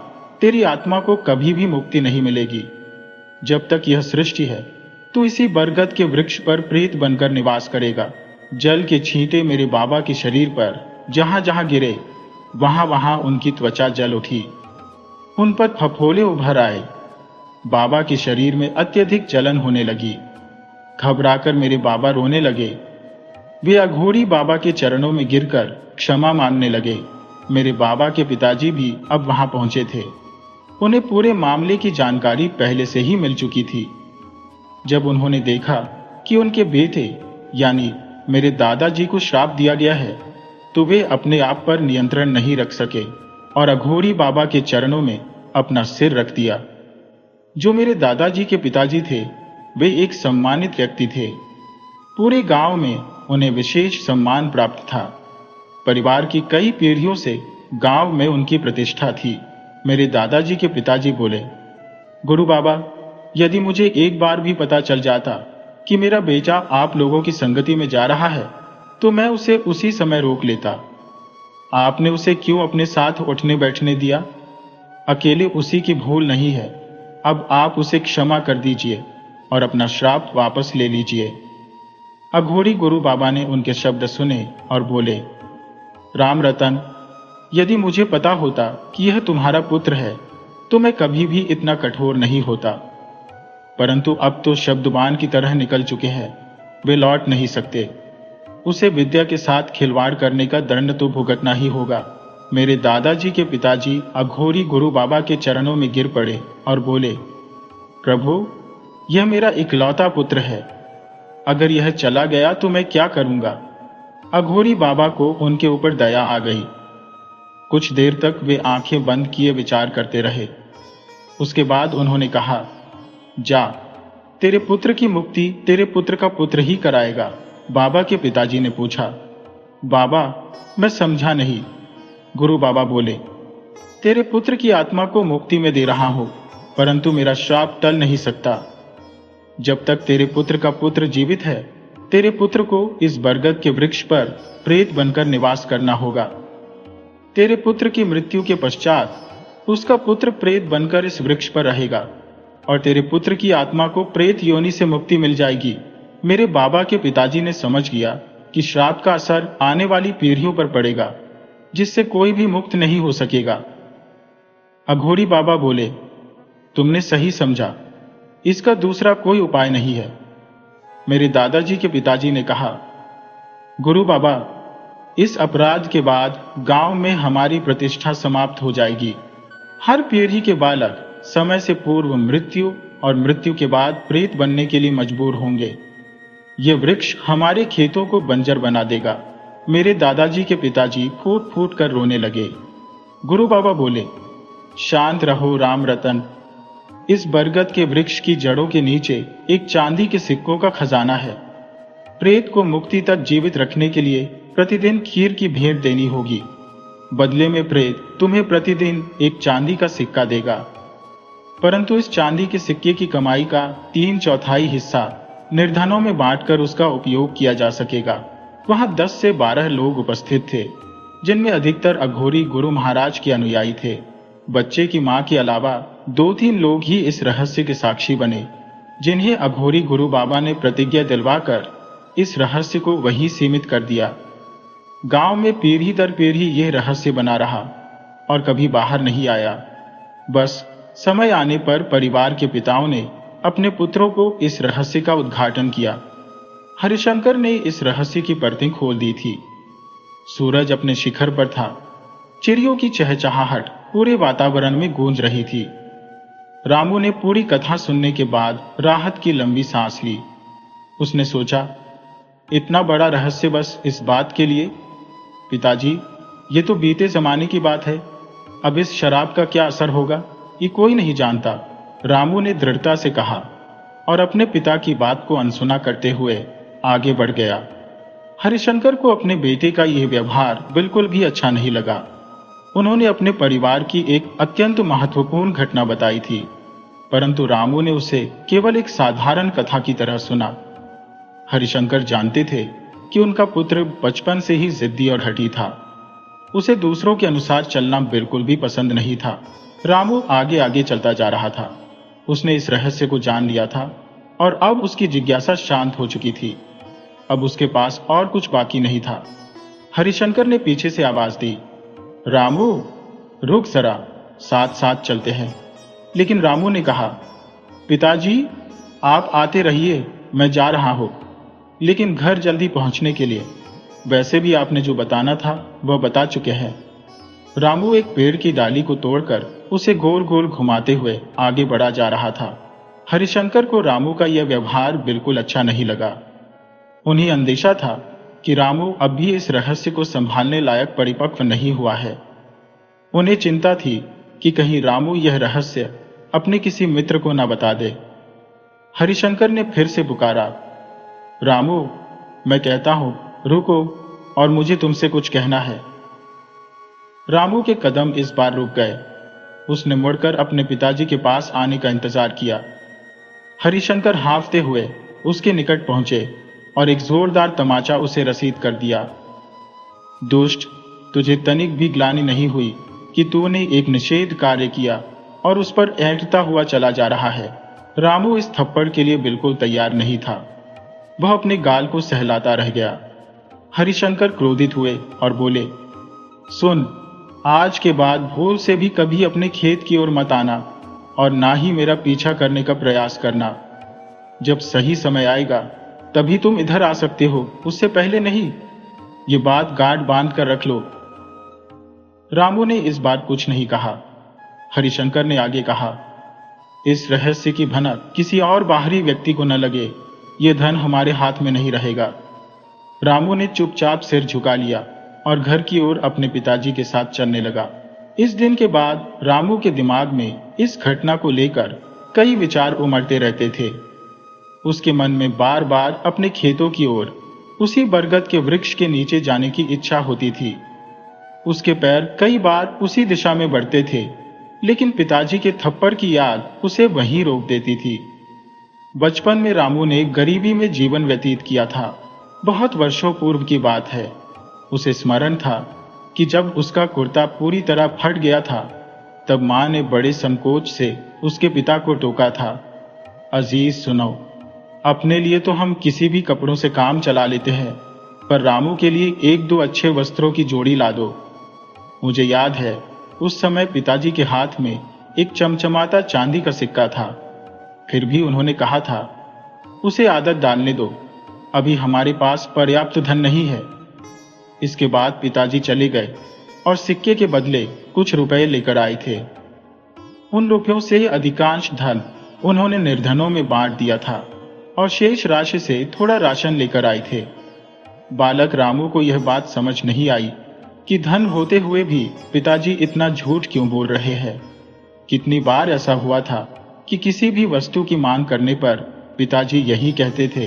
तेरी आत्मा को कभी भी मुक्ति नहीं मिलेगी। जब तक यह सृष्टि है, तू इसी बरगद के वृक्ष पर प्रेत बनकर निवास करेगा। जल के छींटे मेरे बाबा के शरीर पर जहां जहां गिरे, वहां वहां उनकी त्वचा जल उठी। उन पर फफोले उभर आए। बाबा के शरीर में अत्यधिक जलन होने लगी। घबराकर मेरे बाबा रोने लगे। वे अघोरी बाबा के चरणों में गिरकर क्षमा मांगने लगे। मेरे बाबा के पिताजी भी अब वहां पहुंचे थे। उन्हें पूरे मामले की जानकारी पहले से ही मिल चुकी थी। जब उन्होंने देखा कि उनके बेटे यानी मेरे दादाजी को श्राप दिया गया है, तो वे अपने आप पर नियंत्रण नहीं रख सके और अघोरी बाबा के चरणों में अपना सिर रख दिया। जो मेरे दादाजी के पिताजी थे, वे एक सम्मानित व्यक्ति थे। पूरे गांव में उन्हें विशेष सम्मान प्राप्त था। परिवार की कई पीढ़ियों से गांव में उनकी प्रतिष्ठा थी। मेरे दादाजी के पिताजी बोले, गुरु बाबा, यदि मुझे एक बार भी पता चल जाता कि मेरा बेटा आप लोगों की संगति में जा रहा है, तो मैं उसे उसी समय रोक लेता। आपने उसे क्यों अपने साथ उठने बैठने दिया? अकेले उसी की भूल नहीं है। अब आप उसे क्षमा कर दीजिए और अपना श्राप वापस ले लीजिए। अघोरी गुरु बाबा ने उनके शब्द सुने और बोले, राम रतन, यदि मुझे पता होता कि यह तुम्हारा पुत्र है, तो मैं कभी भी इतना कठोर नहीं होता। परंतु अब तो शब्दबाण की तरह निकल चुके हैं, वे लौट नहीं सकते। उसे विद्या के साथ खिलवाड़ करने का दंड तो भुगतना ही होगा। मेरे दादाजी के पिताजी अघोरी गुरु बाबा के चरणों में गिर पड़े और बोले, प्रभु, यह मेरा इकलौता पुत्र है। अगर यह चला गया तो मैं क्या करूंगा? अघोरी बाबा को उनके ऊपर दया आ गई। कुछ देर तक वे आंखें बंद किए विचार करते रहे। उसके बाद उन्होंने कहा, जा, तेरे पुत्र की मुक्ति तेरे पुत्र का पुत्र ही कराएगा। बाबा के पिताजी ने पूछा, बाबा, मैं समझा नहीं। गुरु बाबा बोले, तेरे पुत्र की आत्मा को मुक्ति में दे रहा हूं, परंतु मेरा श्राप टल नहीं सकता। जब तक तेरे पुत्र का पुत्र जीवित है, तेरे पुत्र को इस बरगद के वृक्ष पर प्रेत बनकर निवास करना होगा। तेरे पुत्र की मृत्यु के पश्चात उसका पुत्र प्रेत बनकर इस वृक्ष पर रहेगा और तेरे पुत्र की आत्मा को प्रेत योनि से मुक्ति मिल जाएगी। मेरे बाबा के पिताजी ने समझ लिया कि श्राप का असर आने वाली पीढ़ियों पर पड़ेगा, जिससे कोई भी मुक्त नहीं हो सकेगा। अघोरी बाबा बोले, तुमने सही समझा, इसका दूसरा कोई उपाय नहीं है। मेरे दादाजी के पिताजी ने कहा, गुरु बाबा, इस अपराध के बाद गांव में हमारी प्रतिष्ठा समाप्त हो जाएगी। हर पीढ़ी के बालक समय से पूर्व मृत्यु और मृत्यु के बाद प्रेत बनने के लिए मजबूर होंगे। यह वृक्ष हमारे खेतों को बंजर बना देगा। मेरे दादाजी के पिताजी फूट फूट कर रोने लगे। गुरु बाबा बोले, शांत रहो राम रतन। इस बरगद के वृक्ष की जड़ों के नीचे एक चांदी के सिक्कों का खजाना है। प्रेत को मुक्ति तक जीवित रखने के लिए प्रतिदिन खीर की भेंट देनी होगी। बदले में प्रेत तुम्हें प्रतिदिन एक चांदी का सिक्का देगा, परंतु इस चांदी के सिक्के की कमाई का 3/4 हिस्सा निर्धनों में बांटकर उसका उपयोग किया जा सकेगा। वहां 10 से 12 लोग उपस्थित थे, जिनमें अधिकतर अघोरी गुरु महाराज के अनुयायी थे। बच्चे की मां के अलावा 2-3 लोग ही इस रहस्य के साक्षी बने, जिन्हें अघोरी गुरु बाबा ने प्रतिज्ञा दिलवाकर इस रहस्य को वहीं सीमित कर दिया। गांव में पीढ़ी दर पीढ़ी यह रहस्य बना रहा और कभी बाहर नहीं आया। बस समय आने पर परिवार के पिताओं ने अपने पुत्रों को इस रहस्य का उद्घाटन किया। हरिशंकर ने इस रहस्य की परतें खोल दी थी। सूरज अपने शिखर पर था। चिड़ियों की चहचहाहट पूरे वातावरण में गूंज रही थी। रामू ने पूरी कथा सुनने के बाद राहत की लंबी सांस ली। उसने सोचा, इतना बड़ा रहस्य बस इस बात के लिए? पिताजी, ये तो बीते जमाने की बात है। अब इस शराब का क्या असर होगा, ये कोई नहीं जानता, रामू ने दृढ़ता से कहा और अपने पिता की बात को अनसुना करते हुए आगे बढ़ गया। हरिशंकर को अपने बेटे का यह व्यवहार बिल्कुल भी अच्छा नहीं लगा। उन्होंने अपने परिवार की एक अत्यंत महत्वपूर्ण घटना बताई थी, परंतु रामू ने उसे केवल एक साधारण कथा की तरह सुना। हरिशंकर जानते थे कि उनका पुत्र बचपन से ही जिद्दी और हठी था। उसे दूसरों के अनुसार चलना बिल्कुल भी पसंद नहीं था। रामू आगे आगे चलता जा रहा था। उसने इस रहस्य को जान लिया था और अब उसकी जिज्ञासा शांत हो चुकी थी। अब उसके पास और कुछ बाकी नहीं था। हरिशंकर ने पीछे से आवाज दी, रामू, रुक जरा, साथ साथ चलते हैं। लेकिन रामू ने कहा, पिताजी आप आते रहिए, मैं जा रहा हूं, लेकिन घर जल्दी पहुंचने के लिए। वैसे भी आपने जो बताना था वह बता चुके हैं। रामू एक पेड़ की डाली को तोड़कर उसे गोल गोल घुमाते हुए आगे बढ़ा जा रहा था। हरिशंकर को रामू का यह व्यवहार बिल्कुल अच्छा नहीं लगा। उन्हें अंदेशा था कि रामू अब भी इस रहस्य को संभालने लायक परिपक्व नहीं हुआ है। उन्हें चिंता थी कि कहीं रामू यह रहस्य अपने किसी मित्र को न बता दे। हरिशंकर ने फिर से पुकारा, रामू, मैं कहता हूं, रुको, और मुझे तुमसे कुछ कहना है। रामू के कदम इस बार रुक गए। उसने मुड़कर अपने पिताजी के पास आने का इंतजार किया। हरिशंकर हांफते हुए उसके निकट पहुंचे और एक जोरदार तमाचा उसे रसीद कर दिया। दुष्ट, तुझे तनिक भी ग्लानि नहीं हुई कि तूने एक निषेध कार्य किया और उस पर ऐंठता हुआ चला जा रहा है। रामू इस थप्पड़ के लिए बिल्कुल तैयार नहीं था। वह अपने गाल को सहलाता रह गया। हरिशंकर क्रोधित हुए और बोले, सुन, आज के बाद भूल से भी कभी अपने खेत की ओर मत आना और ना ही मेरा पीछा करने का प्रयास करना। जब सही समय आएगा तभी तुम इधर आ सकते हो, उससे पहले नहीं। ये बात गांठ बांध कर रख लो। रामू ने इस बार कुछ नहीं कहा। हरिशंकर ने आगे कहा, इस रहस्य की भनक किसी और बाहरी व्यक्ति को न लगे। ये धन हमारे हाथ में नहीं रहेगा। रामू ने चुपचाप सिर झुका लिया और घर की ओर अपने पिताजी के साथ चलने लगा। इस दिन के बाद रामू के दिमाग में इस घटना को लेकर कई विचार उमड़ते रहते थे। उसके मन में बार बार अपने खेतों की ओर, उसी बरगद के वृक्ष के नीचे जाने की इच्छा होती थी। उसके पैर कई बार उसी दिशा में बढ़ते थे, लेकिन पिताजी के थप्पड़ की याद उसे वहीं रोक देती थी। बचपन में रामू ने गरीबी में जीवन व्यतीत किया था। बहुत वर्षों पूर्व की बात है। उसे स्मरण था कि जब उसका कुर्ता पूरी तरह फट गया था, तब मां ने बड़े संकोच से उसके पिता को टोका था, अजीज सुनो, अपने लिए तो हम किसी भी कपड़ों से काम चला लेते हैं, पर रामू के लिए एक दो अच्छे वस्त्रों की जोड़ी ला दो। मुझे याद है, उस समय पिताजी के हाथ में एक चमचमाता चांदी का सिक्का था। फिर भी उन्होंने कहा था, उसे आदत डालने दो, अभी हमारे पास पर्याप्त धन नहीं है। इसके बाद पिताजी चले गए और सिक्के के बदले कुछ रुपए लेकर आए थे। उन रुपयों से अधिकांश धन उन्होंने निर्धनों में बांट दिया था और शेष राशि से थोड़ा राशन लेकर आए थे। बालक रामू को यह बात समझ नहीं आई कि धन होते हुए भी पिताजी इतना झूठ क्यों बोल रहे हैं। कितनी बार ऐसा हुआ था कि किसी भी वस्तु की मांग करने पर पिताजी यही कहते थे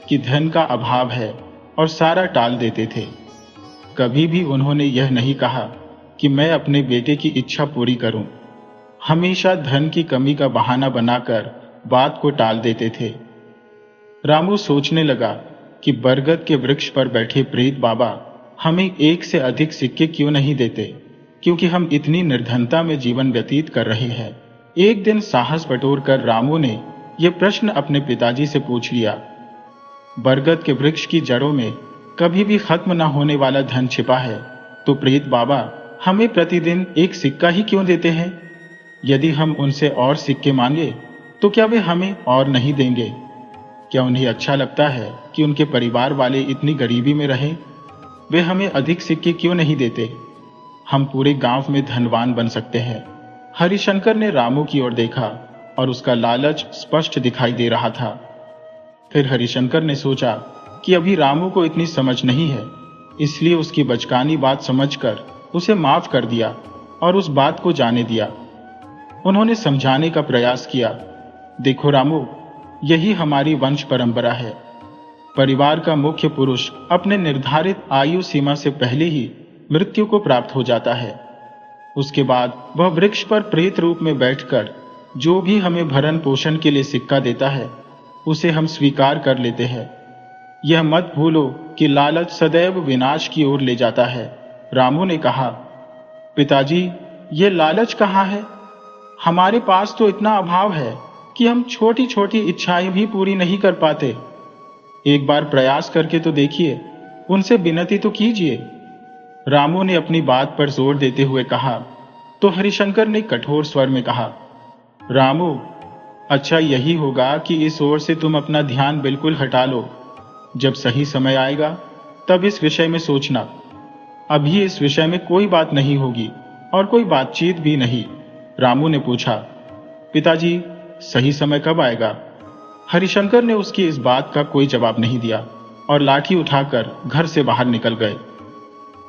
कि धन का अभाव है और सारा टाल देते थे। कभी भी उन्होंने यह नहीं कहा कि मैं अपने बेटे की इच्छा पूरी करूं। हमेशा धन की कमी का बहाना बनाकर बात को टाल देते थे। रामू सोचने लगा कि बरगद के वृक्ष पर बैठे प्रेत बाबा हमें एक से अधिक सिक्के क्यों नहीं देते, क्योंकि हम इतनी निर्धनता में जीवन व्यतीत कर रहे हैं। एक दिन साहस बटोरकर रामू ने यह प्रश्न अपने पिताजी से पूछ लिया, बरगद के वृक्ष की जड़ों में कभी भी खत्म न होने वाला धन छिपा है, तो प्रेत बाबा हमें प्रतिदिन एक सिक्का ही क्यों देते हैं? यदि हम उनसे और सिक्के मांगे तो क्या वे हमें और नहीं देंगे? क्या उन्हें अच्छा लगता है कि उनके परिवार वाले इतनी गरीबी में रहें? वे हमें अधिक सिक्के क्यों नहीं देते? हम पूरे गांव में धनवान बन सकते हैं। हरिशंकर ने रामू की ओर देखा और उसका लालच स्पष्ट दिखाई दे रहा था। फिर हरिशंकर ने सोचा कि अभी रामू को इतनी समझ नहीं है, इसलिए उसकी बचकानी बात समझकर उसे माफ कर दिया और उस बात को जाने दिया। उन्होंने समझाने का प्रयास किया, देखो रामू, यही हमारी वंश परंपरा है। परिवार का मुख्य पुरुष अपने निर्धारित आयु सीमा से पहले ही मृत्यु को प्राप्त हो जाता है। उसके बाद वह वृक्ष पर प्रेत रूप में बैठकर जो भी हमें भरण पोषण के लिए सिक्का देता है, उसे हम स्वीकार कर लेते हैं। यह मत भूलो कि लालच सदैव विनाश की ओर ले जाता है। रामू ने कहा, पिताजी, ये लालच कहाँ है? हमारे पास तो इतना अभाव है कि हम छोटी छोटी इच्छाएं भी पूरी नहीं कर पाते। एक बार प्रयास करके तो देखिए, उनसे विनती तो कीजिए। रामू ने अपनी बात पर जोर देते हुए कहा, तो हरिशंकर ने कठोर स्वर में कहा, रामू, अच्छा यही होगा कि इस ओर से तुम अपना ध्यान बिल्कुल हटा लो। जब सही समय आएगा तब इस विषय में सोचना। अभी इस विषय में कोई बात नहीं होगी और कोई बातचीत भी नहीं। रामू ने पूछा, पिताजी, सही समय कब आएगा? हरिशंकर ने उसकी इस बात का कोई जवाब नहीं दिया और लाठी उठाकर घर से बाहर निकल गए।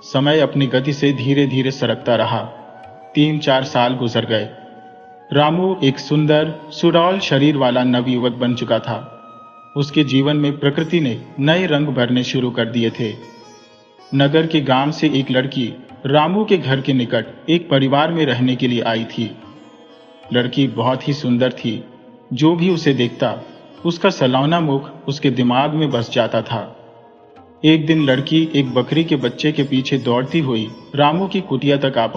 समय अपनी गति से धीरे धीरे सरकता रहा। 3-4 साल गुजर गए। रामू एक सुंदर सुडौल शरीर वाला नवयुवक बन चुका था। उसके जीवन में प्रकृति ने नए रंग भरने शुरू कर दिए थे। नगर के गांव से एक लड़की रामू के घर के निकट एक परिवार में रहने के लिए आई थी। लड़की बहुत ही सुंदर थी। जो भी उसे देखता उसका सलौना मुख उसके दिमाग में बस जाता था। एक दिन लड़की एक बकरी के बच्चे के पीछे दौड़ती हुई रामू की कुटिया तक आ पहुंची।